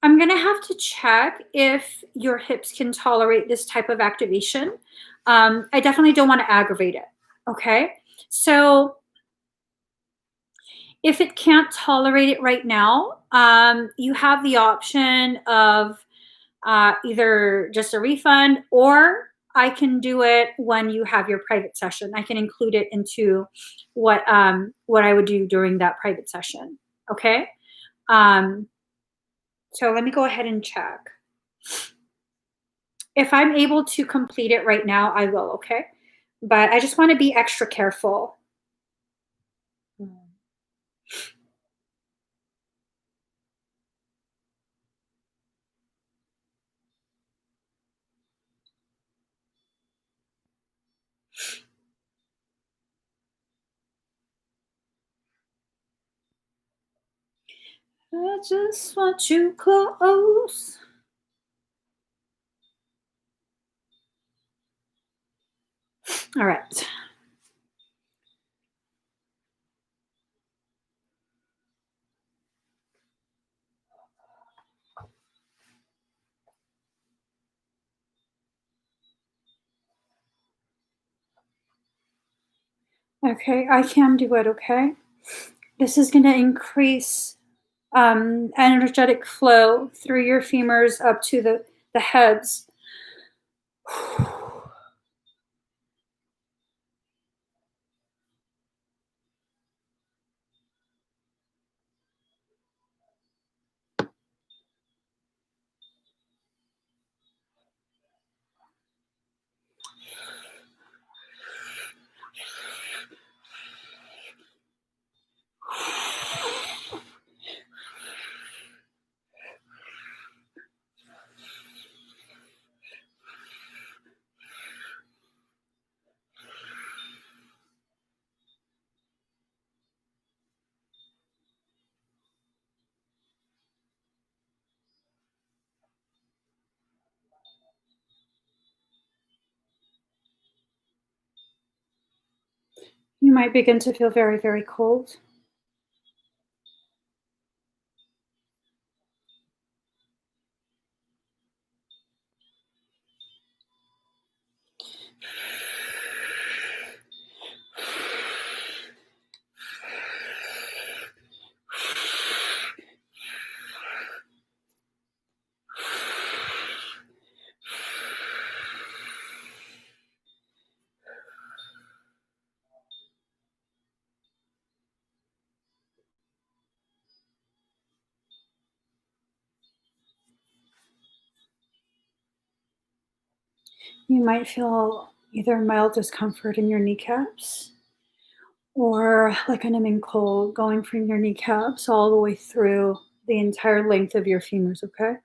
gonna have to check if your hips can tolerate this type of activation. I definitely don't want to aggravate it. Okay. So if it can't tolerate it right now, you have the option of either just a refund, or I can do it when you have your private session. I can include it into what I would do during that private session. Okay. Um, so let me go ahead and check. If I'm able to complete it right now, I will. Okay. But I just want to be extra careful. I just want you close. All right. Okay, I can do it. Okay. This is going to increase energetic flow through your femurs up to the heads. You might begin to feel very, very cold. You might feel either mild discomfort in your kneecaps or like an numbing cold going from your kneecaps all the way through the entire length of your femurs, okay?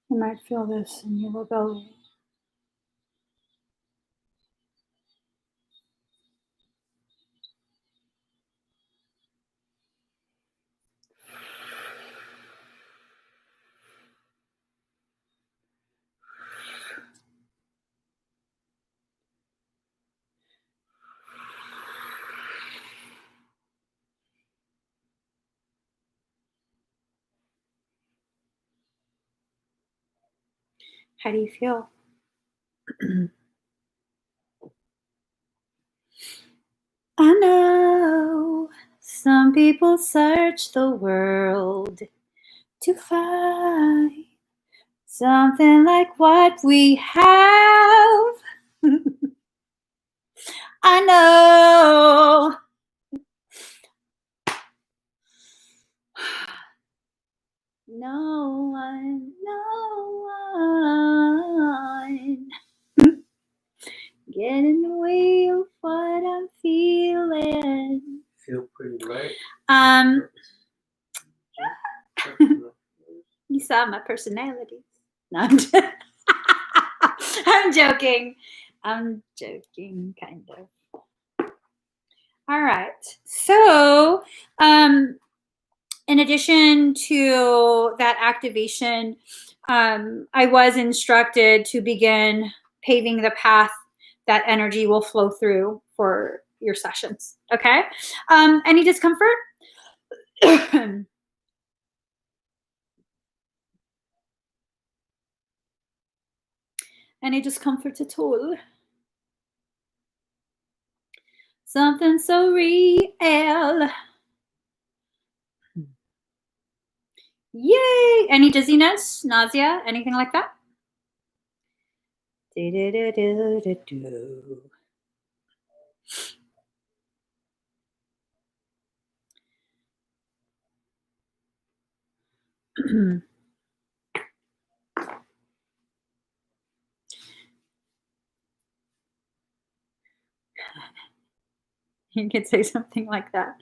You might feel this in your lower belly. How do you feel? I know some people search the world to find something like what we have. I know. No one get in the way of what I'm feeling. Feel pretty light. You saw my personality. No, I'm joking. I'm joking, kind of. All right. So, in addition to that activation, I was instructed to begin paving the path that energy will flow through for your sessions. Okay. Any discomfort? Any discomfort at all? Something so real. Yay! Any dizziness, nausea, anything like that? You could say something like that.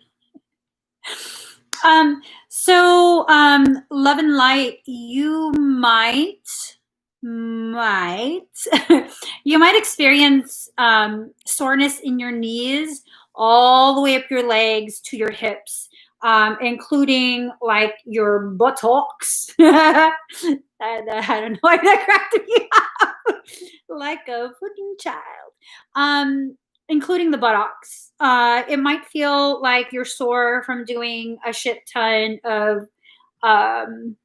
So love and light, you might you might experience soreness in your knees all the way up your legs to your hips. including like your buttocks. I don't know why that cracked me up. Like a pudding child. Including the buttocks. It might feel like you're sore from doing a shit ton of um,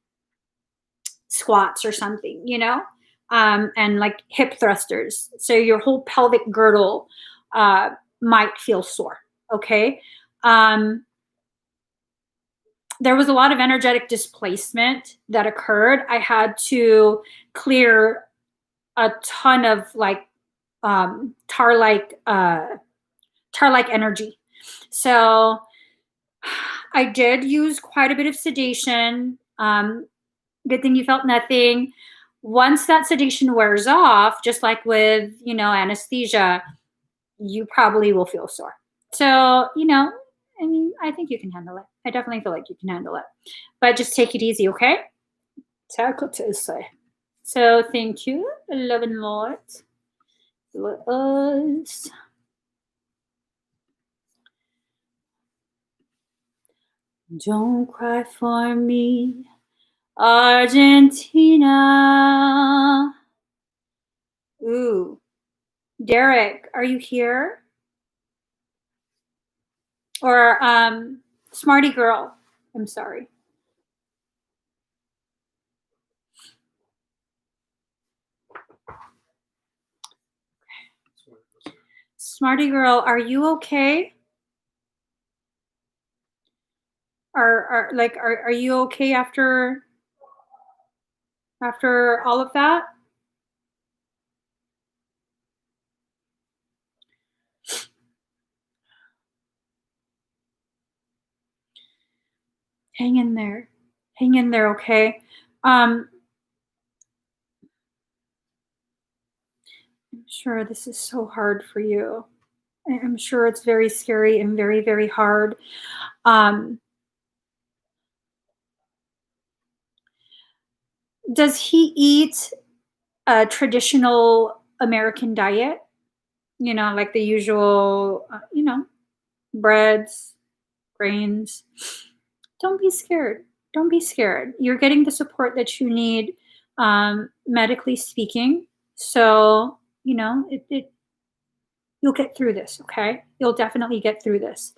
squats or something, and like hip thrusters. So your whole pelvic girdle might feel sore. Okay. There was a lot of energetic displacement that occurred. I had to clear a ton of like tar-like energy. So I did use quite a bit of sedation. Good thing you felt nothing. Once that sedation wears off, just like with anesthesia, you probably will feel sore. So I mean, I think you can handle it. I definitely feel like you can handle it, but just take it easy, okay? Take it easy. So thank you, 11 Lord. Let us. Don't cry for me, Argentina. Ooh, Derek, are you here? Or Smarty Girl. I'm sorry. Smarty Girl, are you okay? Are you okay after all of that? Hang in there. Hang in there, okay? I'm sure this is so hard for you. I'm sure it's very scary and very, very hard. Does he eat a traditional American diet? Like the usual, breads, grains. Don't be scared. Don't be scared. You're getting the support that you need, medically speaking. So, you'll get through this, okay? You'll definitely get through this.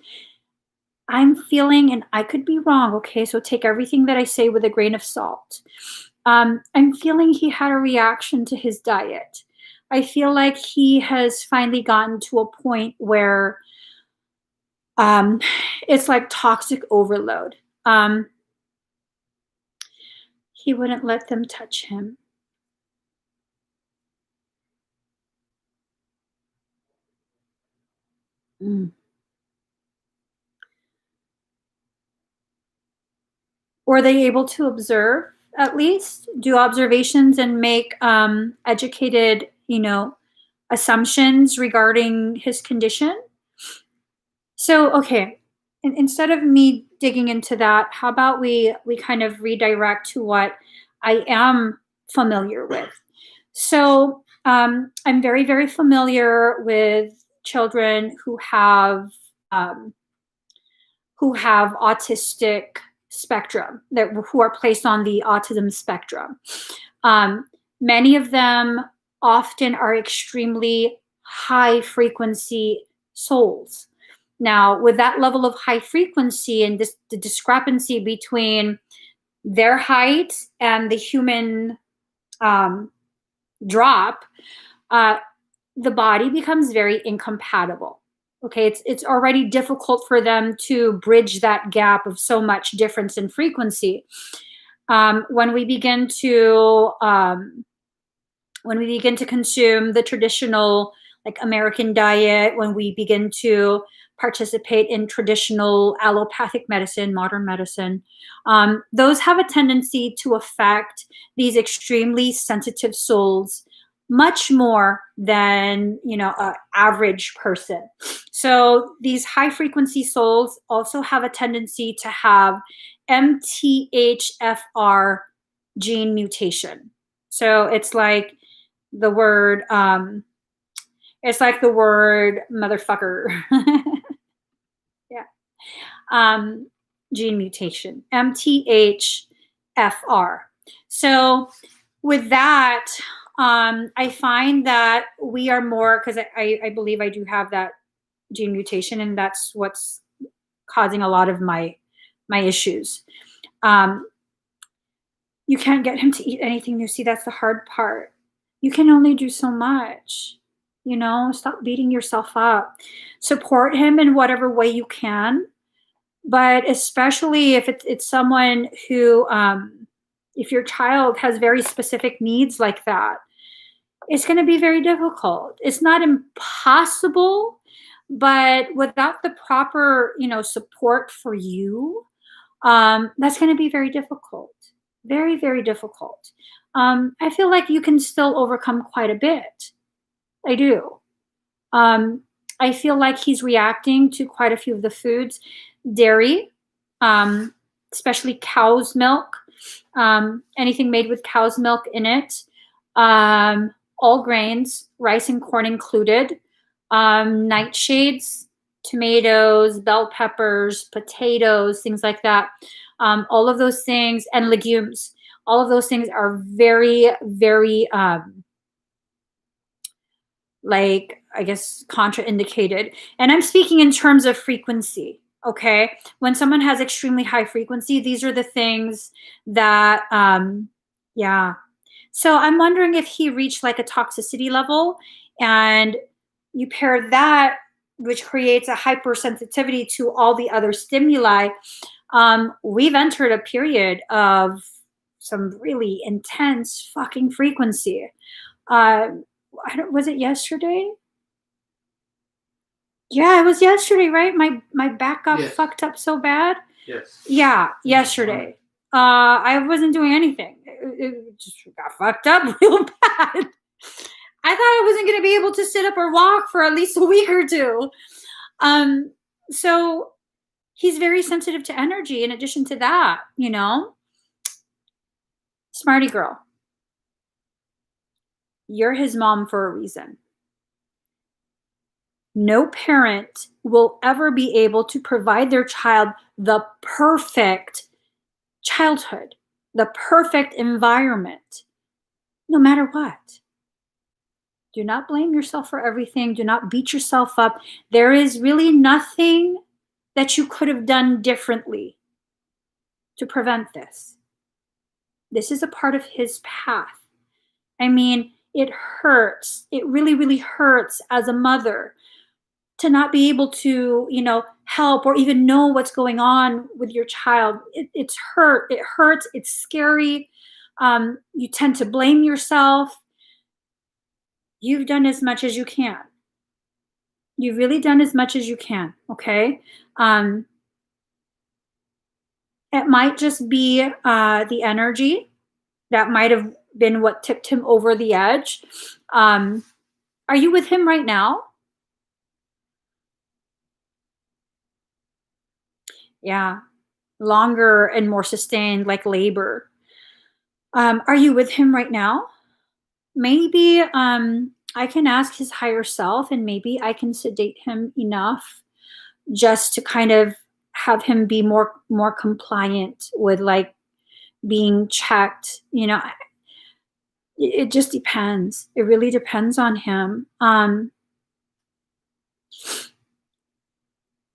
I'm feeling, and I could be wrong, okay? So take everything that I say with a grain of salt. I'm feeling he had a reaction to his diet. I feel like he has finally gotten to a point where it's like toxic overload. He wouldn't let them touch him. Mm. Were they able to observe, at least do observations and make educated, assumptions regarding his condition? So, okay, instead of me digging into that, how about we kind of redirect to what I am familiar with? So, I'm very, very familiar with children um, who have autistic spectrum, who are placed on the autism spectrum. Um, Many of them often are extremely high frequency souls. Now, with that level of high frequency and the discrepancy between their height and the human drop, the body becomes very incompatible. Okay, it's already difficult for them to bridge that gap of so much difference in frequency. When we begin to consume the traditional like American diet, when we begin to participate in traditional allopathic medicine, modern medicine, those have a tendency to affect these extremely sensitive souls much more than an average person. So these high frequency souls also have a tendency to have MTHFR gene mutation. So it's like the word motherfucker. Yeah. gene mutation, MTHFR. So with that, I find that we are more, because I believe I do have that gene mutation, and that's what's causing a lot of my issues. You can't get him to eat anything new. See, that's the hard part. You can only do so much. You know, stop beating yourself up. Support him in whatever way you can, but especially if it's someone who, if your child has very specific needs like that, it's going to be very difficult. It's not impossible, but without the proper, support for you, that's going to be very difficult. Very, very difficult. I feel like you can still overcome quite a bit. I do. I feel like he's reacting to quite a few of the foods, dairy, especially cow's milk, anything made with cow's milk in it, all grains, rice and corn included, nightshades, tomatoes, bell peppers, potatoes, things like that. All of those things, and legumes. All of those things are very, very, I guess, contraindicated. And I'm speaking in terms of frequency, okay? When someone has extremely high frequency, these are the things that, yeah. So I'm wondering if he reached like a toxicity level, and you pair that, which creates a hypersensitivity to all the other stimuli. We've entered a period of some really intense fucking frequency. Was it yesterday? Yeah, it was yesterday, right? My back got fucked up so bad. Yes. Yeah, yesterday. I wasn't doing anything. It just got fucked up real bad. I thought I wasn't going to be able to sit up or walk for at least a week or two. So he's very sensitive to energy in addition to that, Smarty girl. You're his mom for a reason. No parent will ever be able to provide their child the perfect childhood, the perfect environment, no matter what. Do not blame yourself for everything. Do not beat yourself up. There is really nothing that you could have done differently to prevent this. This is a part of his path. I mean, it hurts. It really, really hurts as a mother to not be able to, help or even know what's going on with your child. It's hurt. It hurts. It's scary. You tend to blame yourself. You've done as much as you can. You've really done as much as you can, okay? It might just be the energy. That might have been what tipped him over the edge. Are you with him right now? Yeah, longer and more sustained, like labor. Are you with him right now? Maybe I can ask his higher self, and maybe I can sedate him enough just to kind of have him be more compliant with like being checked. It just depends. It really depends on him.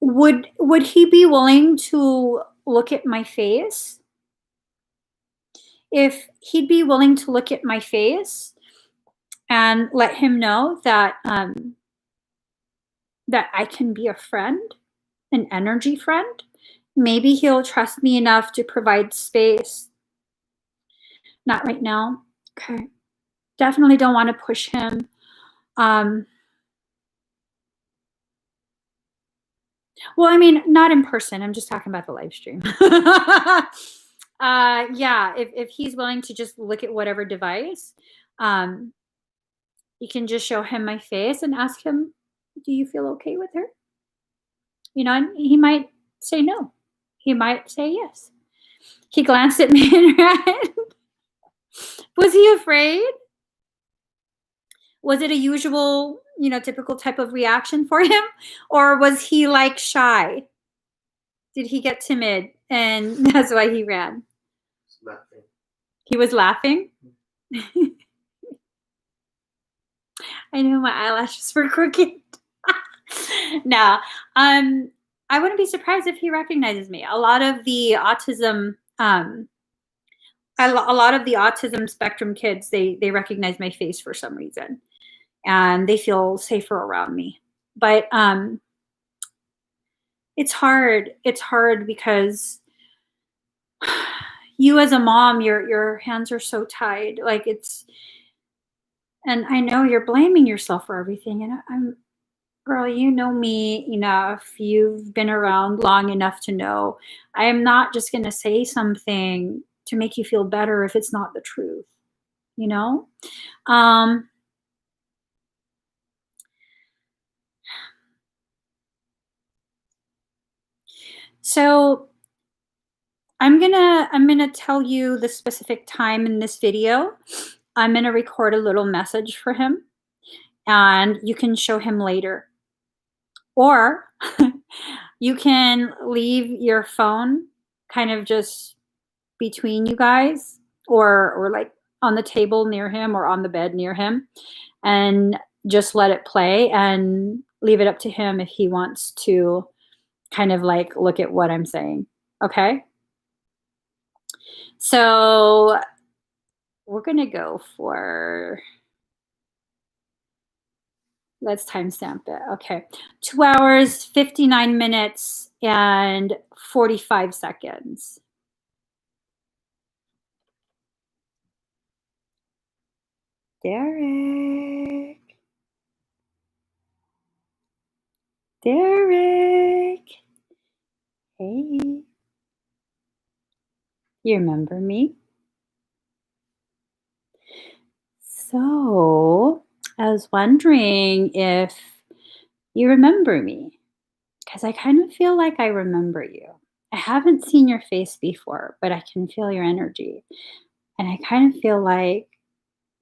Would he be willing to look at my face? If he'd be willing to look at my face and let him know that that I can be a friend, an energy friend, maybe he'll trust me enough to provide space. Not right now. Okay. Definitely don't want to push him. Well, I mean, not in person. I'm just talking about the live stream. Yeah, if he's willing to just look at whatever device, you can just show him my face and ask him, do you feel okay with her? And he might say no. He might say yes. He glanced at me and ran. Was he afraid? Was it a usual, typical type of reaction for him? Or was he like shy? Did he get timid? And that's why he ran. It's nothing. He was laughing. I know my eyelashes were crooked. No, I wouldn't be surprised if he recognizes me. A lot of the autism, a lot of the autism spectrum kids, they recognize my face for some reason, and they feel safer around me. But it's hard. It's hard because you as a mom, your hands are so tied. Like and I know you're blaming yourself for everything, and I'm girl, you know me enough. You've been around long enough to know I am not just going to say something to make you feel better if it's not the truth, you know? Um, so I'm gonna tell you the specific time in this video. I'm gonna record a little message for him, and you can show him later. Or you can leave your phone kind of just between you guys, or like on the table near him or on the bed near him, and just let it play and leave it up to him if he wants to kind of like look at what I'm saying. Okay? So we're going to go for, let's timestamp it. Okay. 2 hours, 59 minutes, and 45 seconds. Derek. Derek. Hey. You remember me? So I was wondering if you remember me, because I kind of feel like I remember you. I haven't seen your face before, but I can feel your energy. And I kind of feel like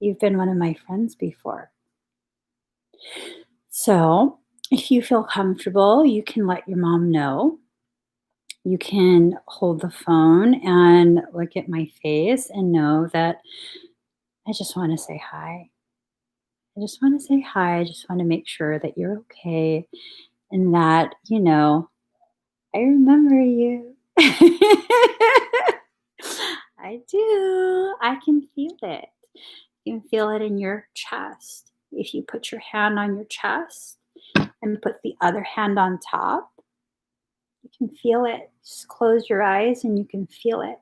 you've been one of my friends before. So if you feel comfortable, you can let your mom know. You can hold the phone and look at my face and know that I just want to say hi. I just want to say hi. I just want to make sure that you're okay and that, I remember you. I do. I can feel it. You can feel it in your chest. If you put your hand on your chest and put the other hand on top, you can feel it. Just close your eyes and you can feel it.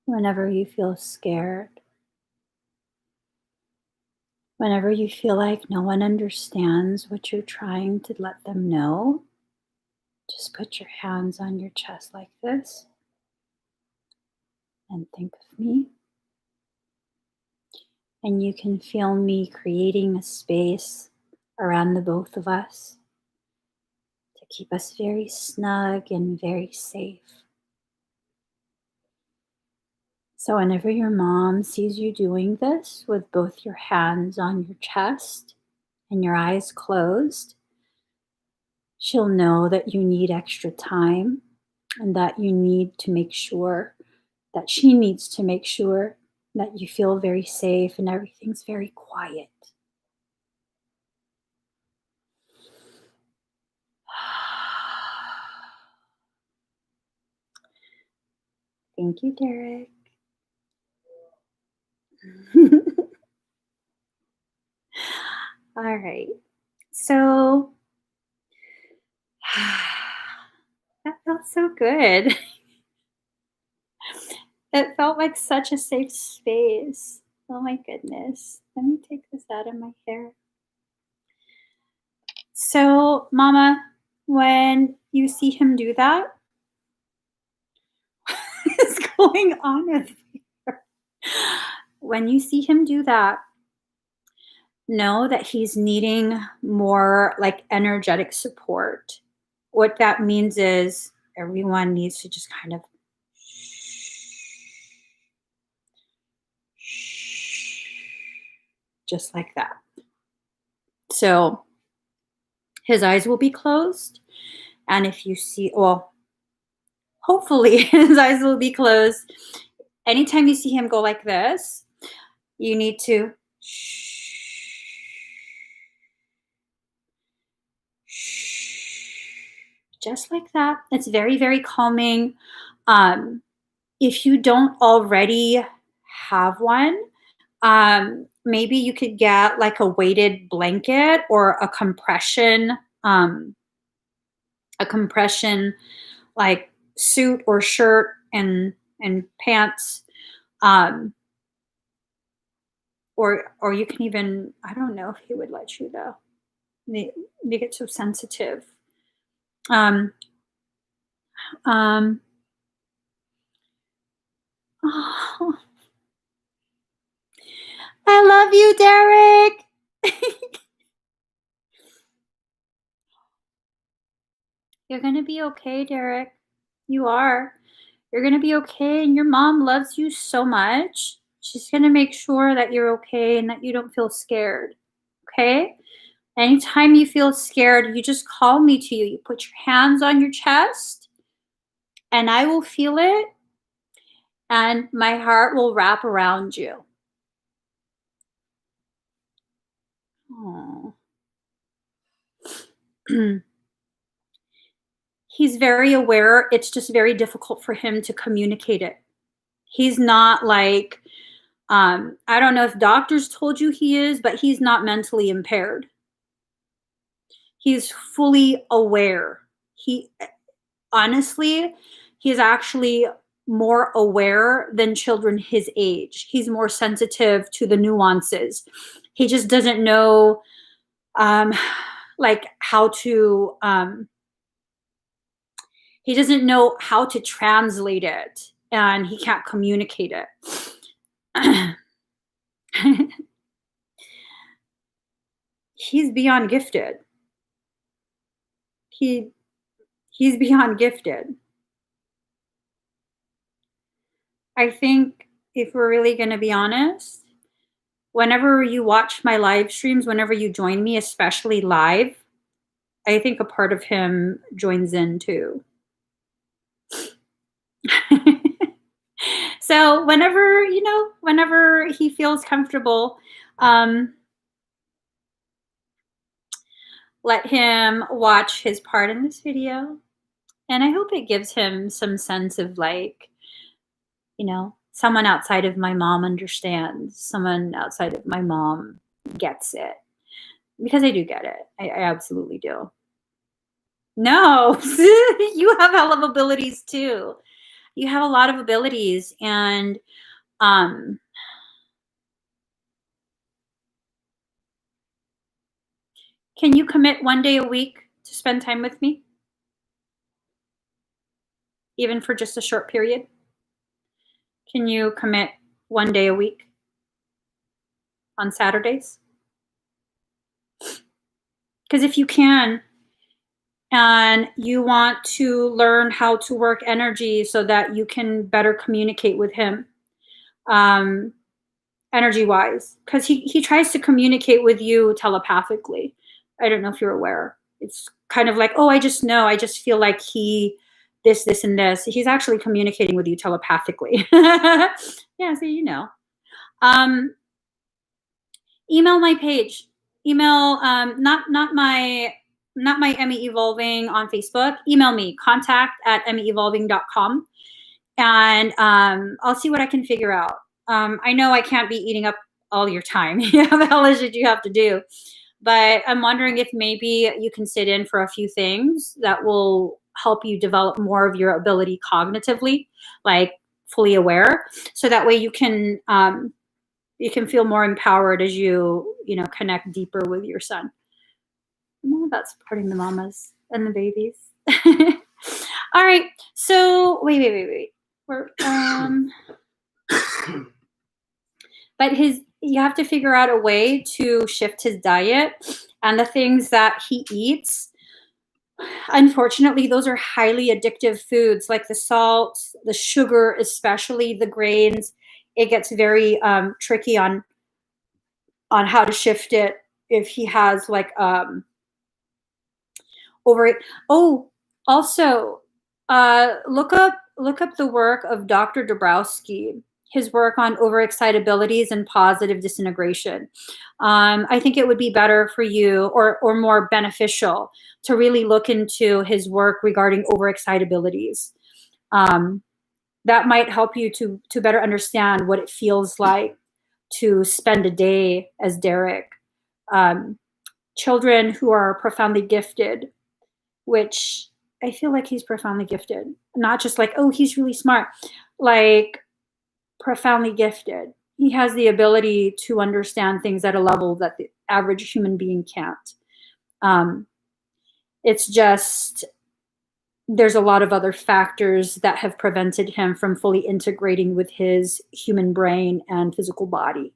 Whenever you feel scared, whenever you feel like no one understands what you're trying to let them know, just put your hands on your chest like this and think of me. And you can feel me creating a space around the both of us to keep us very snug and very safe. So whenever your mom sees you doing this with both your hands on your chest and your eyes closed, she'll know that you need extra time and that you need to make sure that she needs to make sure that you feel very safe and everything's very quiet. Thank you, Derek. All right. So that felt so good. It felt like such a safe space. Oh my goodness. Let me take this out of my hair. So, Mama, when you see him do that, what is going on with me? When you see him do that, know that he's needing more like energetic support. What that means is everyone needs to just kind of just like that. So his eyes will be closed. And if you see, well, hopefully his eyes will be closed. Anytime you see him go like this, you need to just like that. It's very, very calming. If you don't already have one, maybe you could get like a weighted blanket or a compression like suit or shirt and pants. Or you can even, I don't know if he would let you though. They get so sensitive. Um, um, oh, I love you, Derek. You're gonna be okay, Derek. You are. You're gonna be okay, and your mom loves you so much. She's gonna make sure that you're okay and that you don't feel scared. Okay? Anytime you feel scared, you just call me to you. You put your hands on your chest, and I will feel it, and my heart will wrap around you. Aw. He's very aware. It's just very difficult for him to communicate it. He's not like, I don't know if doctors told you he is, but he's not mentally impaired. He's fully aware. He honestly, he's actually more aware than children his age. He's more sensitive to the nuances. He just doesn't know like how to he doesn't know how to translate it, and he can't communicate it. He's beyond gifted. He's beyond gifted. I think if we're really going to be honest, whenever you watch my live streams, whenever you join me, especially live, I think a part of him joins in too. So whenever he feels comfortable, let him watch his part in this video. And I hope it gives him some sense of like, someone outside of my mom understands. Someone outside of my mom gets it. Because I do get it. I absolutely do. No, you have hell of abilities too. You have a lot of abilities, and can you commit 1 day a week to spend time with me? Even for just a short period? Can you commit 1 day a week on Saturdays? Because if you can, and you want to learn how to work energy so that you can better communicate with him, energy-wise, because he tries to communicate with you telepathically. I don't know if you're aware. It's kind of like, oh, I just know. I just feel like this, and this. He's actually communicating with you telepathically. Yeah, so you know. Email my page. Email not my Emmie Evolving on Facebook. Email me, contact@emmieevolving.com, and I'll see what I can figure out. I know I can't be eating up all your time. How the hell is it you have to do? But I'm wondering if maybe you can sit in for a few things that will help you develop more of your ability cognitively, like fully aware, so that way you can feel more empowered as you connect deeper with your son. I'm all about supporting the mamas and the babies. All right. So wait. We're but you have to figure out a way to shift his diet, and the things that he eats, unfortunately, those are highly addictive foods, like the salt, the sugar, especially the grains. It gets very tricky on how to shift it if he has like over it. Oh, also, look up the work of Dr. Dabrowski, his work on overexcitabilities and positive disintegration. I think it would be better for you, or more beneficial, to really look into his work regarding overexcitabilities. That might help you to better understand what it feels like to spend a day as Derek. Children who are profoundly gifted, which I feel like he's profoundly gifted, not just like, oh, he's really smart, like profoundly gifted. He has the ability to understand things at a level that the average human being can't. It's just, there's a lot of other factors that have prevented him from fully integrating with his human brain and physical body.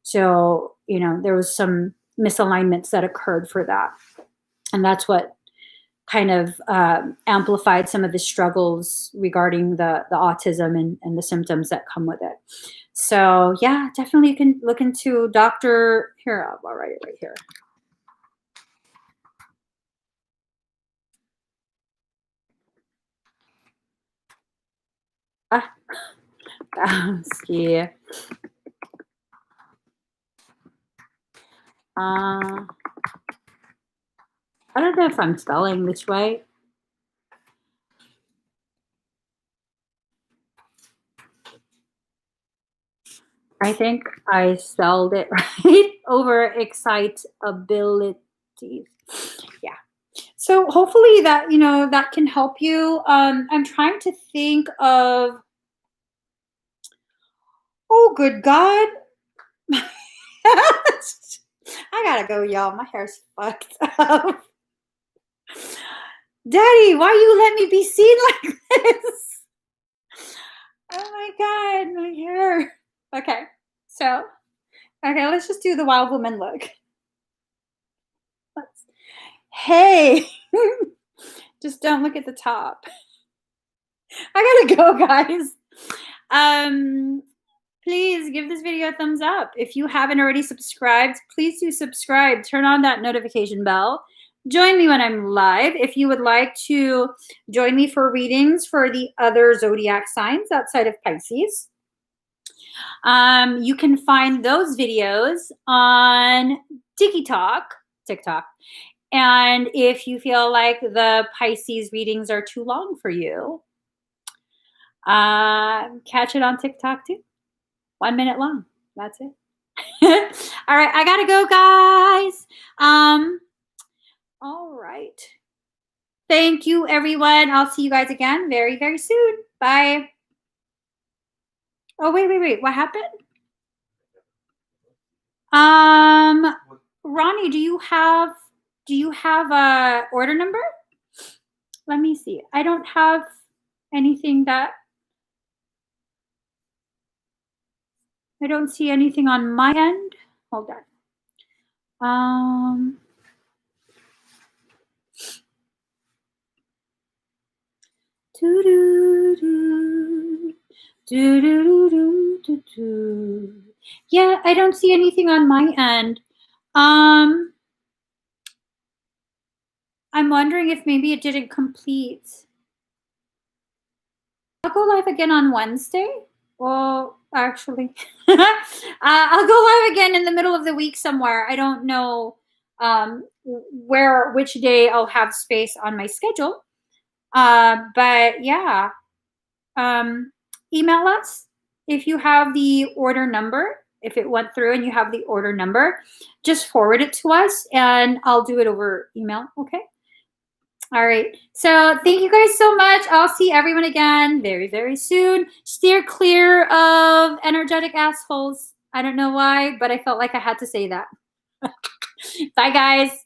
So, there was some misalignments that occurred for that. And that's what kind of amplified some of the struggles regarding the autism and the symptoms that come with it. So yeah, definitely you can look into Dr. Here, I'll write it right here. Ski. I don't know if I'm spelling this right. I think I spelled it right. Overexcitability. Yeah. So hopefully that, that can help you. I'm trying to think of, oh, good God. I gotta go, y'all. My hair's fucked up. Daddy, why you let me be seen like this? Oh my God, my hair. Okay, let's just do the wild woman look. Hey, just don't look at the top. I gotta go, guys. Please give this video a thumbs up. If you haven't already subscribed, please do subscribe. Turn on that notification bell. Join me when I'm live. If you would like to join me for readings for the other zodiac signs outside of Pisces, you can find those videos on TikTok. And if you feel like the Pisces readings are too long for you, catch it on TikTok too. 1 minute long. That's it. All right, I gotta go, guys. All right. Thank you, everyone. I'll see you guys again very, very soon. Bye. Oh, wait. What happened? Ronnie, do you have a order number? Let me see. I don't have anything that, I don't see anything on my end. Hold on. Yeah, I don't see anything on my end. I'm wondering if maybe it didn't complete. I'll go live again on Wednesday. Well, actually, I'll go live again in the middle of the week somewhere. I don't know which day I'll have space on my schedule. But yeah, email us if you have the order number. If it went through and you have the order number, just forward it to us and I'll do it over email. Okay. All right. So thank you guys so much. I'll see everyone again very, very soon. Steer clear of energetic assholes. I don't know why, but I felt like I had to say that. Bye, guys.